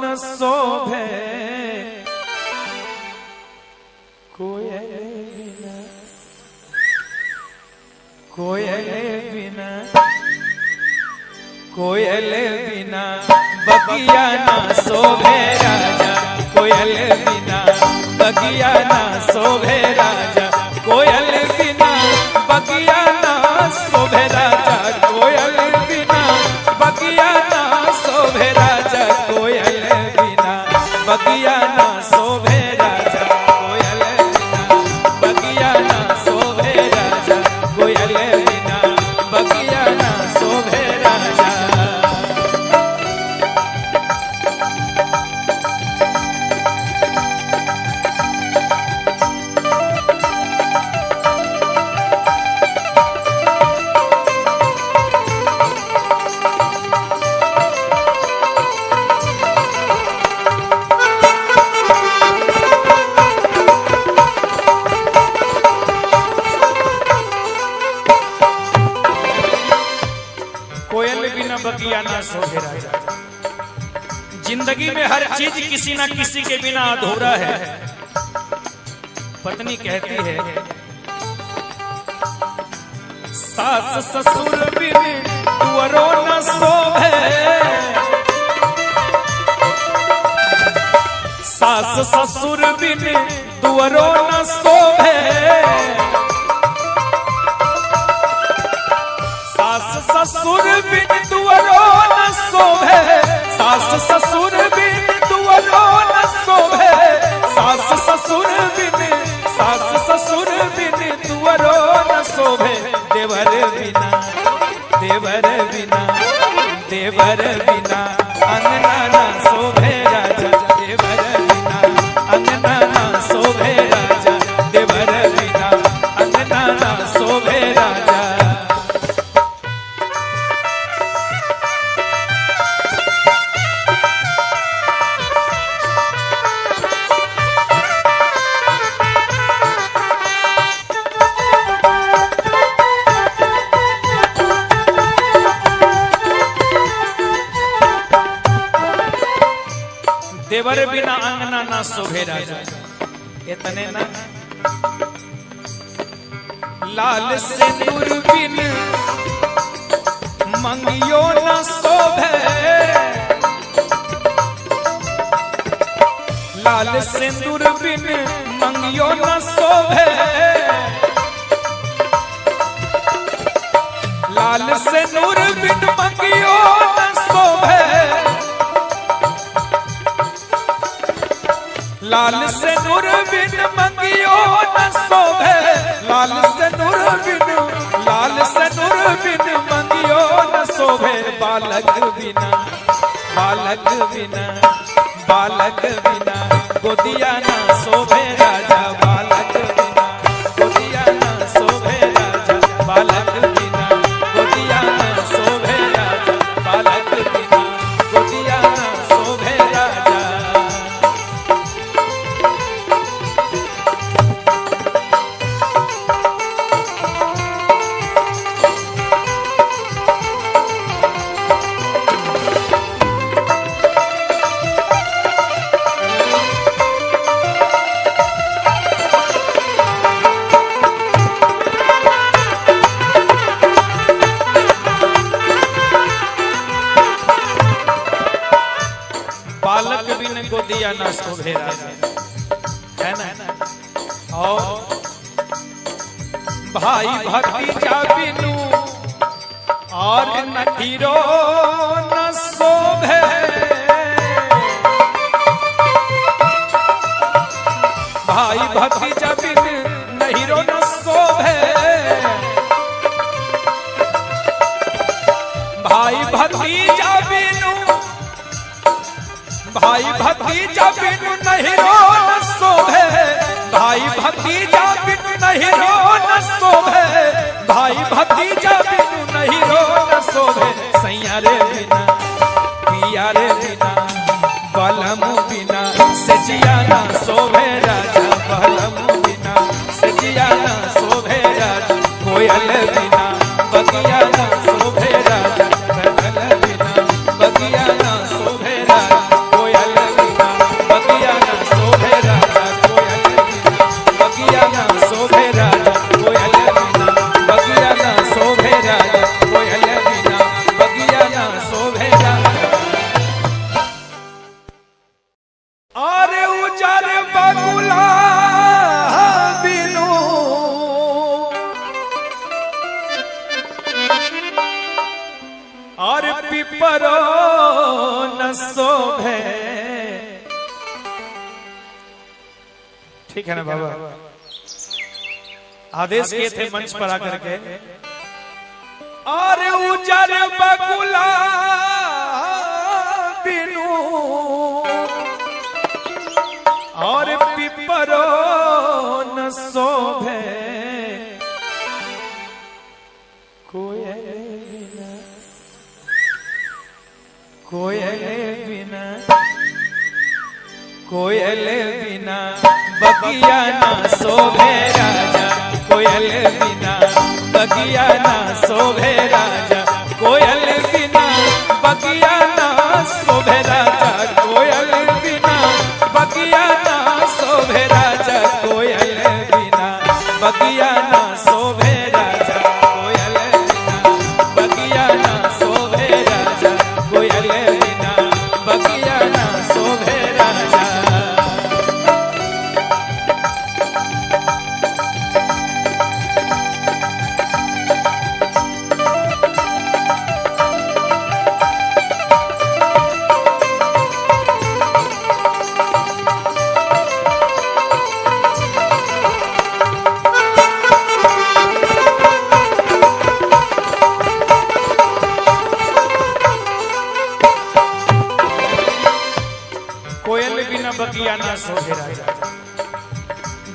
न शोभे, कोयल बिना, कोयल बिना, कोयल बिना बगिया ना शोभे राजा, कोयल बिना बगिया ना शोभे राजा, कोयल बिना शोभे राजा। जिंदगी में हर चीज किसी ना किसी के बिना अधूरा है। पत्नी कहती है सास ससुर बिन तुअरो न शोभे, सास ससुर बिन तुअरो न शोभे, सास ससुर बिन तुअरो न शोभे, सास ससुर बिन तुअरो न शोभे, सास ससुर बिन, सास ससुर बिन तुअरो न शोभे, देवर बिना, देवर बिना, देवर बिना अंगना न शोभे राजा, देवर बिना अंगना न शोभे राजा, देवर बिना अंगना न शोभे राजा। देवर बिना अंगना ना शोभे राजा। इतने ना लाल सिंदूर बिन मंगियो न शोभे, लाल सिंदूर बिन मंगियो न शोभे, लाल सिंदूर बिन मंगियो न शोभे, लाल सिंदूर बिन मंगियो न शोभे, लाल सिंदूर बिन, लाल सिंदूर बिन मंगियो न शोभे, बालक बिना, बालक बिना, बालक बिना गोदिया न शोभे राजा, बालक बिना गोदिया न शोभे राजा, बालक बिना गोदिया न शोभे राजा, बालक बिना गोदिया न शोभे राजा। बालक बिन गोदिया न शोभे राजा, है ना। और भाई भतीजा बिनु और नठीरो न शोभे, भाई भतीजा बिन नहीरो न शोभे, भाई भतीजा बिनु, भाई भतीजा बिनु नहीरो न शोभे, भाई भतीजा बिनु नहीरो न शोभे, भाई भतीजा बिनु नहीरो न शोभे, सैया रे बिना, पिया रे बिना, बलम बिना सजिया न शोभे राजा, बलम बिना सजिया न शोभे राजा, कोयल बिना बगिया न शोभे राजा, बगल बिना बगिया न शोभे राजा, कोयल बिना बगिया न शोभे राजा, कोयल बिना बगिया न शोभे राजा, कोयल बिना बगिया न शोभे राजा, कोयल बिना बगिया न शोभे राजा। अरे उजर बगुला बिनु और पिपरो न शोभे, ठीक है ना बाबा। आदेश किए थे मंच पर आकर के, और उजर बगुला बिनु और पिपरो न शोभे, कोयल बिना, कोयल बिना, कोयल बिना बगिया न शोभे राजा, कोयल बिना बगिया न शोभे राजा, कोयल बिना बगिया शोभे राजा कोयल बिना बगिया ना शोभे राजा कोयल बिना बगिया ना शोभे राजा कोयल बिना बगिया ना शोभे राजा। कोयल बिना बगिया ना शोभे राजा।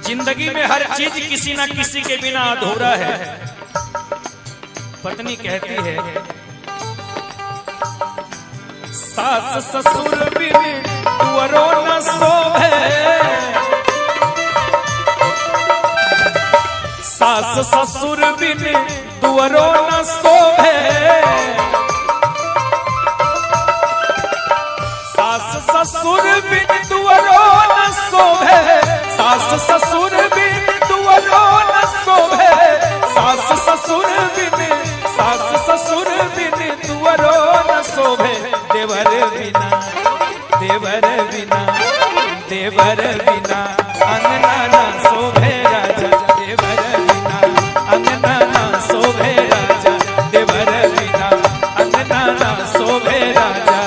जिंदगी में हर चीज किसी ना किसी के बिना अधूरा है। पत्नी कहती है सास ससुर बिन तुअरो न शोभे, सास ससुर बिन तुअरो न शोभे, सास ससुर बिन तुअरो न शोभे, सास ससुर बिन तुअरो न शोभे, सास ससुर बिन, सास ससुर बिन तुअरो न शोभे, देवर बिना, देवर बिना, देवर बिना अंगना ना शोभे राजा, देवर बिना अंगना ना शोभे राजा, देवर बिना अंगना ना शोभे राजा।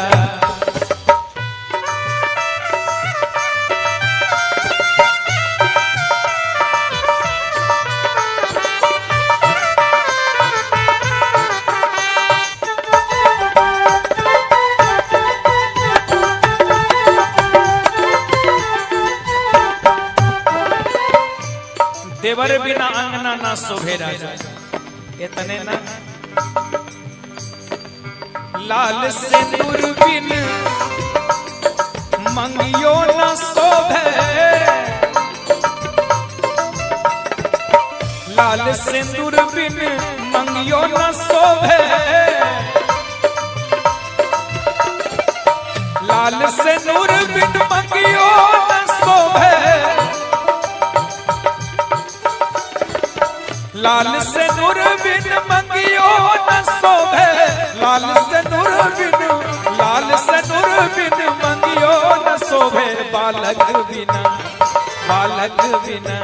देवर बिना अंगना ना शोभे राजा। इतने ना लाल सिंदूर बिन मंगियो न शोभे, लाल सिंदूर बिन मंगियो न शोभे, लाल सिंदूर बिन मंगियो न शोभे, लाल सिंदूर बिन मंगियो न शोभे, लाल सिंदूर बिन, लाल सिंदूर बिन मंगियो न शोभे, बालक बिना, बालक बिना,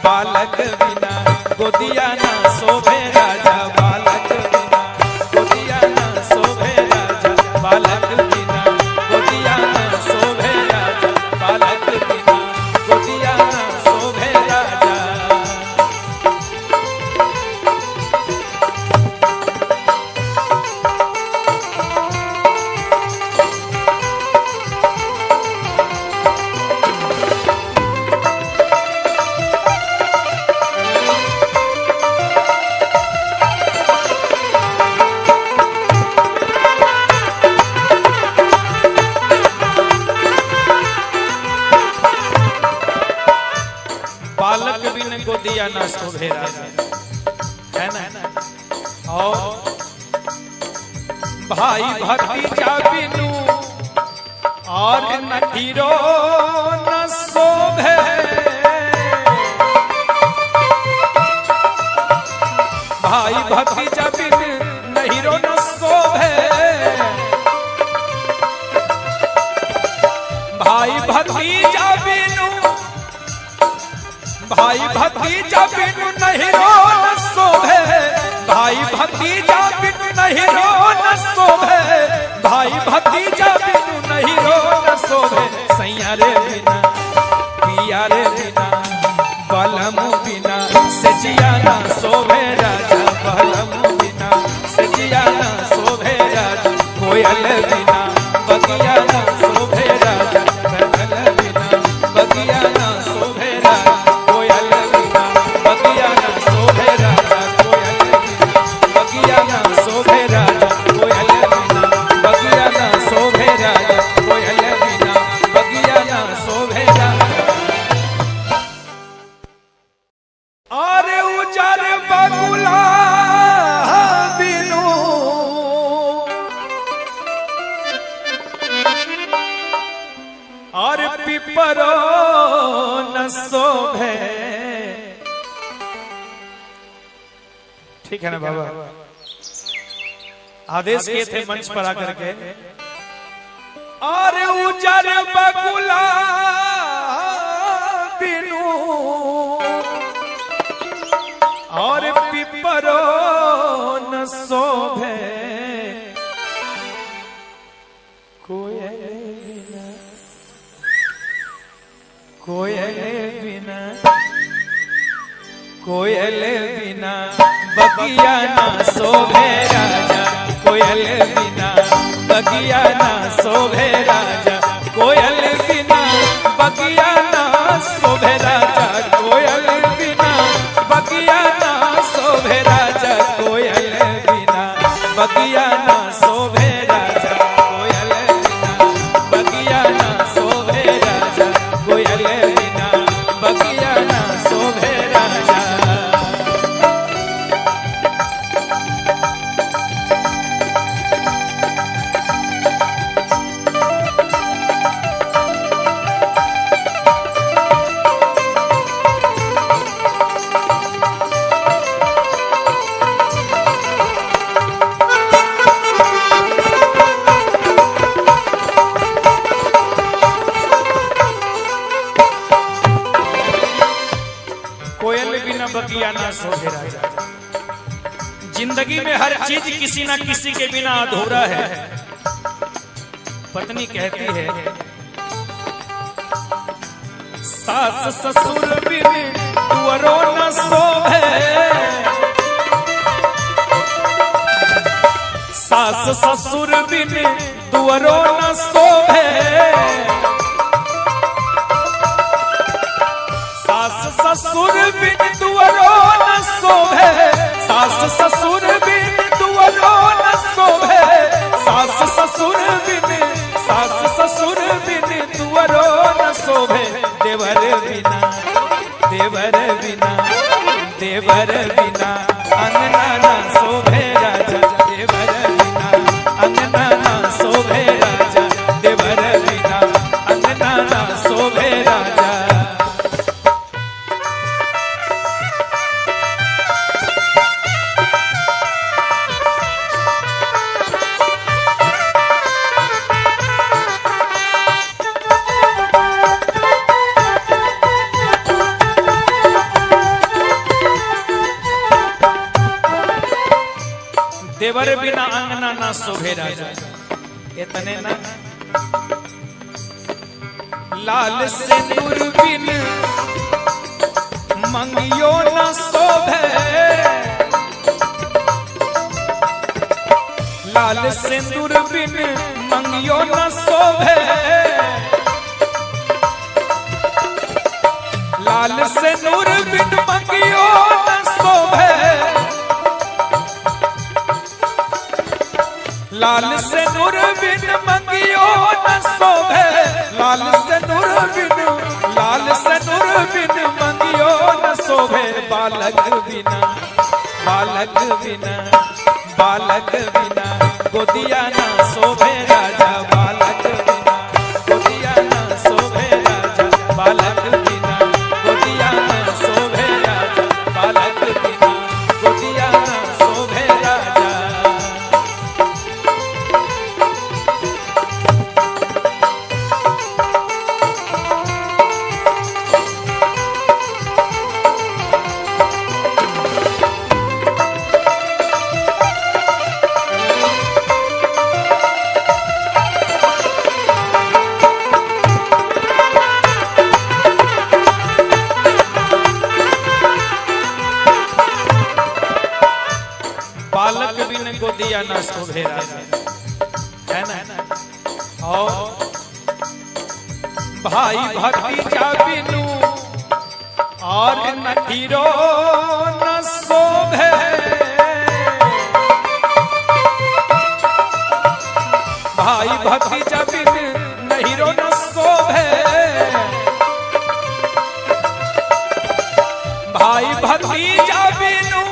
बालक बिना गोदिया ना शोभे राजा, बालक बिना गोदिया ना शोभे राजा, बालक बिना गोदिया ना शोभे राजा, बालक बिना गोदिया ना शोभे राजा। बालक बिन गोदिया ना शोभे राजा, है ना। और भाई भतीजा बिनु और नठीरो न शोभे, भाई भतीजा बिन नहीरो न शोभे, भाई भतीजा बिनु, भाई भतीजा बिनु नहीरो न शोभे, भाई भतीजा बिनु नहीरो न शोभे, भाई भतीजा बिनु नहीरो न शोभे, सैया रे बिना, पिया रे बिना, बलम बिना सजिया ना शोभे राजा, बलम बिना सजिया ना शोभे राजा, कोयल बिना बगिया ना शोभे राजा, बदल बिना बगिया ना शोभे राजा, कोयल बिना बगिया ना शोभे राजा, कोयल बिना बगिया ना शोभे राजा, कोयल बिना बगिया ना शोभे राजा, कोयल बिना बगिया ना शोभे राजा। ठीक है ना बाबा? आदेश किए थे मंच पर आकर के, और उजर बकुला बिनु और पिपरो न शोभे कोयल बिना, कोयल बिना, कोयल बिना बगिया ना शोभे राजा, कोयल बिना बगिया ना शोभे राजा, कोयल बिना बगिया ना शोभे राजा, कोयल बिना बगिया ना शोभे राजा, कोयल बिना बगिया ना शोभे राजा, कोयल बिना बगिया ना शोभे राजा, कोयल बिना बगिया ना शोभे राजा। कोयल बिना बगिया ना शोभे राजा। जिंदगी में हर चीज किसी ना किसी के बिना अधूरा है। पत्नी कहती है, सास ससुर बिन तुअरो न शोभे, सास ससुर बिन तुअरो न शोभे, सास ससुर बिन तुअरो न शोभे, सास ससुर बिन तुअरो न शोभे, सास ससुर बिन, सास ससुर बिन तुअरो न शोभे, देवर बिना, देवर बिना, देवर बिना अंगना ना शोभे राजा, देवर बिना अंगना ना शोभे राजा, देवर बिना अंगना ना शोभे राजा। देवर बिना अंगना ना शोभे राजा, इतने ना, लाल सिंदूर बिन मंगियो न शोभे, लाल सिंदूर बिन मंगियो न शोभे, लाल सिंदूर बिन मंगियो न शोभे, लाल सिंदूर बिन मंगियो न शोभे, लाल सिंदूर बिन, लाल सिंदूर बिन मंगियो न शोभे, बालक बिना, बालक बिना, बालक बिना गोदिया ना शोभे राजा, बालक बिना गोदिया ना शोभे राजा, बालक बिना गोदिया ना शोभे राजा, बालक बिना गोदिया ना शोभे राजा। बालक बिन गोदिया ना शोभे राजा, है ना? और भाई भतीजा बिनु और नठीरो न शोभे, भाई भतीजा बिन नहीरो न शोभे, भाई भतीजा बिनु,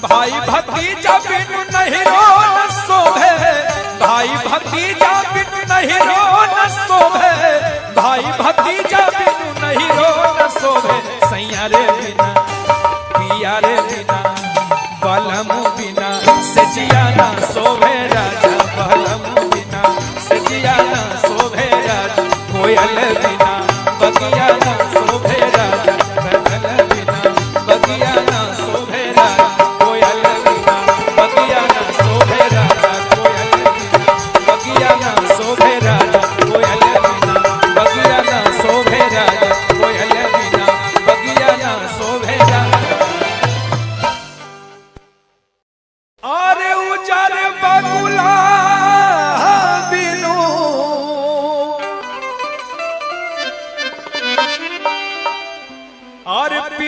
भाई भतीजा बिनु नहीरो न शोभे, भाई भतीजा बिनु नहीरो न शोभे, भाई भतीजा बिनु नहीरो न शोभे, सैया रे बिना, पिया रे बिना,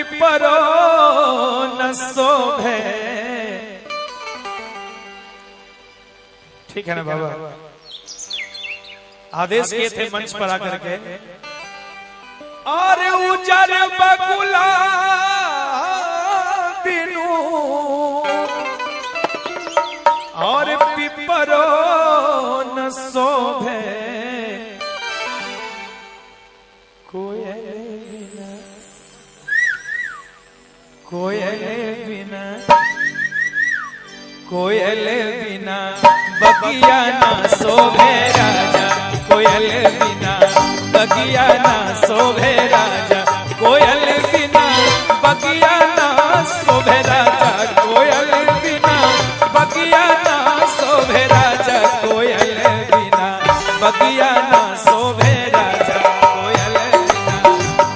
पिपरो न शोभे। ठीक है ना बाबा? आदेश किए थे मंच पर आकर के, और उजर बगुला बिनु और पिपरो न शोभे। कोयल बिना कोयल बिना बगिया ना शोभे राजा। कोयल बिना बगिया ना शोभे राजा। कोयल बिना बगिया ना शोभे राजा। कोयल बिना बगिया ना शोभे राजा। कोयल बिना बगिया ना शोभे राजा। कोयल बिना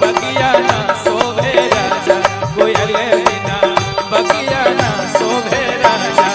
बगिया ना शोभे राजा। कोयल बिना बगिया ना शोभे राजा।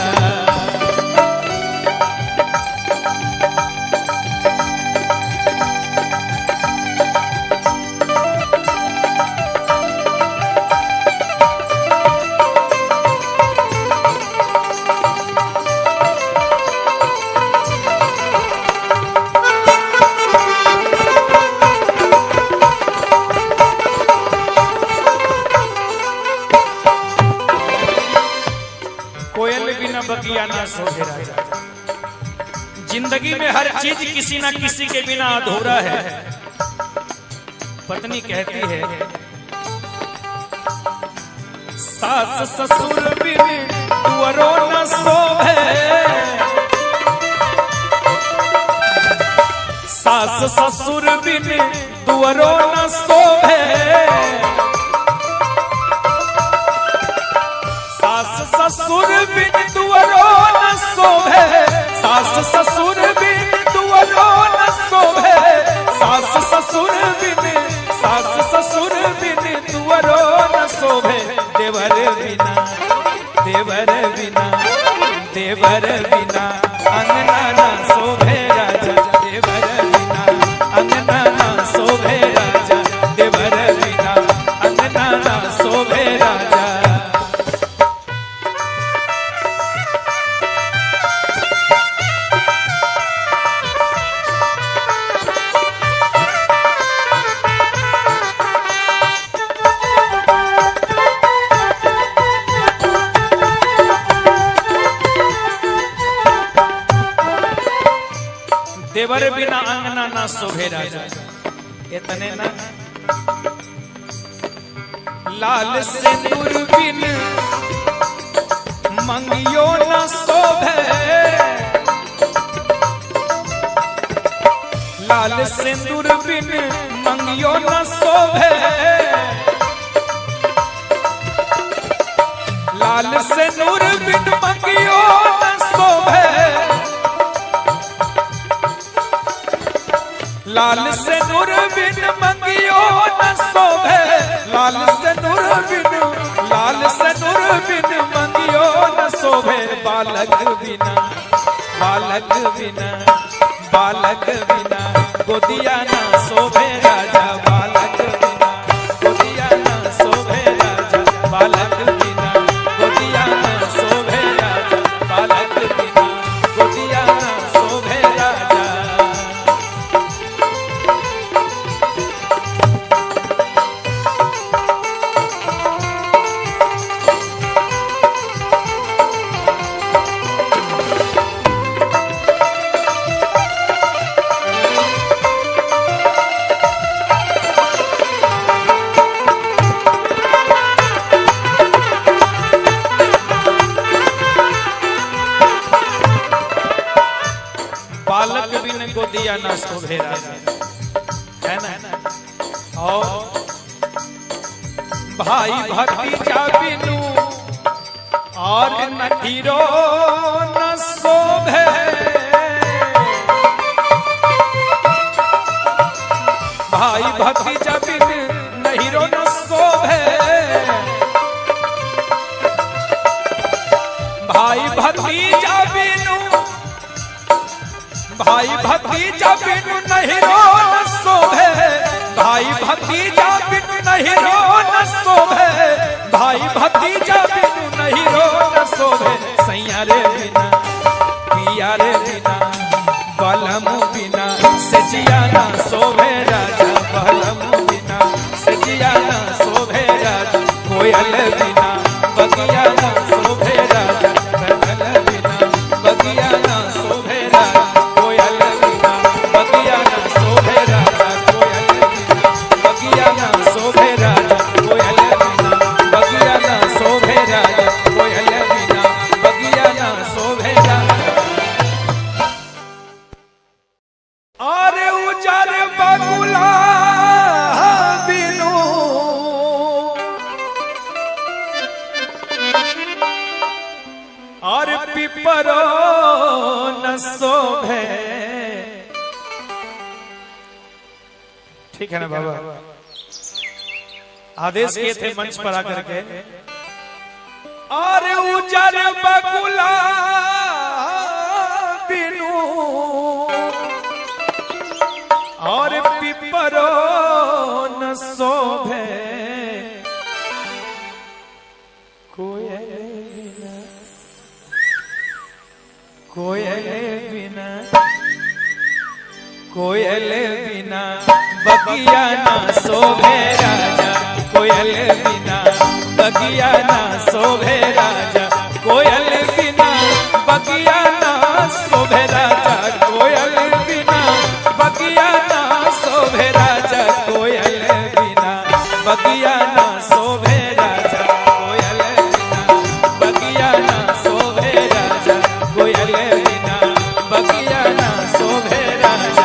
बगिया ना शोभे राजा। जिंदगी में हर चीज किसी ना किसी के बिना अधूरा है। पत्नी कहती है, सास ससुर बिन तुअरो न शोभे। सास ससुर बिन तुअरो न शोभे। सास ससुर बिन तुअरो न शोभे। सास ससुर बिन तुअरो न शोभे। सास ससुर बिन तुअरो न शोभे। देवर बिना अंगना ना शोभे राजा। देवर बिना अंगना ना शोभे राजा। देवर बिना अंगना ना शोभे राजा। देवर बिना अंगना ना शोभे राजा। इतने ना, लाल सिंदूर बिन मंगियो न शोभे। लाल सिंदूर बिन मंगियो न शोभे। लाल सिंदूर बिन मंगियो न शोभे। लाल सिंदूर बिन मंगियो न शोभे। लाल सिंदूर बिन मंगियो न शोभे। बालक बिना गोदिया न शोभे राजा। बालक बिना गोदिया न शोभे राजा। बालक बिना गोदिया न शोभे राजा। बालक बिना गोदिया न शोभे राजा। बालक बिन गोदिया न शोभे राजा, है ना। और भाई भतीजा बिनु और नखीरो न शोभे। भाई भतीजा बिन नहीरो न शोभे। भाई भतीजा बिनु नहीरो न शोभे। भाई भतीजा बिनु नहीरो न शोभे। ठीक है ना बाबा? आदेश किए थे मंच पर आकर के, अरे उजर बकुला बिनु और पिपरो न शोभे कोयल बिना, कोयल बिना, कोयल बिना बगिया ना शोभे राजा, कोयल बिना बगिया ना शोभे राजा, कोयल बिना बगिया ना शोभे राजा, कोयल बिना बगिया ना शोभे राजा, कोयल बिना बगिया ना शोभे राजा, कोयल बिना बगिया ना शोभे राजा, कोयल बिना बगिया ना शोभे राजा।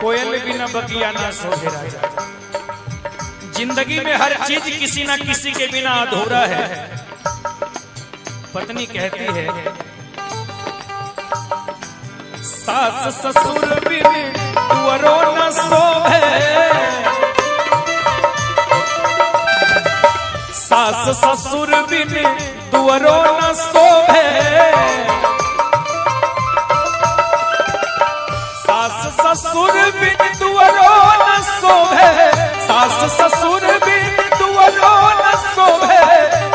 कोयल बिना बगिया ना शोभे राजा। जिंदगी में हर चीज किसी ना किसी के बिना अधूरा है। पत्नी कहती है, सास ससुर बिन तुअरो न शोभे, सास ससुर बिन तुअरो न शोभे, सास ससुर बिन तुअरो न शोभे, सास ससुर बिन तुअरो न शोभे,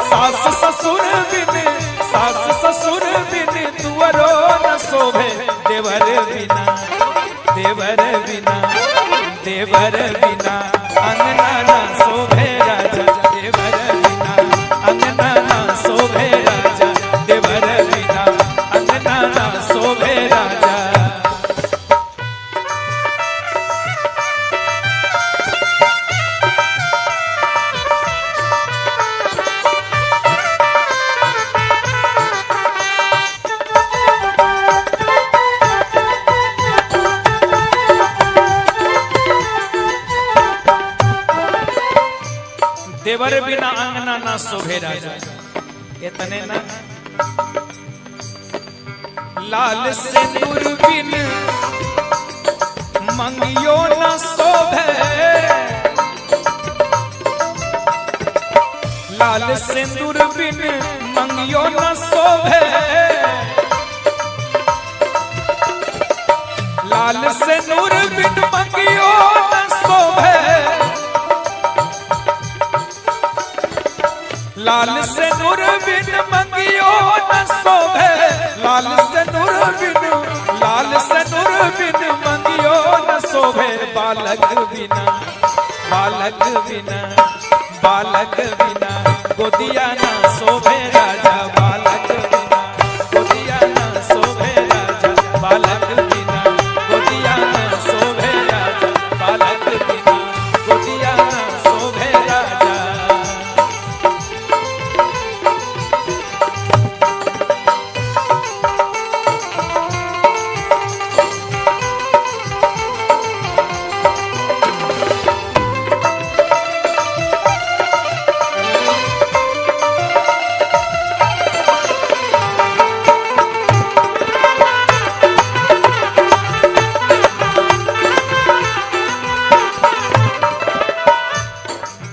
सास ससुर बिन, सास ससुर बिन तुअरो न शोभे, देवर बिना, देवर बिना, देवर बिना अंगना ना शोभे राजा, देवर बिना अंगना ना शोभे राजा, देवर बिना अंगना ना शोभे राजा। देवर बिना अंगना ना शोभे राजा, इतने ना, लाल सिंदूर बिन मंगियो न शोभे, लाल सिंदूर बिन मंगियो न शोभे, लाल सिंदूर बिन मंगियो न शोभे, लाल सिंदूर बिन मंगियो न शोभे, लाल सिंदूर बिन, लाल सिंदूर बिन मंगियो न शोभे, बालक बिना, बालक बिना, बालक बिना गोदिया ना शोभे राजा, बालक बिना गोदिया ना शोभे राजा, बालक बिना गोदिया ना शोभे राजा, बालक बिना गोदिया ना शोभे राजा।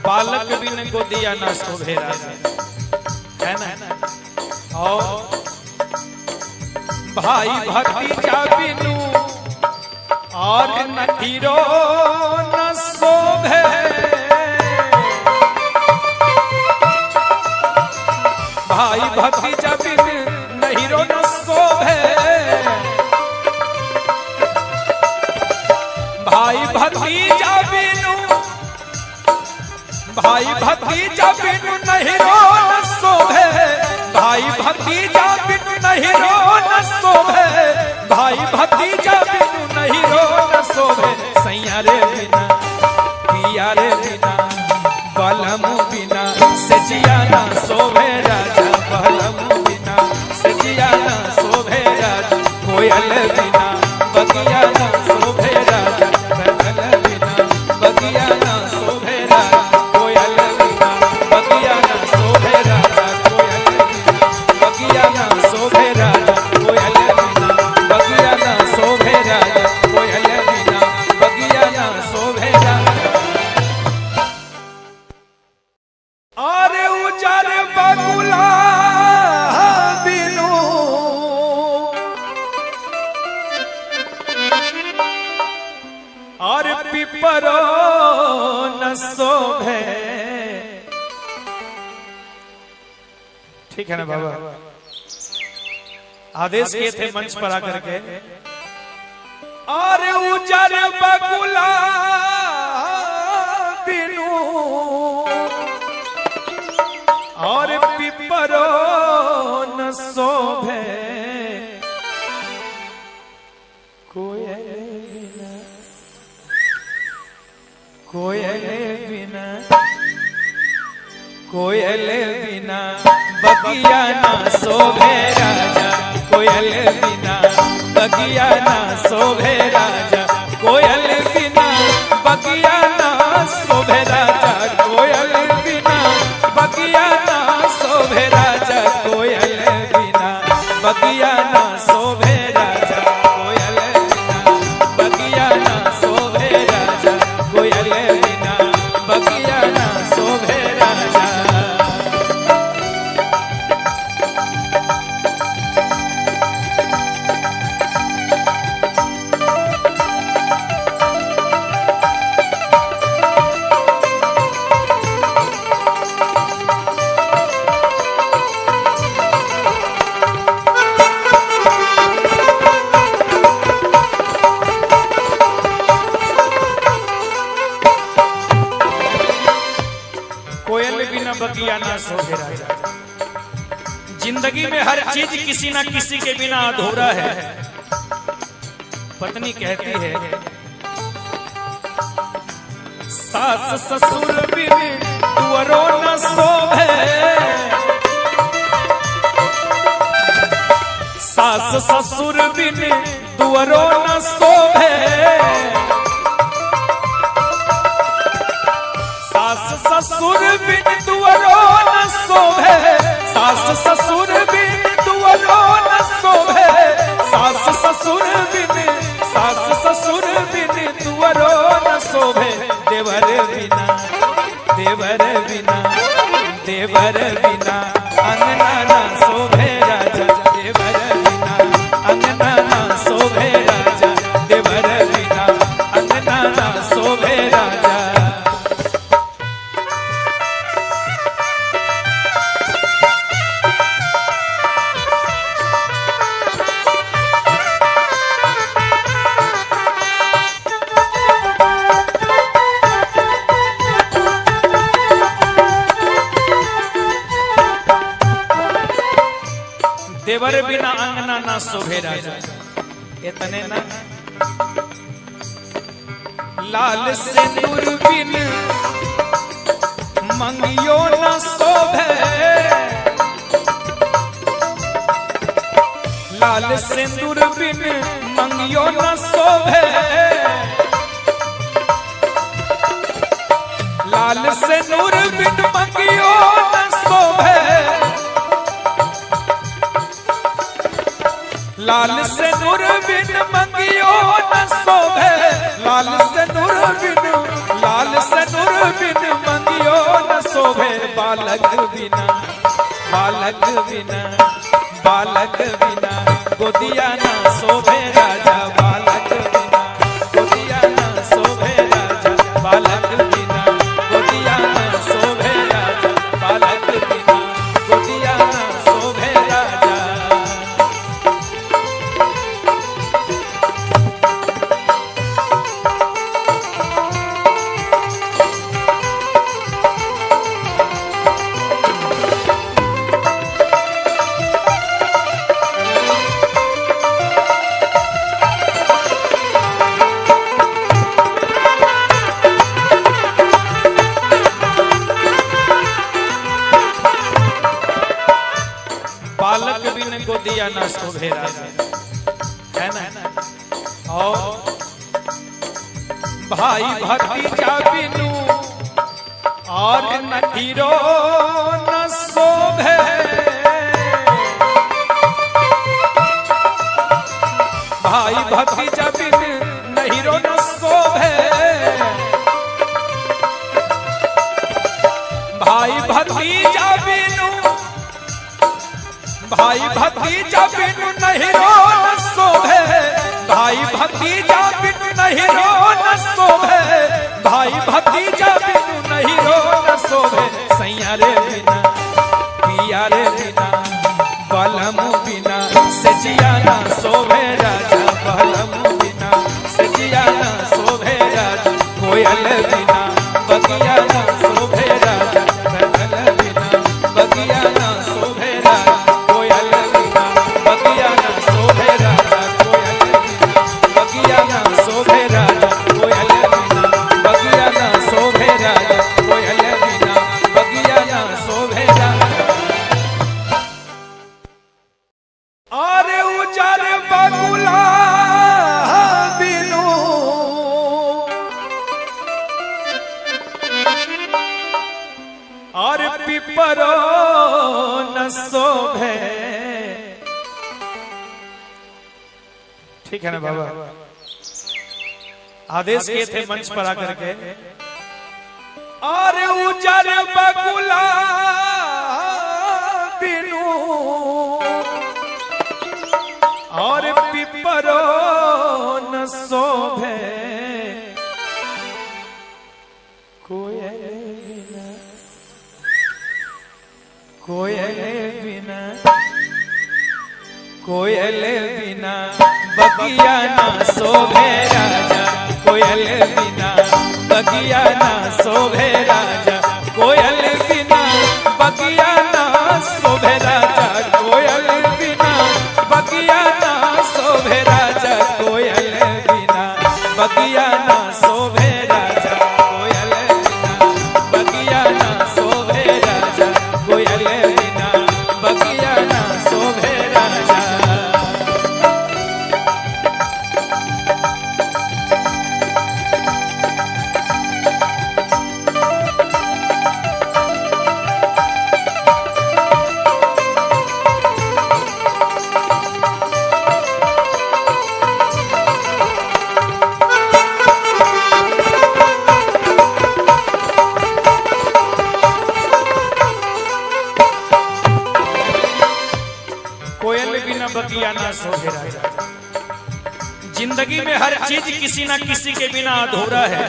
बालक बिन गोदिया ना शोभे राजा, है ना? और भाई भतीजा बिनु और नठीरो न शोभे, भाई भतीजा बिन नहीरो न शोभे, भाई भतीजा बिनु, भाई भतीजा बिनु नहीरो न शोभे, भाई भतीजा बिनु नहीरो न शोभे, भाई भतीजा बिनु नहीरो न शोभे, सैया रे बिना पिया रे बिना शोभे। ठीक है ना बाबा? आदेश किए थे मंच पर आकर के, और उजर बकुला बिनु और पिपरो न शोभे, कोयल बिना, कोयल बिना, कोयल बिना बगिया ना शोभे राजा, कोयल बिना बगिया ना शोभे राजा, कोयल बिना बगिया ना शोभे राजा, कोयल बिना बगिया ना शोभे राजा, कोयल बिना बगिया ना शोभे राजा, कोयल बिना बगिया ना शोभे राजा, कोयल बिना बगिया ना शोभे राजा। बगिया ना शोभे राजा। जिंदगी में हर चीज किसी ना किसी के बिना अधूरा है। पत्नी कहती है, सास ससुर बिन तुअरो न शोभे, सास ससुर बिन तुअरो न शोभे, सास ससुर बिन तुअरो न शोभे, सास ससुर बिन तुअरो न शोभे, सास ससुर बिन, सास ससुर बिन तुअरो न शोभे, देवर बिना, देवर बिना, देवर बिना अंगना ना शोभे राजा, देवर बिना अंगना ना शोभे राजा, देवर बिना अंगना ना शोभे राजा। देवर बिना अंगना ना शोभे राजा, इतने ना, लाल सिंदूर बिन मंगियो न शोभे, लाल सिंदूर बिन मंगियो न शोभे, लाल सिंदूर बिन मंगियो न शोभे, लाल सिंदूर बिन मंगियो न शोभे, लाल सिंदूर बिन, लाल सिंदूर बिन मंगियो न शोभे, बालक बिना, बालक बिना, बालक बिना गोदिया ना शोभे राजा, बालक बिना गोदिया ना शोभे राजा, बालक बिना गोदिया ना शोभे राजा, बालक बिना गोदिया ना शोभे राजा। बालक बिन गोदिया ना शोभे राजा, है ना? और भाई भतीजा बिनु और नखीरो न शोभे, भाई भतीजा बिन नहीरो न शोभे, भाई भतीजा बिनु, भाई भतीजा बिनु नहीरो न शोभे, भाई भतीजा बिनु नहीरो न शोभे, भाई भतीजा बिनु नहीं रो न शोभे सैया रे बिना पिया रे बिना बलम बिना सजिया ना शोभे राजा बलम बिना सजिया ना शोभे राजा कोयल बिना बगिया ना शोभे राजा कदल बिना बगिया ना शोभे राजा कोयल बिना बगिया ना शोभे राजा कोयल बिना बगिया ना शोभे राजा कोयल बिना बगिया ना शोभे राजा कोयल बिना बगिया ना शोभे राजा अरे उजर बगुला बिनु और पिपरो न शोभे। ठीक है ना बाबा, आदेश किए थे मंच पर आकर के। और उजर बगुला बिनु और पिपरो न शोभे कोयल बिना कोयल बिना कोयल बिना बगिया ना शोभे राजा कोयल बिना बगिया ना शोभे राजा कोयल बिना बगिया ना शोभे राजा कोयल बिना बगिया ना शोभे राजा कोयल बिना बगिया ना शोभे राजा कोयल बिना बगिया ना शोभे राजा कोयल बिना बगिया ना शोभे राजा। बगिया ना शोभे राजा। जिंदगी में हर चीज किसी ना किसी के बिना अधूरा है।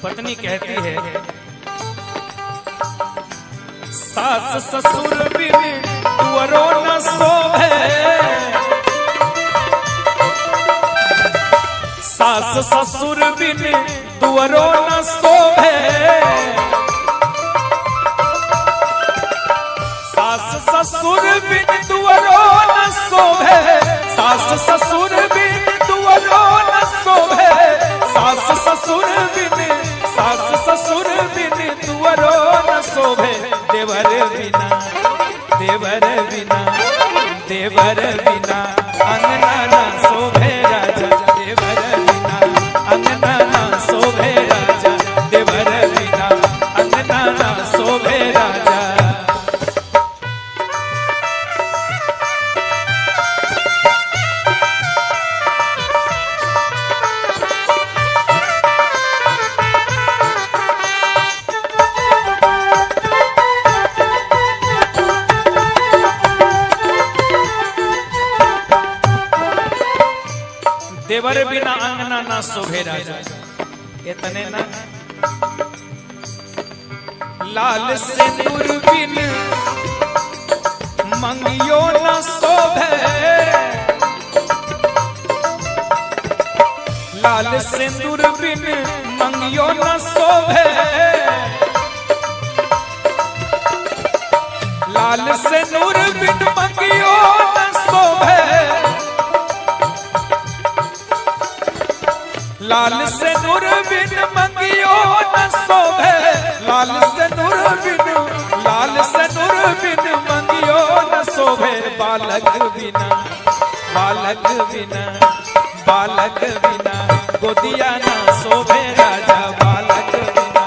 पत्नी कहती है सास ससुर बिन तुअरो न शोभे सास ससुर बिन तुअरो न शोभे सास ससुर बिन दुअरो न शोभे सास ससुर बिन दुअरो न शोभे सास ससुर बिन दुअरो न शोभे देवर बिना देवर बिना देवर बिना अंगना ना शोभे राजा देवर बिना अंगना ना शोभे राजा देवर बिना अंगना ना शोभे राजा। देवर बिना अंगना ना शोभे राजा। इतने ना लाल सिंदूर बिन मंगियो न शोभे लाल सिंदूर बिन मंगियो न शोभे लाल सिंदूर बिन मंगियो न शोभे लाल सिंदूर बिन मंगियो न शोभे लाल सिंदूर बिन मंगियो न शोभे बालक बिना बालक बिना बालक बिना गोदिया न शोभे राजा बालक बिना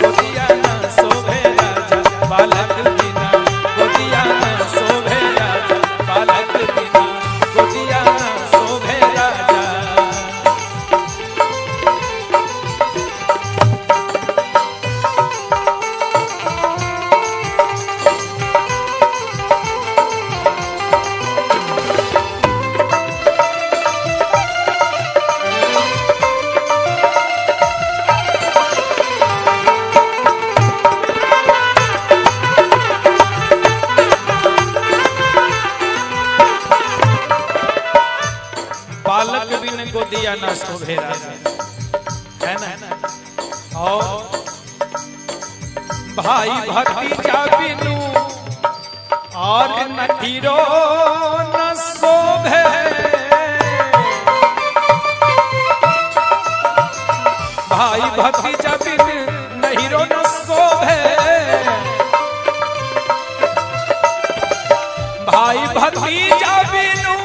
गोदिया न शोभे राजा बालक बिना गोदिया न शोभे राजा बालक बिना गोदिया न शोभे राजा। बगिया ना शोभे राजा, है ना। और भाई भतीजा बिनु और नहीरो न शोभे, भाई भतीजा बिनु नहीरो न शोभे, भाई भतीजा बिनु,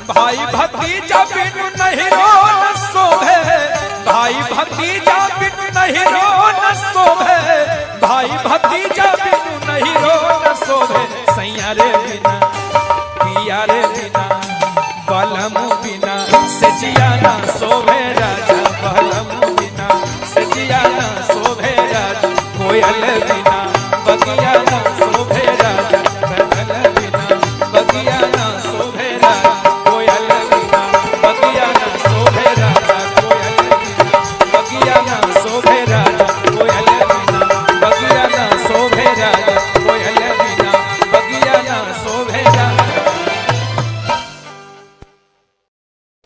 भाई भतीजा बिनु नहीरो न शोभे, भाई भतीजा बिनु नहीरो न शोभे, भाई भतीजा बिनु नहीरो न शोभे। सैया रे बिना पिया रे बिना बलम बिना सजिया ना शोभे राजा, बलम बिना सजिया ना शोभे राजा, कोयल बिना बगिया ना शोभे राजा, कनल बिना बगिया ना शोभे राजा, कोयल बिना बगिया ना शोभे राजा, कोयल बिना बगिया ना शोभे राजा, कोयल बिना बगिया ना शोभे राजा, कोयल बिना बगिया ना शोभे राजा।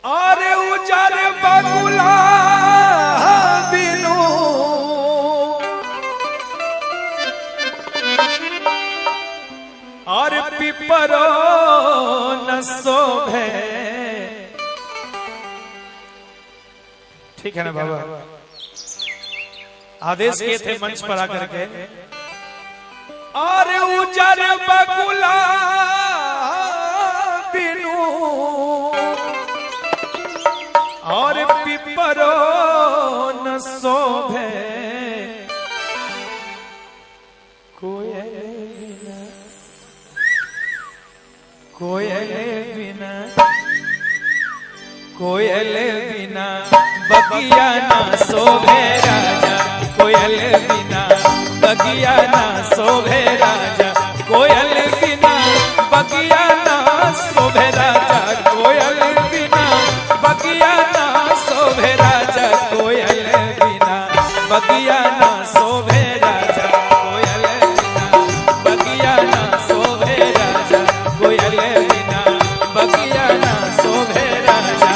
अरे उजर बगुला बिनु और पिपरो न शोभे। ठीक है ना बाबा, आदेश किए थे मंच पर आकर के। और उजर बगुला बिनु और पिपरो न शोभे, कोयल बिना, कोयल बिना, कोयल बिना बगिया ना शोभे राजा, कोयल बिना बगिया ना शोभे राजा, कोयल बिना बगिया ना शोभे राजा, कोयल बिना बगिया ना शोभे राजा, कोयल बिना बगिया ना शोभे राजा, कोयल बिना बगिया ना शोभे राजा, कोयल बिना बगिया ना शोभे राजा।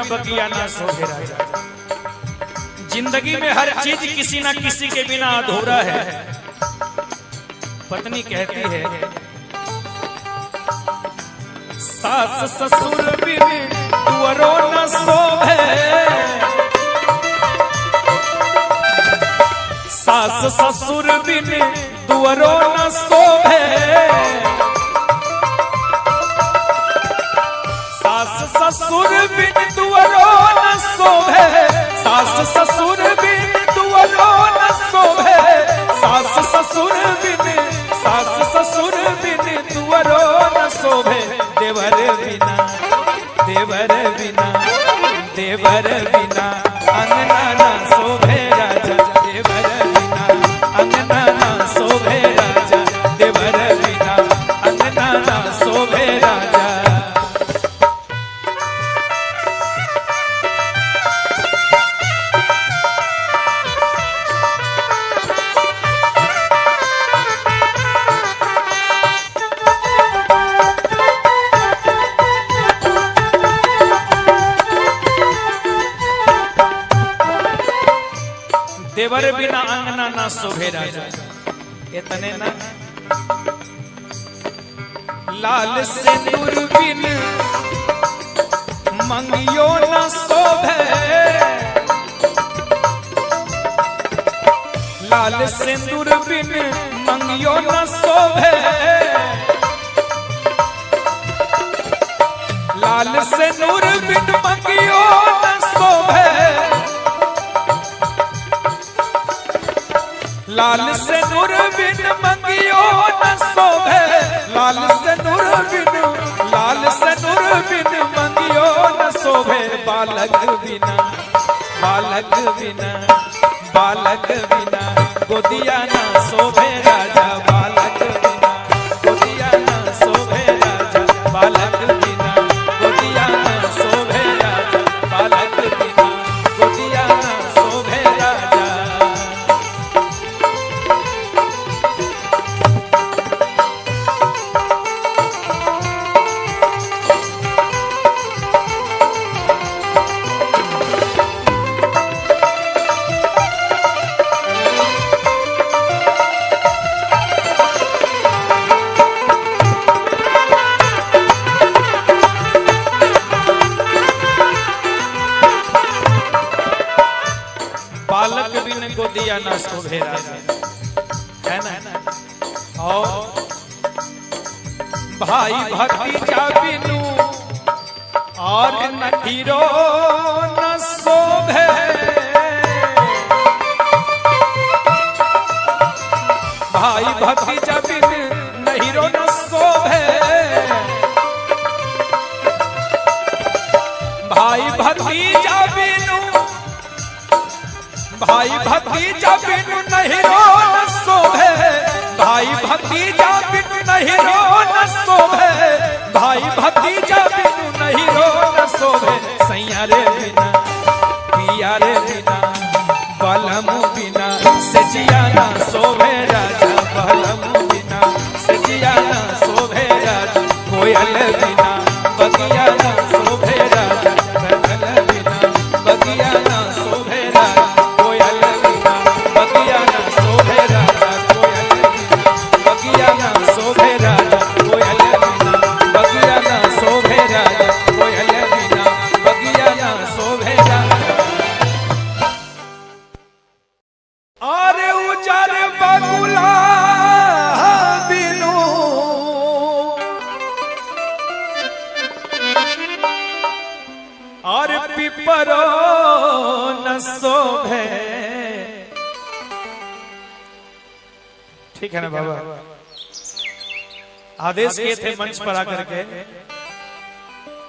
बगिया ना शोभे राजा। जिंदगी में हर चीज किसी ना किसी के बिना अधूरा है। पत्नी कहती है सास ससुर बिन तुअरो न शोभे, सास ससुर बिन तुअरो न शोभे, सास ससुर बिन तुअरो न शोभे, सास ससुर बिन तुअरो न शोभे, सास ससुर बिन, सास ससुर बिन तुअरो न शोभे। देवर बिना, देवर बिना, देवर बिना अंगना ना शोभे राजा, देवर बिना अंगना ना शोभे राजा, देवर बिना अंगना ना शोभे राजा। देवर बिना अंगना ना शोभे राजा। इतने ना लाल सिंदूर बिन मंगियो न शोभे, लाल सिंदूर बिन मंगियो न शोभे, लाल सिंदूर बिन मंगियो न शोभे, लाल सिंदूर बिन मंगियो न शोभे, लाल सिंदूर बिन, लाल सिंदूर बिन मंगियो न शोभे। शोभे बालक बिना, बालक बिना, बालक बिना गोदिया ना शोभे राजा, बालक बिना गोदिया ना शोभे राजा, बालक बिना गोदिया ना शोभे राजा, बालक बिना गोदिया ना शोभे राजा। बालक बिन गोदिया ना शोभे राजा, है ना। और भाई भतीजा बिनु और नठीरो न शोभे, भाई भतीजा बिन नहीरो न शोभे, भाई भतीजा बिनु, भाई भतीजा बिनु नहीरो न शोभे, भाई भतीजा बिनु नहीरो न शोभे, भाई भतीजा बिनु नहीरो न शोभे। सैया रे बिना पिया रे बिना बलम बिना सजिया ना शोभे राजा, बलम बिना सजिया ना शोभे राजा, कोयल बिना बगिया ना शोभे राजा, कोयल बिना बगिया ना शोभे राजा, कोयल बिना बगिया ना शोभे राजा, कोयल बिना बगिया ना शोभे राजा, कोयल बिना बगिया ना शोभे राजा, कोयल बिना बगिया ना शोभे राजा। अरे उजर बगुला बिनु और पिपरो न शोभे। ठीक है ना बाबा, आदेश किए थे मंच पर आकर के।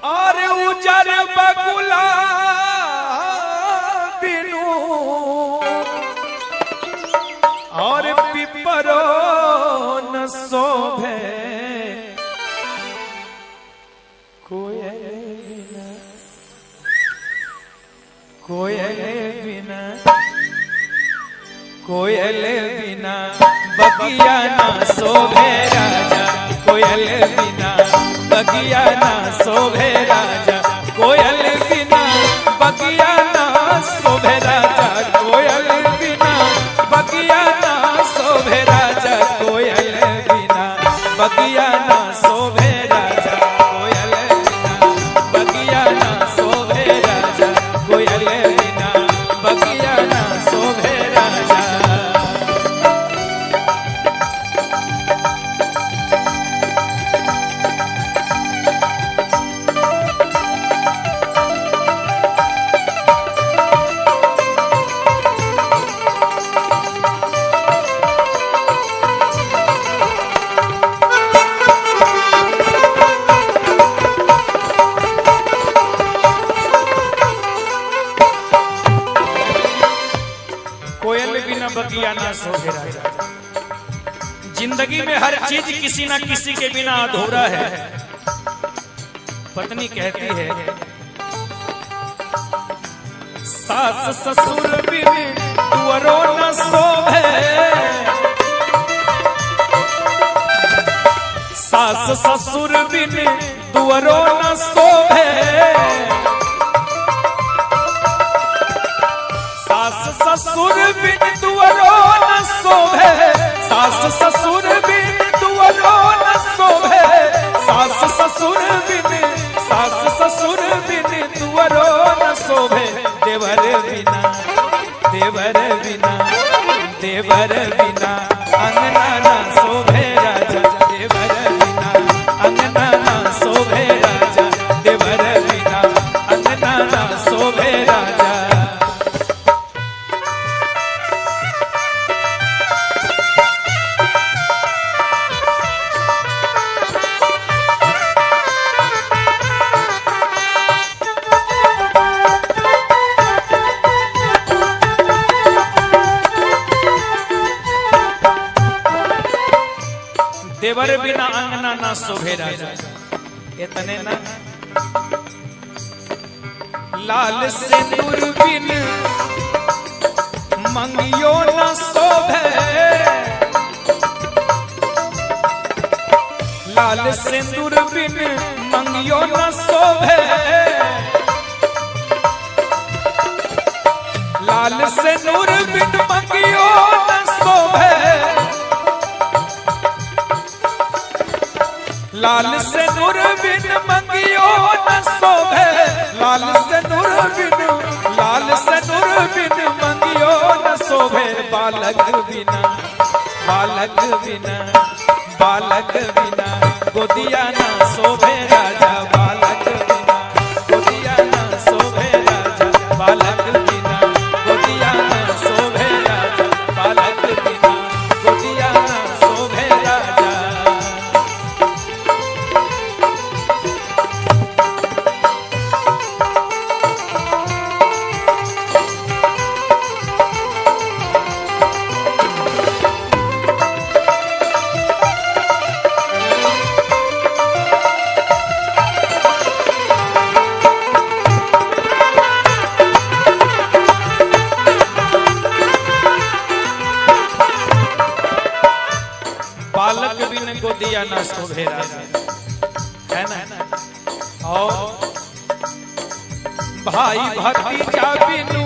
और उजर बगुला बिनु और पिपरो न शोभे, कोयल बिना, कोयल बिना, कोयल बिना बगिया ना शोभे राजा, कोयल बिना बगिया ना शोभे राजा, कोयल बिना बगिया ना शोभे राजा, कोयल बिना बगिया ना शोभे राजा, कोयल बिना बगिया ना शोभे राजा, कोयल बिना बगिया ना शोभे राजा, कोयल बिना बगिया ना शोभे राजा। कोयल बिना बगिया ना शोभे राजा। जिंदगी में हर चीज किसी ना किसी के बिना अधूरा है। पत्नी कहती है सास ससुर बिन तुअरो न शोभे, सास ससुर बिन तुअरो न शोभे, सास ससुर बिन तुअरो न शोभे, सास ससुर बिन तुअरो न शोभे, सास ससुर बिन, सास ससुर बिन तुअरो न शोभे। देवर बिना, देवर बिना, देवर बिना अंगना ना शोभे राजा, देवर बिना अंगना ना शोभे राजा, देवर बिना अंगना ना शोभे राजा। देवर बिना अंगना ना शोभे राजा। इतने ना लाल सिंदूर बिन मंगियो न शोभे, लाल सिंदूर बिन मंगियो न शोभे, लाल सिंदूर बिन मंगियो न शोभे, लाल सिंदूर बिन मंगियो न शोभे, लाल सिंदूर बिन, लाल सिंदूर बिन मंगियो न शोभे, बालक बिना, बालक बिना, बालक बिना गोदिया न शोभे राजा, बालक बिना गोदिया न शोभे राजा, बालक बिना गोदिया न शोभे राजा, बालक बिना गोदिया न शोभे राजा। बालक बिन गोदिया न शोभे राजा, है ना। और भाई भतीजा बिनु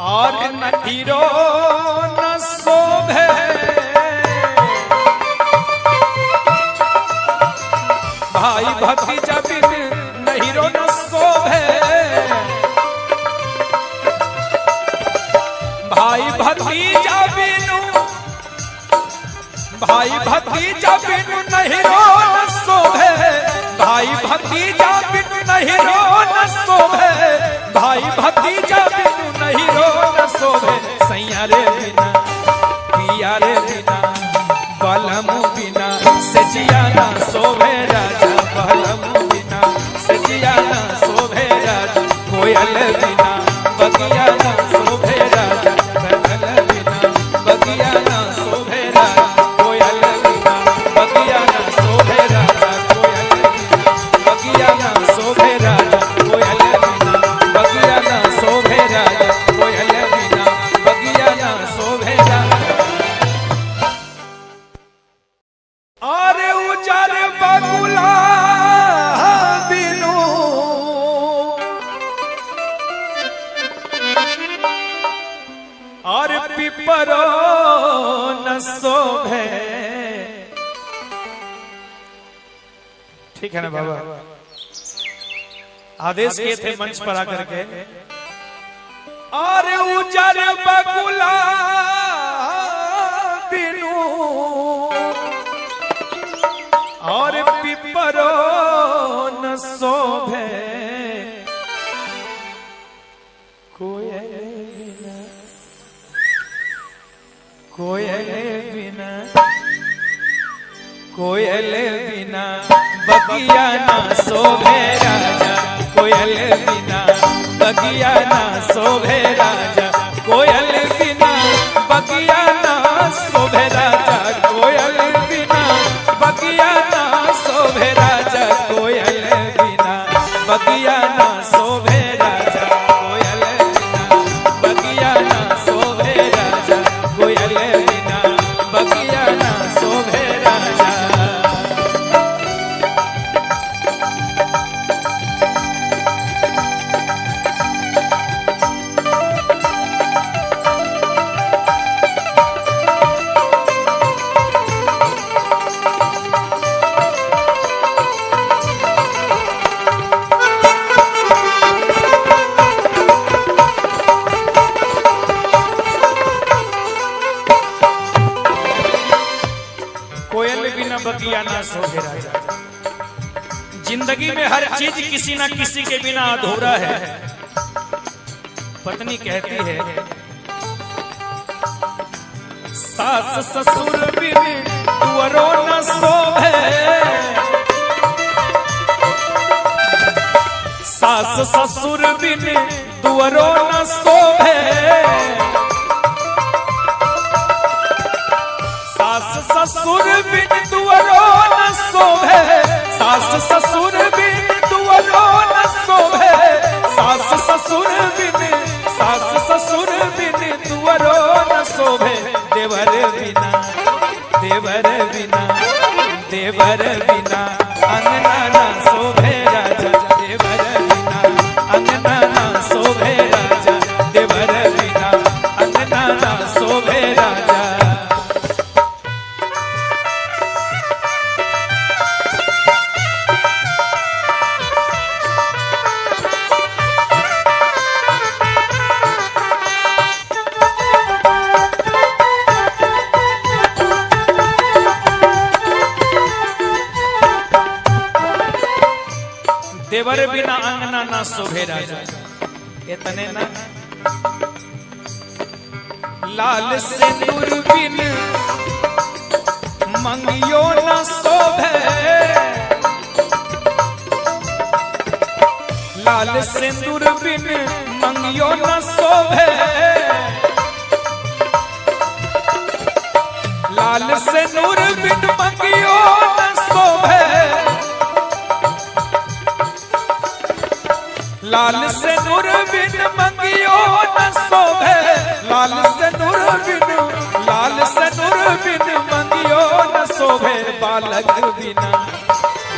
और नठीरो न शोभे, भाई भतीजा बिन नहीरो न शोभे, भाई भतीजा बिनु, भाई भतीजा बिनु नहीरो न शोभे, भाई भतीजा बिनु नहीरो न शोभे, भाई भतीजा बिनु नहीरो न शोभे, सैया रे बिना पिया रे बिना बलम बिना सजिया न शोभे राजा, बलम बिना सजिया न शोभे राजा, कोयल बिना बगिया न शोभे राजा, कनल बिना बगिया न शोभे राजा, कोयल बिना बगिया न शोभे राजा, कोयल बिना बगिया न शोभे राजा, कोयल बिना बगिया न शोभे राजा, कोयल बिना बगिया न शोभे राजा। अरे उजर बगुला बिनु और पिपरो न शोभे, ठीक है ना बाबा। आदेश किए थे मंच पर आकर के, और उजर बगुला बिनु और पिपरो न शोभे, कोयल बिना, कोयल बिना, कोयल बिना बगिया न शोभे राजा, कोयल बिना बगिया न शोभे राजा, कोयल बिना बगिया न शोभे राजा, कोयल बिना बगिया न शोभे राजा, कोयल बिना बगिया न शोभे राजा, कोयल बिना बगिया न शोभे राजा, कोयल बिना बगिया न शोभे राजा। कोयल बिना बगिया ना शोभे राजा। जिंदगी में हर चीज किसी ना किसी के बिना अधूरा है। पत्नी कहती है सास ससुर बिन तुअरो न शोभे, सास ससुर बिन तुअरो न शोभे, सास ससुर बिन दुअरो न शोभे, सास ससुर बिन दुअरो न शोभे, सास ससुर बिन दुअरो न शोभे। देवर बिना देवर बिना देवर बिना अंगना न शोभे राजा, देवर बिना अंगना न शोभे राजा, देवर बिना अंगना न शोभे राजा। देवर बिना अंगना ना शोभे राजा, इतने ना लाल सिंदूर बिन मंगियो न शोभे, लाल सिंदूर बिन मंगियो न शोभे, लाल सिंदूर बिन मंगियो न शोभे, लाल सिंदूर बिन मंगियो न शोभे, लाल सिंदूर बिन मंगियो न शोभे। बालक बिना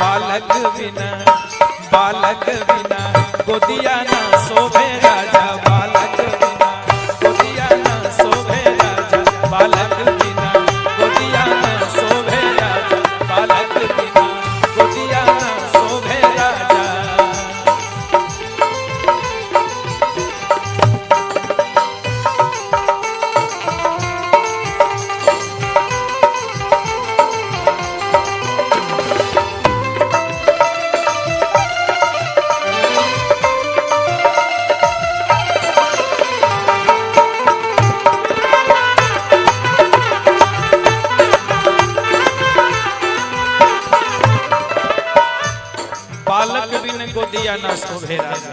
बालक बिना बालक बिना गोदिया न शोभे राजा, बालक बिना गोदिया न शोभे राजा, बालक बिना गोदिया न शोभे राजा, बालक बिना गोदिया न शोभे राजा। बालक बिन गोदिया न शोभे राजा,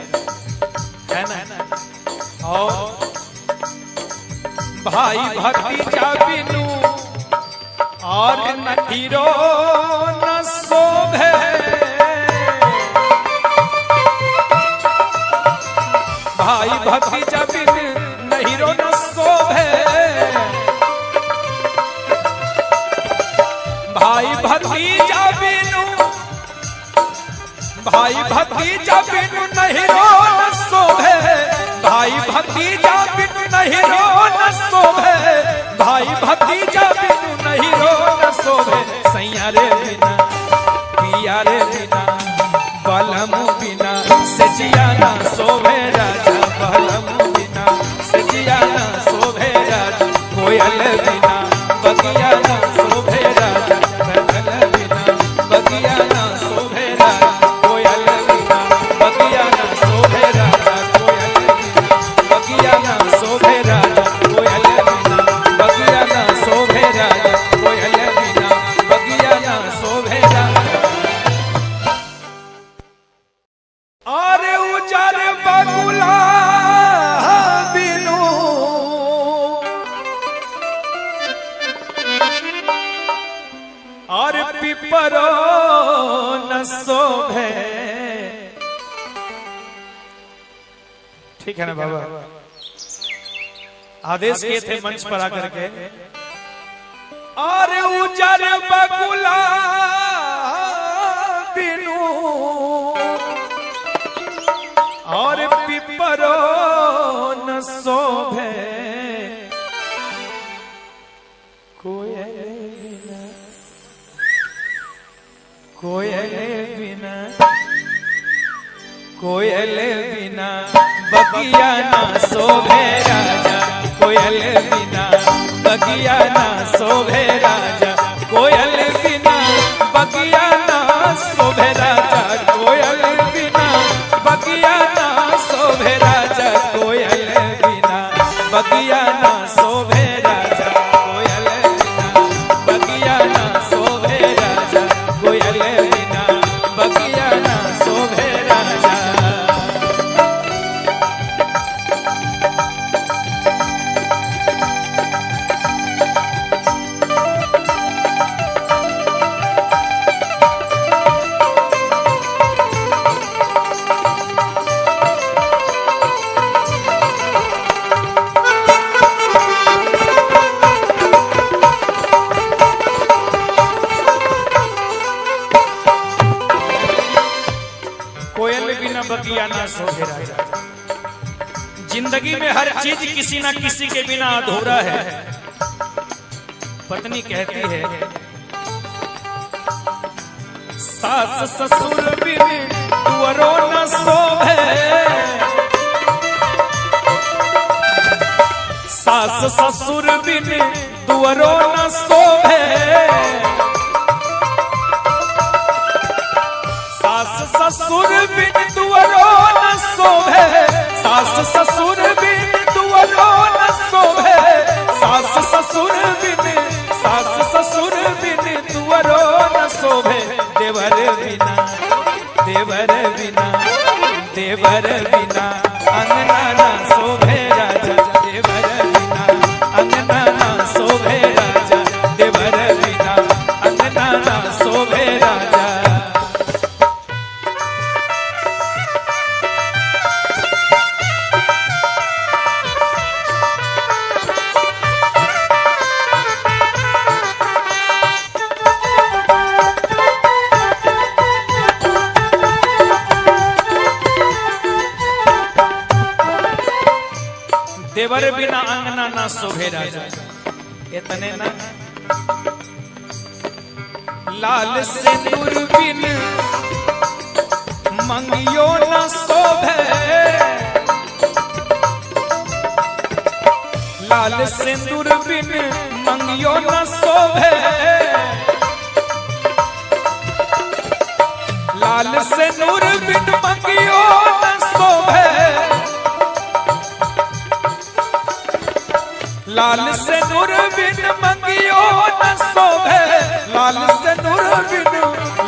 है ना। और भाई भतीजा बिनु और नठीरो न शोभे, भाई भतीजा बिन नहीरो न शोभे, भाई भतीजा बिनु भाई भतीजा बिनु नहीरो न शोभे, भाई भतीजा बिनु नहीरो न शोभे, भाई भतीजा बिनु नहीरो न शोभे। सैया रे बिना पिया रे बिना बलम बिना सजिया न शोभे राजा, बलम बिना सजिया न शोभे राजा, कोयल बिना बगिया न शोभे राजा, बदल बिना बगिया न शोभे राजा, कोयल बिना बगिया न शोभे राजा, कोयल बिना बगिया न शोभे राजा, कोयल बिना बगिया न शोभे राजा, कोयल बिना बगिया न शोभे राजा। अरे उजर बगुला बिनु और पिपरो न शोभे। ठीक है ना बाबा, आदेश किए थे मंच पर आकर के। और उजर बगुला बिनु और पिपरो न शोभे, कोयल बिना कोयल बिना कोयल बिना बगिया न शोभे राजा, कोयल बिना बगिया न शोभे राजा, कोयल बिना बगिया न शोभे राजा, कोयल बिना बगिया न शोभे राजा, कोयल बिना बगिया न शोभे राजा, कोयल बिना बगिया न शोभे राजा, कोयल बिना बगिया न शोभे राजा। ना शोभे राजा। जिंदगी में हर चीज किसी ना किसी के बिना अधूरा है। पत्नी कहती है सास ससुर बिन तुअरो न शोभे, सास ससुर बिन तुअरो न शोभे, सास ससुर बिन तुअरो न शोभे, सास ससुर बिन तुअरो न शोभे, सास ससुर बिन, सास ससुर बिन तुअरो न शोभे, देवर बिना, देवर बिना, देवर बिना अंगना ना शोभे राजा, देवर बिना अंगना ना शोभे राजा, देवर बिना अंगना ना शोभे राजा। देवर बिना अंगना ना शोभे राजा। इतने ना लाल सिंदूर बिन मंगियो न शोभे, लाल सिंदूर बिन मंगियो न शोभे, लाल सिंदूर बिन मंगियो न शोभे, लाल सिंदूर बिन मंगियो न शोभे, लाल सिंदूर बिन,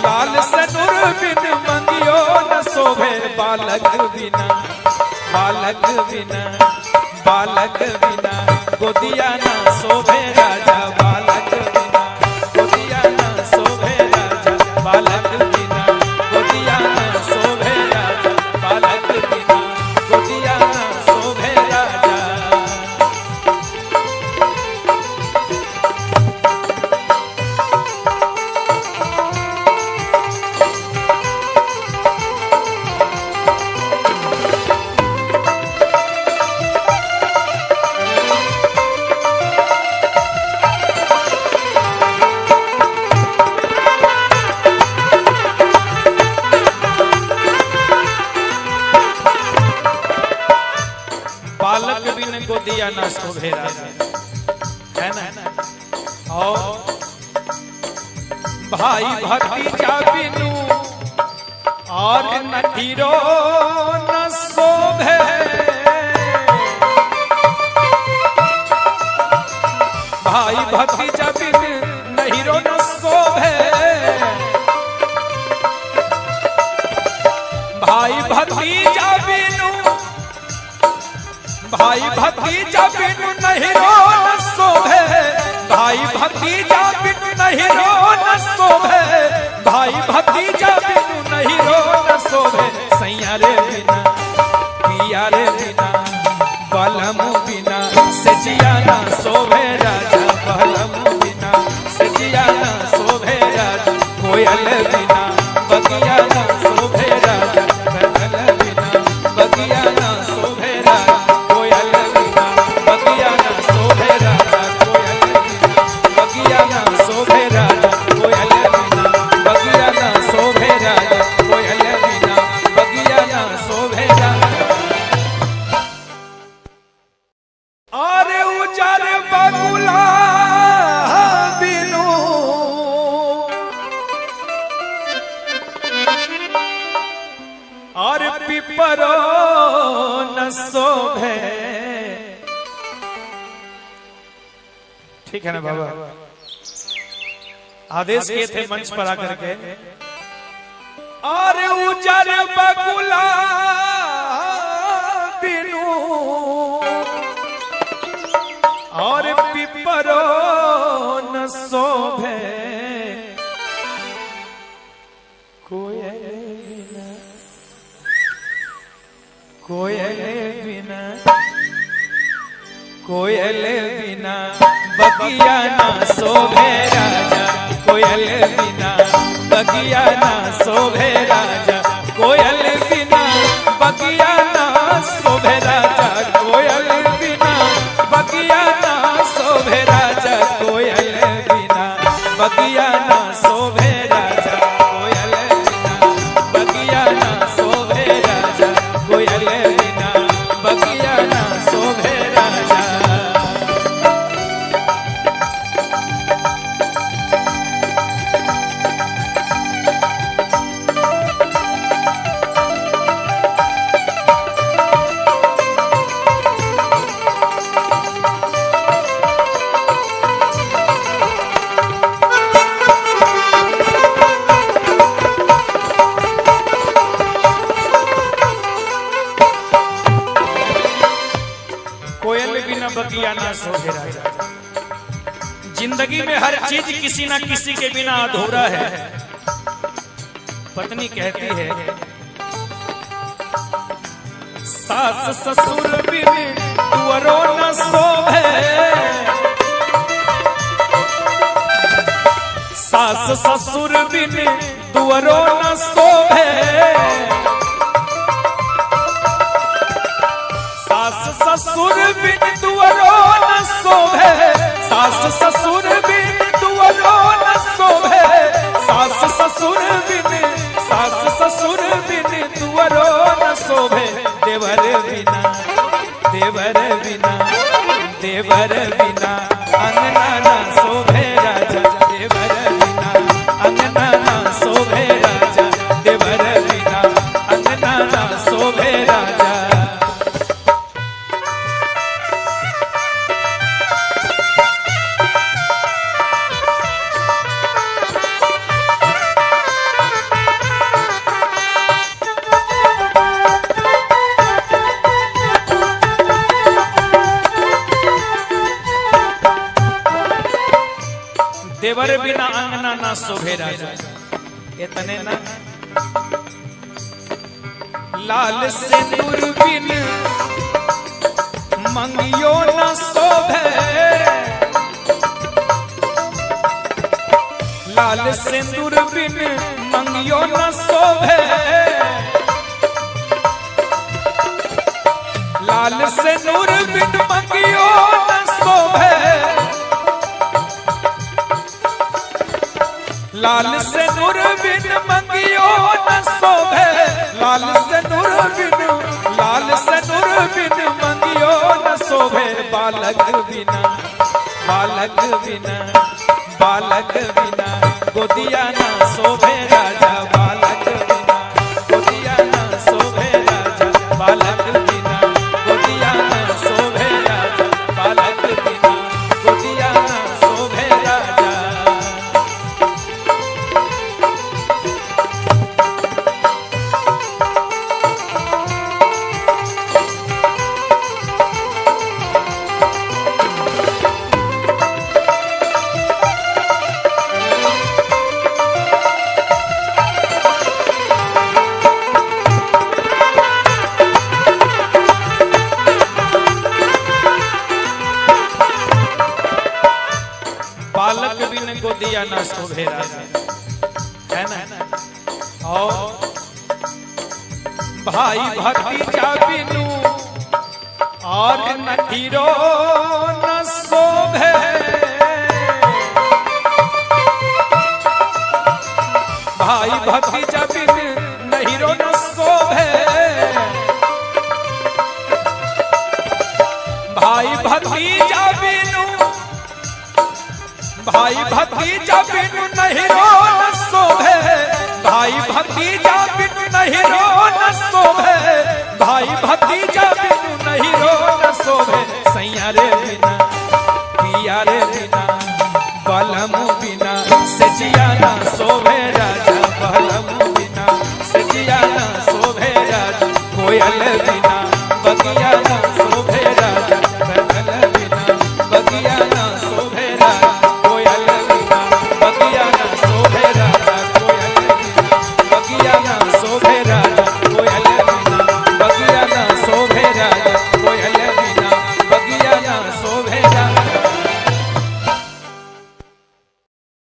लाल सिंदूर बिन मंगियो न शोभे, बालक बिना, बालक बिना, बालक बिना गोदिया न शोभे राजा, बालक बिना गोदिया न शोभे राजा, बालक बिना गोदिया न शोभे राजा, बालक बिना गोदिया न शोभे राजा। बालक बिन गोदिया ना शोभे राजा, है ना। और भाई भतीजा बिनु और नठीरो न शोभे, भाई भतीजा बिन नहीरो न शोभे, भाई भतीजा बिनु, भाई भतीजा बिनु नहीरो न शोभे, भाई भतीजा बिनु नहीरो न शोभे, भाई भतीजा बिनु नहीरो न शोभे, सैया रे बिना, पिया रे बिना, बलम बिना सजिया ना शोभे राजा, बलम बिना सजिया ना शोभे राजा, कोयल बिना बगिया ना शोभे राजा, बदल बिना बगिया ना शोभे राजा, कोयल बिना बगिया ना शोभे राजा, कोयल बिना बगिया ना शोभे राजा, कोयल बिना बगिया ना शोभे राजा, कोयल बिना बगिया ना शोभे राजा। अरे उजर बगुला बिनु और पिपरो न शोभे। ठीक है ना बाबा, आदेश किए थे मंच पर आकर के, और उजर बगुला बिनु और पिपरो न शोभे, कोयल बिना, कोयल बिना, कोयल बिना बगिया ना शोभे राजा, कोयल बिना बगिया ना शोभे राजा, कोयल बिना बगिया शोभे राजा। जिंदगी में हर चीज किसी ना किसी के बिना अधूरा है। पत्नी कहती है सास ससुर बिन तुअरो न शोभे, सास ससुर बिन तुअरो न शोभे, सास ससुर बिन तुअरो न शोभे, सास ससुर बिन तुअरो न शोभे, सास ससुर बिन, सास ससुर बिन तुअरो न शोभे, देवर बिना, देवर बिना, देवर बिना अंगना ना शोभे राजा, देवर बिना अंगना ना शोभे राजा, देवर बिना अंगना ना शोभे राजा। देवर बिना अंगना ना शोभे राजा, इतने ना लाल सिंदूर बिन मंगियो न शोभे, लाल सिंदूर बिन मंगियो न शोभे, लाल सिंदूर बिन मंगियो न शोभे, लाल से नूर बिन मंगियो न शोभे, लाल से नूर बिन, लाल से नूर बिन मंगियो न शोभे, बालक बिना, बालक बिना, बालक बिना गोदिया न शोभे राजा, बालक बिना गोदिया न शोभे राजा, बालक बिना गोदिया न शोभे राजा, बालक बिना गोदिया न शोभे राजा। बालक बिन गोदिया न शोभे राजा, है ना। और भाई भतीजा बिनु और नठीरो न शोभे, भाई भतीजा बिन नहीरो न शोभे, भाई भतीजा बिनु, भाई भतीजा बिनु नहीरो न शोभे, भाई भतीजा बिनु नहीरो न शोभे, भाई भतीजा बिनु नहीरो न शोभे, सैया रे बिना, पिया रे बिना, बलम बिना सजिया न शोभे राजा, बलम बिना सजिया न शोभे राजा, कोयल बिना बगिया न शोभे राजा, बगल बिना बगिया न शोभे राजा, कोयल बिना बगिया न शोभे राजा, कोयल बिना बगिया न शोभे राजा, कोयल बिना बगिया न शोभे राजा, कोयल बिना बगिया न शोभे राजा।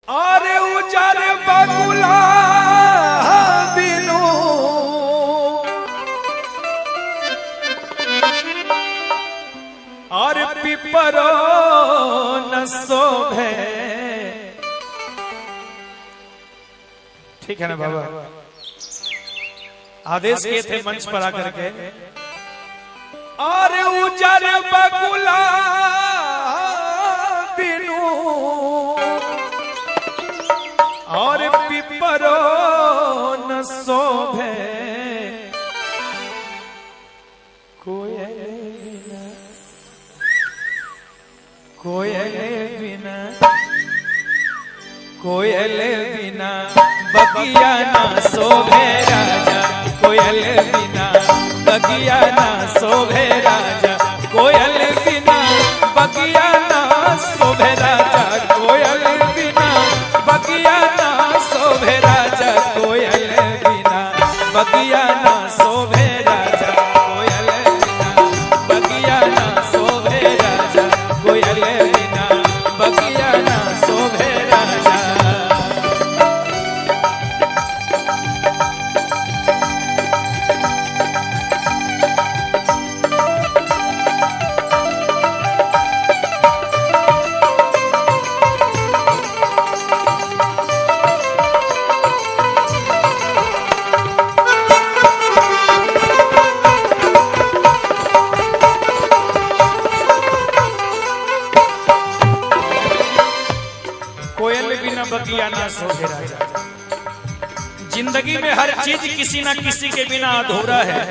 अरे उजर बगुला बिनु और पिपरो न शोभे, ठीक है ना बाबा, आदेश किए थे मंच पर आकर के। और उजर बगुला बिनु और पिपरो न शोभे, कोयल बिना, कोयल बिना, कोयल बिना बगिया न शोभे राजा, कोयल बिना बगिया न शोभे राजा, कोयल बिना बगिया बिना बगिया ना शोभे राजा। जिंदगी में हर चीज किसी ना किसी के बिना अधूरा है।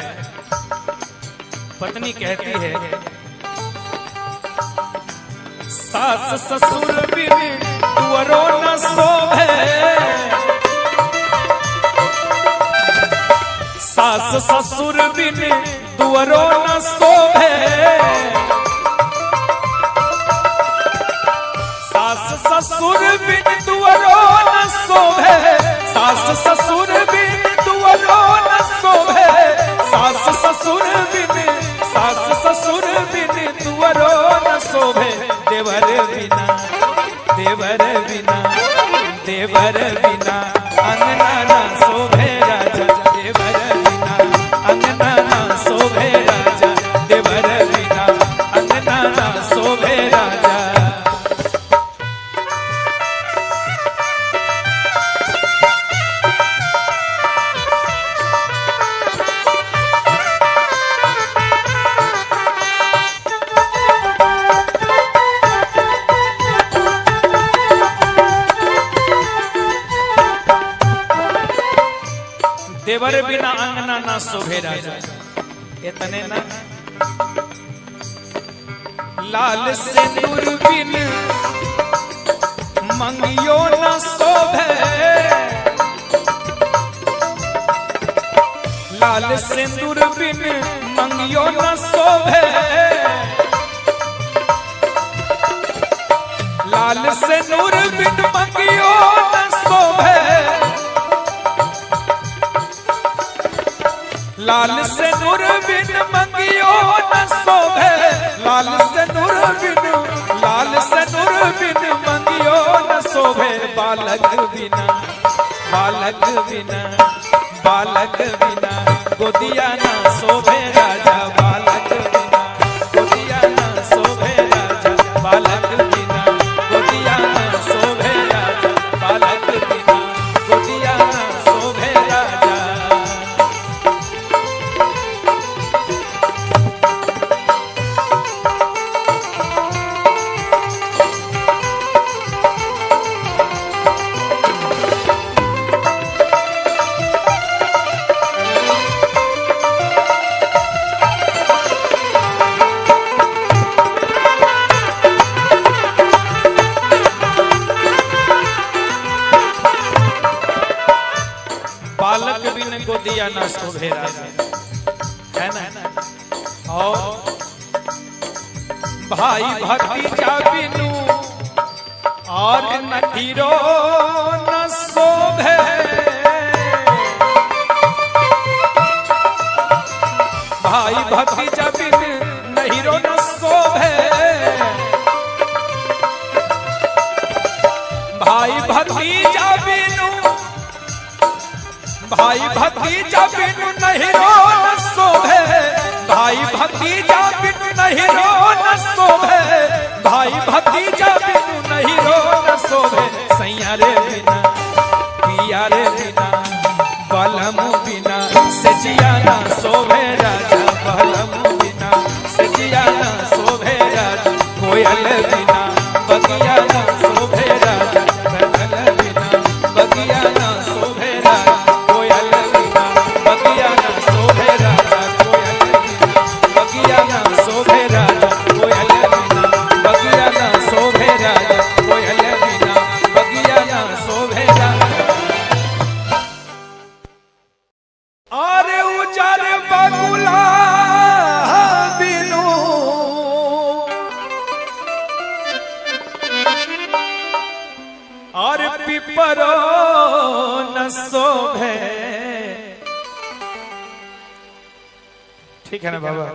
पत्नी कहती है सास ससुर बिन तुअरो न शोभे, सास ससुर बिन तुअरो न शोभे, सास ससुर बिन तुअरो न शोभे, सास ससुर बिन तुअरो न शोभे, सास ससुर बिन, सास ससुर बिन तुअरो न शोभे, देवर बिना, देवर बिना, देवर बिना अंगना ना शोभे राजा, देवर बिना अंगना ना शोभे राजा, देवर बिना अंगना ना शोभे राजा। देवर बिना अंगना ना शोभे राजा, इतने ना लाल सिंदूर बिन मंगियो न शोभे, लाल सिंदूर बिन मंगियो न शोभे, लाल सिंदूर बिन मंगियो न शोभे, लाल से नूर बिन मंगियो न शोभे, लाल से नूर बिन, लाल से नूर बिन मंगियो न शोभे, बालक बिना, बालक बिना, बालक बिना गोदिया न शोभे राजा, बालक बिना गोदिया न शोभे राजा, बालक बिना गोदिया न शोभे राजा, बालक बिना गोदिया न शोभे राजा। बालक बिन गोदिया न शोभे राजा, है ना। और भाई भतीजा बिनु और नखीरो न शोभे, भाई भतीजा बिन नहीरो न शोभे, भाई भतीजा बिनु, भाई भतीजा बिनु नहीरो न शोभे, भाई भतीजा बिनु नहीरो न शोभे, भाई भतीजा बिनु नहीरो न शोभे, सैया रे बिना, पिया रे बिना, बलम बिना सजिया न शोभे राजा, बलम बिना सजिया न शोभे राजा, कोयल बिना बगिया न शोभे राजा, बदल बिना बगिया न शोभे राजा, कोयल बिना बगिया न शोभे राजा, कोयल बिना बगिया न शोभे राजा, कोयल बिना बगिया न शोभे राजा, कोयल बिना बगिया न शोभे राजा। अरे उजर बगुला बिनु और पिपरो न शोभे, ठीक है ना बाबा,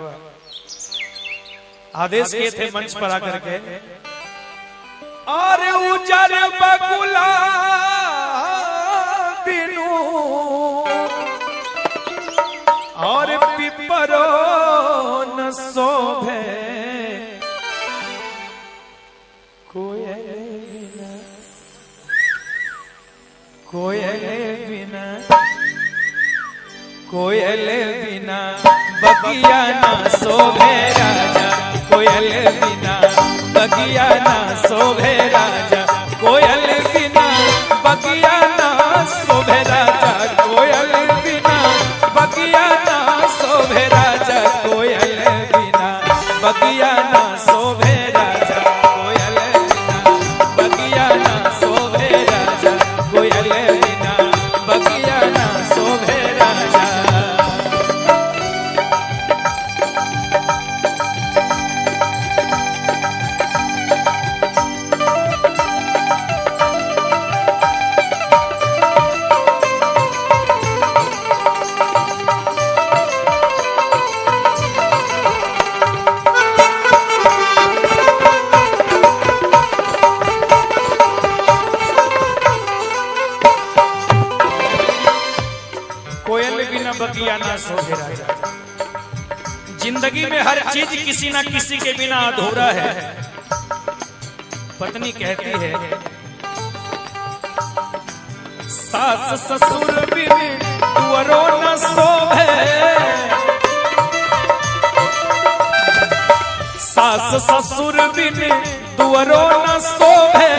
आदेश किए थे मंच पर आकर के, और उजर बगुला बिनु और पिपरो न शोभे, कोयल बिना, कोयल बिना, कोयल बिना बगिया न शोभे राजा, कोयल बिना बगिया न शोभे राजा, कोयल बिना बगिया ना शोभे राजा। जिंदगी में हर चीज किसी ना किसी के बिना अधूरा है। पत्नी कहती है सास ससुर बिन तुअरो न शोभे, सास ससुर बिन तुअरो न शोभे,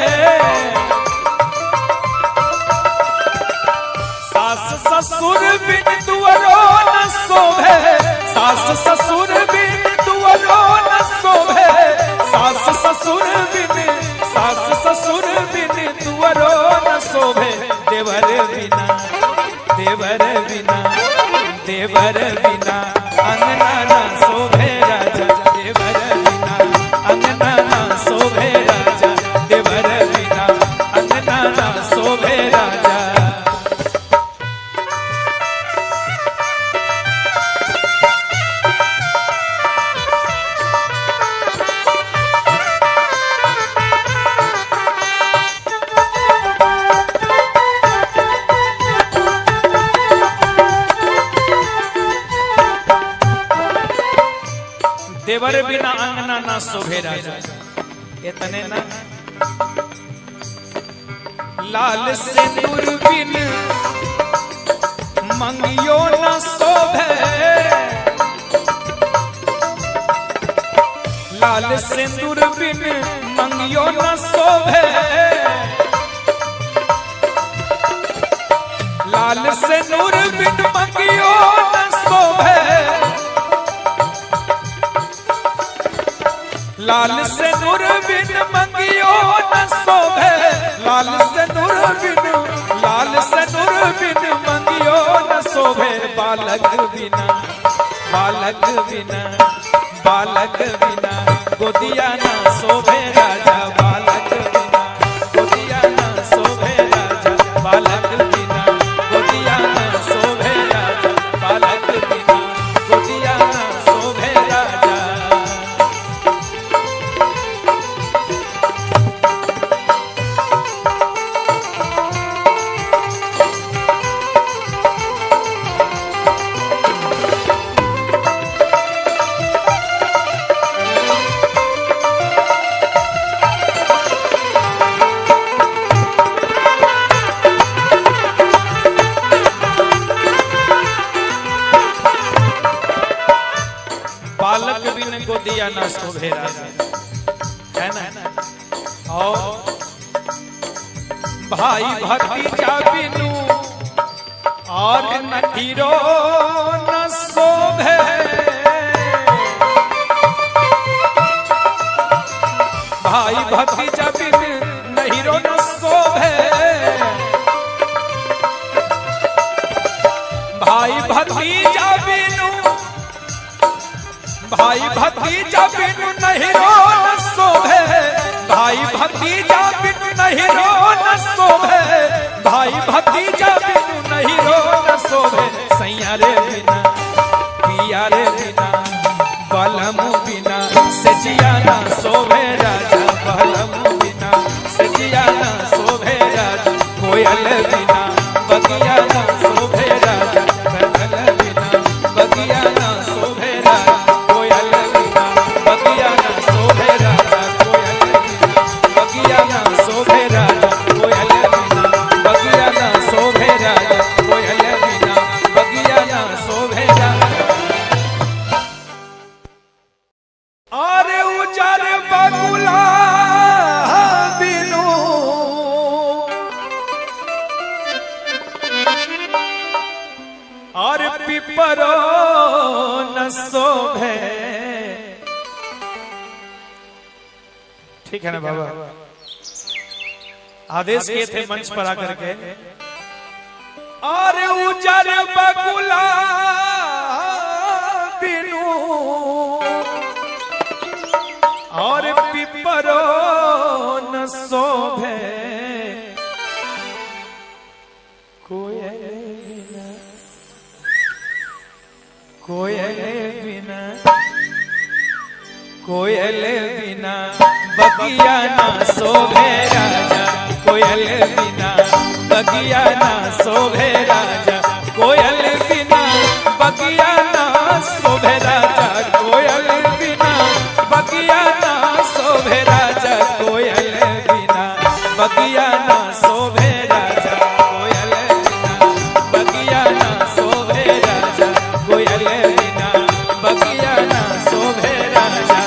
सास ससुर बिन तुअरो न शोभे, सास ससुर बिन तुअरो न शोभे, सास ससुर बिन, सास ससुर बिन तुअरो न शोभे, देवर बिना, देवर बिना, देवर बिना अंगना ना शोभे राजा, देवर बिना अंगना ना शोभे राजा, देवर बिना अंगना ना शोभे राजा। देवर बिना अंगना ना शोभे राजा। इतने ना लाल सिंदूर बिन मंगियो न शोभे, लाल सिंदूर बिन मंगियो न शोभे, लाल सिंदूर बिन मंगियो न शोभे, लाल सिंदूर बिन मंगियो न शोभे, लाल सिंदूर बिन, लाल सिंदूर बिन मंगियो न शोभे, बालक बिना, बालक बिना, बालक बिना गोदिया न शोभे राजा, बालक बिना गोदिया न शोभे राजा, बालक बिना गोदिया न शोभे राजा, बालक बिना गोदिया न शोभे राजा। बालक बिन गोदिया न शोभे राजा, है ना। और भाई भतीजा बिनु और नठीरो न शोभे, भाई भतीजा बिन नहीरो न शोभे, भाई भतीजा बिनु, भाई भतीजा बिनु नहीरो न शोभे, भाई भतीजा बिनु नहीरो न शोभे, भाई भतीजा बिनु नहीरो न शोभे, सैया रे बिना, पिया रे बिना, बलम बिना सजिया न शोभे राजा, बलम बिना सजिया न शोभे राजा, कोयल बिना बगिया न शोभे राजा, कोयल बिना बगिया न शोभे राजा, कोयल बिना बगिया न शोभे राजा, कोयल बिना बगिया न शोभे राजा, कोयल बिना बगिया न शोभे राजा, कोयल बिना बगिया न शोभे राजा। अरे उजर बगुला बिनु और पिपरो न शोभे, ठीक है ना बाबा। आदेश किए थे मंच पर आकर के, और उजर बगुला बिनु और पिपरो न शोभे, कोयल बिना, कोयल बिना, कोयल बिना बगिया न शोभे राजा, कोयल बिना बगिया न शोभे राजा, कोयल बिना बगिया ना शोभे राजा कोयल बिना, बगिया ना शोभे राजा कोयल बिना, बगिया ना शोभे राजा।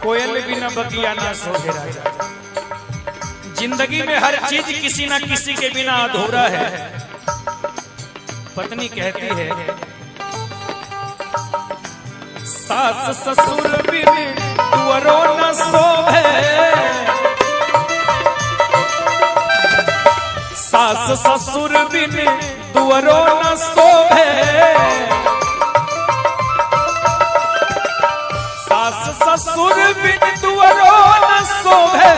कोयल बिना बगिया ना शोभे राजा। जिंदगी में हर चीज किसी ना किसी के बिना अधूरा है। पत्नी कहती है सास ससुर बिन तुअरो न शोभे, सास ससुर बिन तुअरो न शोभे, सास ससुर बिन तुअरो न शोभे,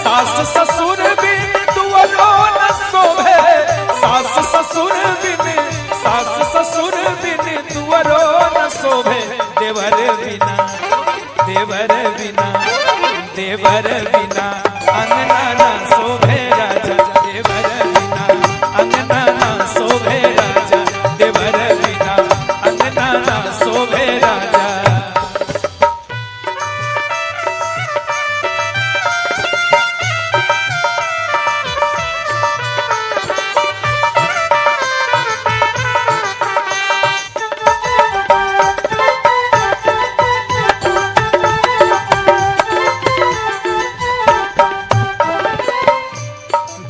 सास ससुर बिन तुअरो न शोभे, सास ससुर बिन, सास ससुर बिन तुअरो न शोभे, देवर बिना, देवर बिना, देवर बिना अंगना ना शोभे राजा, देवर बिना अंगना ना शोभे राजा, देवर बिना अंगना ना शोभे राजा।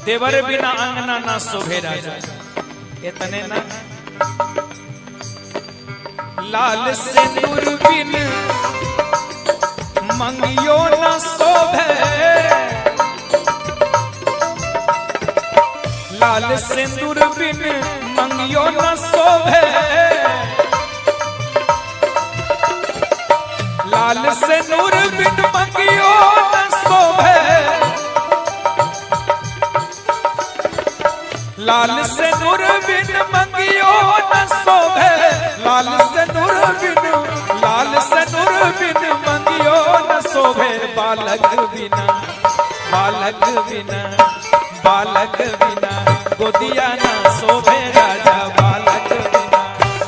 देवर बिना अंगना ना शोभे राजा। इतने ना लाल सिंदूर बिन मंगियो न शोभे, लाल सिंदूर बिन मंगियो न शोभे, लाल सिंदूर बिन मंगियो न शोभे, लाल सिंदूर बिन मंगियो न शोभे, लाल सिंदूर बिन, लाल सिंदूर बिन मंगियो न शोभे, बालक बिना, बालक बिना, बालक बिना गोदिया ना शोभे राजा, बालक बिना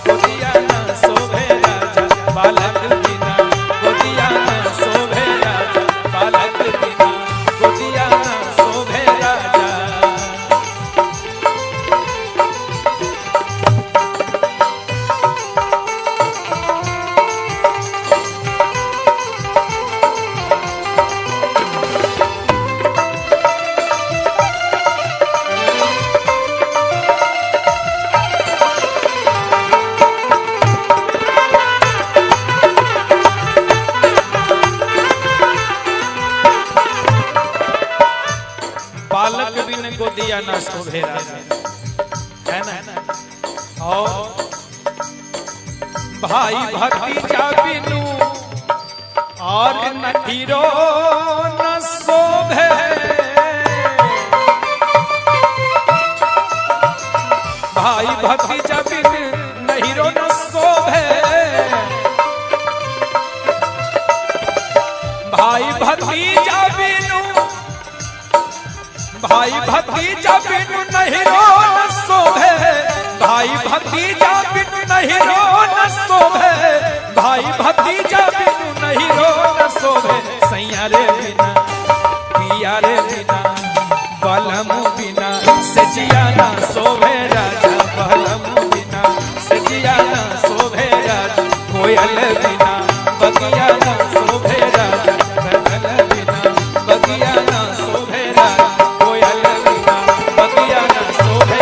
गोदिया ना शोभे राजा, बालक बिना गोदिया ना शोभे राजा, बालक बिना गोदिया ना शोभे राजा। बालक बिन गोदिया ना शोभे राजा, है ना। और भाई भतीजा बिनु और नठीरो न शोभे, भाई भतीजा बिन नहीरो न शोभे, भाई भतीजा बिनु, भाई भतीजा बिनु नहीरो न शोभे, भाई भतीजा बिनु नहीरो न शोभे, भाई भतीजा बिनु नहीरो न शोभे, सैया रे बिना, पिया रे बिना, बलम बिना सजिया ना शोभे राजा, बलम बिना सजिया ना शोभे राजा, कोयल बिना बगिया ना शोभे राजा, गगन बिना बगिया ना शोभे राजा, कोयल बिना बगिया ना शोभे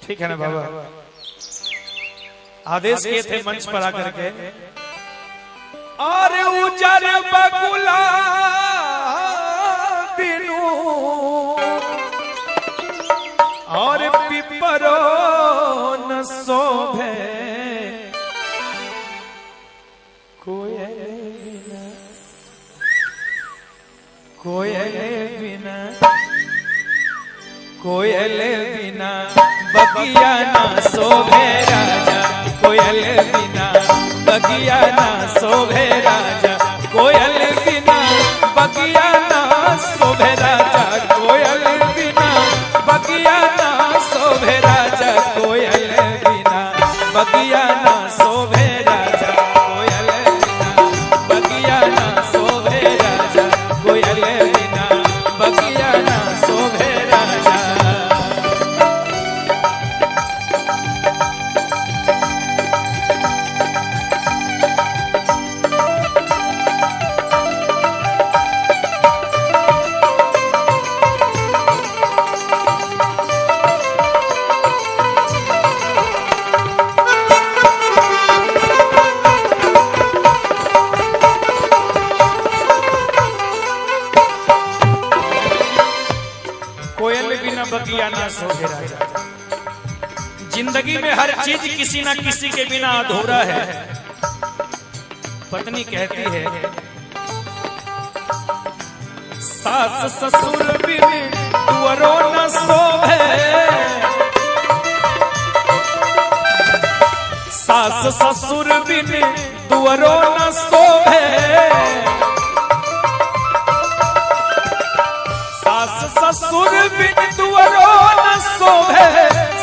ठीक है ना बाबा? आदेश किए थे मंच पर आकर के, अरे उजर बकुला बिनु और पिपरो न शोभे कोयल बिना, कोयल बिना, कोयल बिना बगिया ना शोभे राजा, कोयल बिना बगिया ना शोभे राजा, कोयल बिना बगिया ना शोभे राजा, कोयल बिना बगिया ना शोभे राजा, कोयल बिना बगिया ना शोभे राजा, कोयल बिना बगिया ना शोभे राजा, कोयल बिना बगिया ना शोभे राजा। कोयल बिना बगिया ना शोभे राजा। जिंदगी में हर चीज किसी ना किसी के बिना अधूरा है। पत्नी कहती है, सास ससुर बिन तुअरो न शोभे, सास ससुर बिन तुअरो न शोभे, सास ससुर बिन तुअरो न शोभे,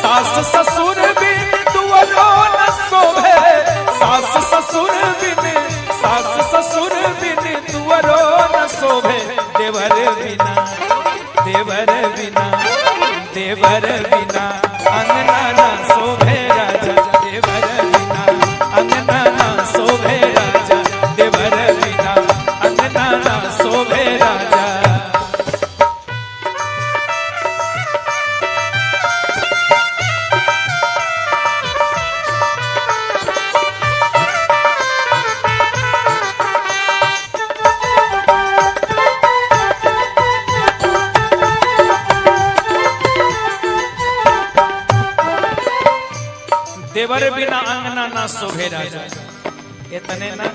सास ससुर बिन तुअरो न शोभे, सास ससुर बिन, सास ससुर बिन तुअरो न शोभे, देवर बिना, देवर बिना, देवर बिना अंगना ना शोभे राजा, देवर बिना अंगना ना शोभे राजा, देवर बिना अंगना ना शोभे राजा। देवर बिना अंगना ना शोभे राजा। इतने ना,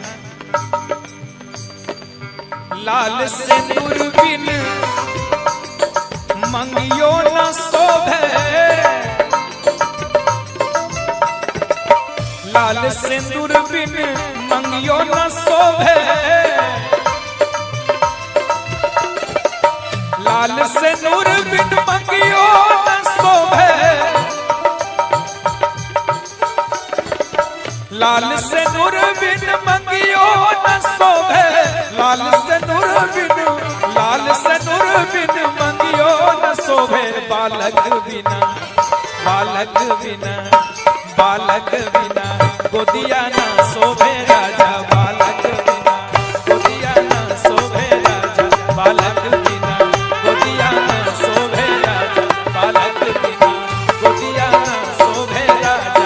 लाल सिंदूर बिन मंगियो न शोभे, लाल सिंदूर बिन मंगियो न शोभे, लाल सिंदूर बिन मंगियो न शोभे, लाल सिंदूर बिन मंगियो न शोभे, लाल सिंदूर बिन, लाल सिंदूर बिन मंगियो न शोभे, बालक बिना, बालक बिना, बालक बिना गोदिया न शोभे राजा, बालक बिना गोदिया न शोभे राजा, बालक बिना गोदिया न शोभे राजा, बालक बिना गोदिया न शोभे राजा।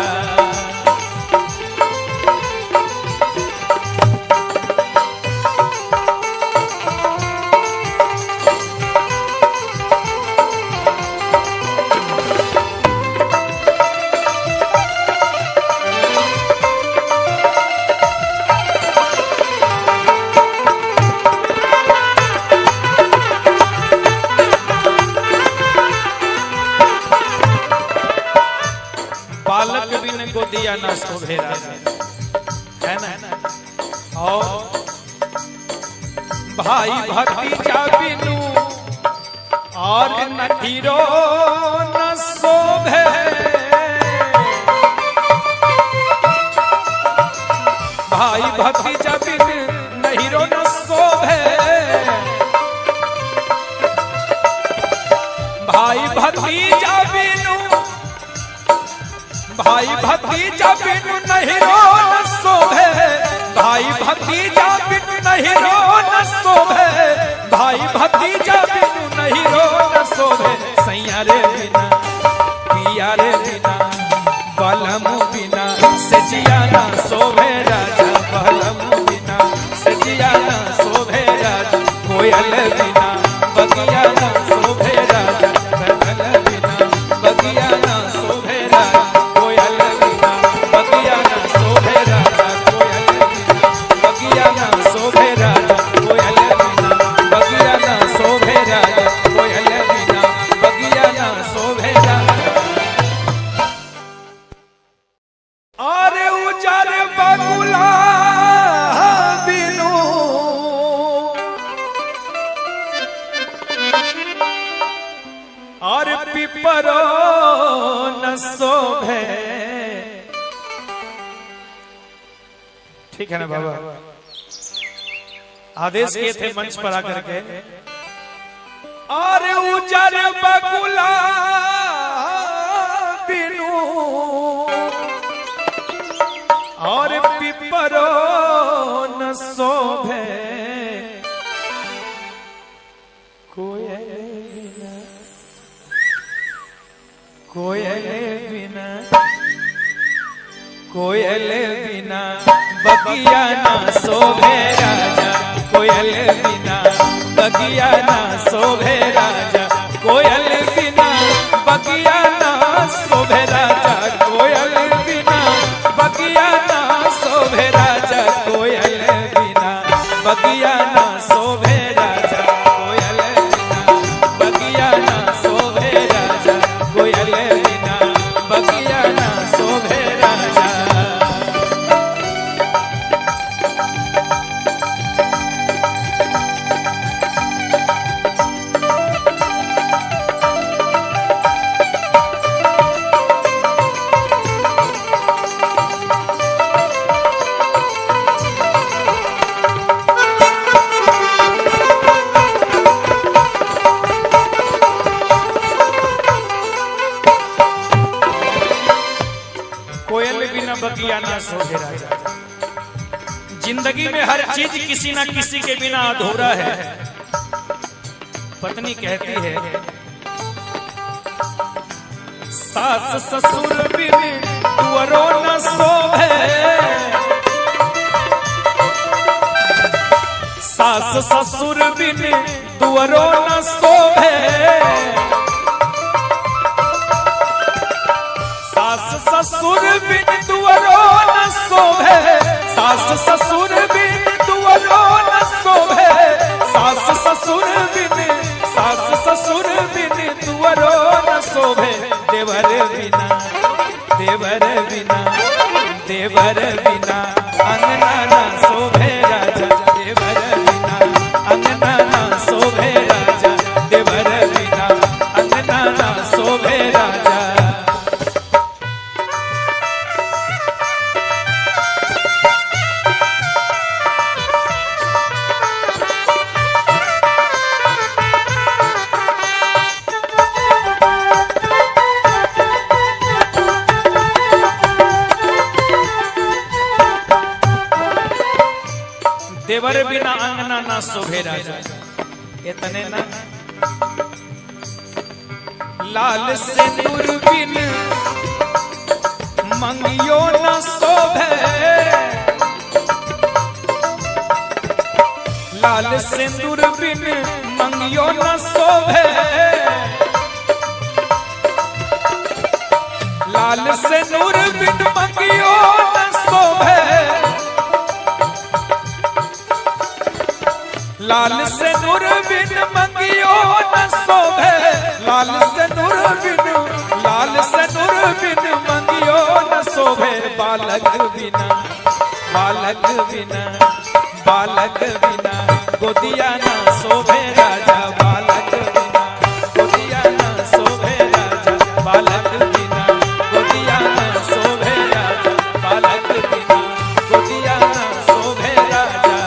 बालक बिन गोदिया न शोभे राजा, है ना? और भाई भतीजा बिनु और नठीरो न शोभे, भाई भतीजा बिन नहीरो न शोभे, भाई भतीजा बिनु, भाई भतीजा बिनु नहीरो न शोभे, भाई भतीजा बिनु नहीरो न शोभे, भाई भतीजा बिनु नहीरो न शोभे, सैया रे बिना, पिया रे बिना, बलम बिना सजिया ना शोभे राजा, बलम बिना सजिया ना शोभे राजा, कोयल बिना बगिया ना शोभे राजा, कनल बिना बगिया ना शोभे राजा, कोयल बिना बगिया ना शोभे राजा, कोयल बिना बगिया ना शोभे राजा, कोयल बिना बगिया ना शोभे राजा, कोयल बिना बगिया ना शोभे राजा। अरे उजर बगुला बिनु और पिपरो न शोभे। ठीक है ना बाबा, आदेश किए थे मंच पर आकर के। और उजर बगुला बिनु और पिपरो न शोभे, कोयल बिना, कोयल बिना, कोयल बिना बगिया ना शोभे राजा, कोयल बिना बगिया ना शोभे राजा, कोयल बिना बगिया ना शोभे राजा, कोयल बिना बगिया ना शोभे राजा, कोयल बिना बगिया ना शोभे राजा, कोयल बिना बगिया ना शोभे राजा, कोयल बिना बगिया ना शोभे राजा। बगिया ना शोभे राजा। जिंदगी में हर चीज किसी ना किसी के बिना अधूरा है। पत्नी कहती है सास ससुर बिन तुअरो न शोभे, सास ससुर बिन तुअरो न शोभे, सास ससुर बिन तुअरो न शोभे, सास ससुर बिन तुअरो न शोभे, सास ससुर बिन, सास ससुर बिन तुअरो न शोभे, देवर बिना, देवर बिना, देवर बिना अंगना ना शोभे राजा, देवर बिना अंगना ना शोभे राजा, देवर बिना अंगना ना शोभे राजा। देवर बिना अंगना ना शोभे राजा, इतने ना लाल सिंदूर बिन मंगियो न शोभे, लाल सिंदूर बिन मंगियो न शोभे, लाल सिंदूर बिन मंगियो न शोभे, लाल सिंदूर बिन मंगियो न शोभे, लाल सिंदूर बिन, लाल सिंदूर बिन मंगियो न शोभे, बालक बिना, बालक बिना, बालक बिना गोदिया ना शोभे राजा, बालक बिना गोदिया ना शोभे राजा, बालक बिना गोदिया ना शोभे राजा, बालक बिना गोदिया ना शोभे राजा।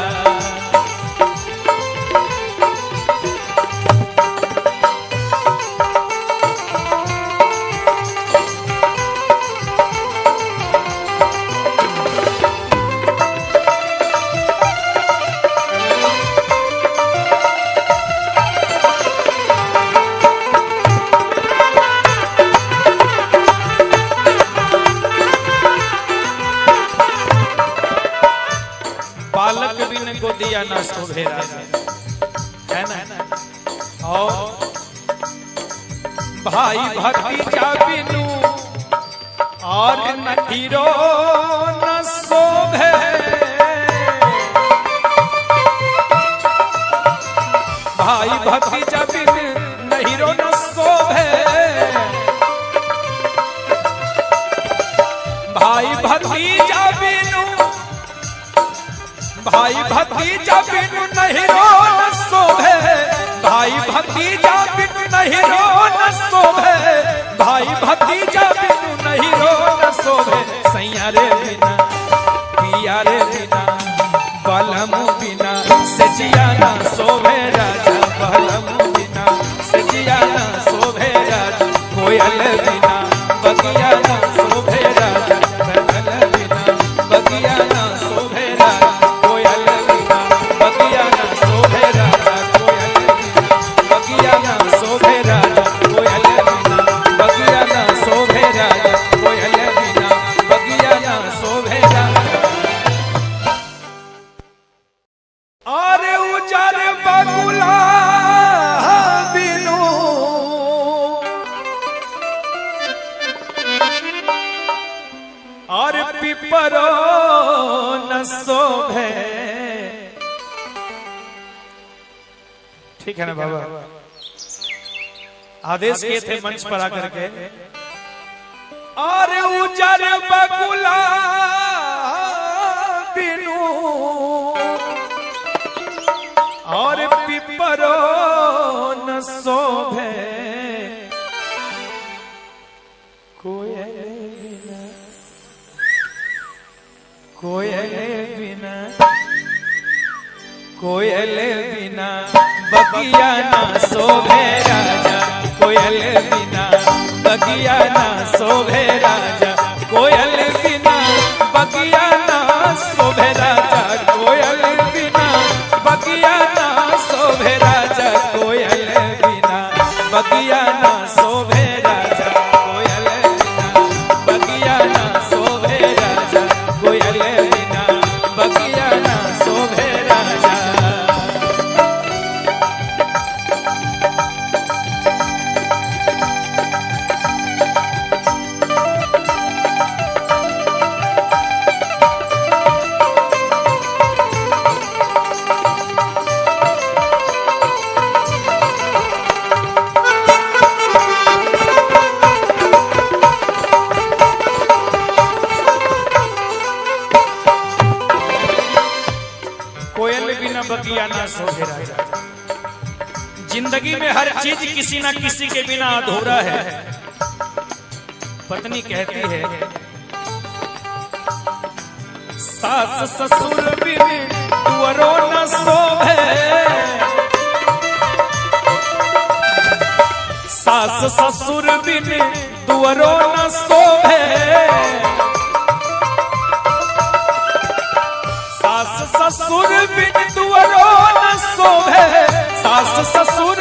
बगिया ना शोभे राजा, है ना। और भाई भतीजा बिनु और नहीरो न शोभे, भाई भतीजा बिनु नहीरो न शोभे, भाई भतीजा बिनु, भाई भतीजा बिनु नहीरो न शोभे, भाई भतीजा बिनु नहीरो न शोभे, भाई भतीजा बिनु नहीरो न शोभे। सैया रे बिना पिया रे बिना बलम बिना सजिया ना शोभे राजा, बलम बिना सजिया ना शोभे राजा, कोयल बिना बगिया ना शोभे राजा, कोयल बिना बगिया ना शोभे राजा, कोयल बिना बगिया ना शोभे राजा, कोयल बिना बगिया ना शोभे राजा, कोयल बिना बगिया ना शोभे राजा, कोयल बिना बगिया ना शोभे राजा। अरे उजर बगुला बिनु और पिपरो न शोभे। ठीक है ना बाबा, आदेश किए थे मंच पर आकर के। और उजर बगुला बिनु और पिपरो न शोभे, कोयल बिना, कोयल बिना, कोयल बिना बगिया ना शोभे राजा, कोयल बिना बगिया ना शोभे राजा, कोयल बिना बगिया ना शोभे राजा, कोयल बिना बगिया ना शोभे राजा, कोयल बिना बगिया ना शोभे राजा, कोयल बिना बगिया ना शोभे राजा, कोयल बिना बगिया ना शोभे राजा। कोयल बिना बगिया ना शोभे राजा। जिंदगी में हर चीज किसी ना किसी के बिना अधूरा है। पत्नी कहती है सास ससुर बिन तुअरो न शोभे, सास ससुर बिन तुअरो न शोभे, सास ससुर बिन तुअरो न शोभे, सास ससुर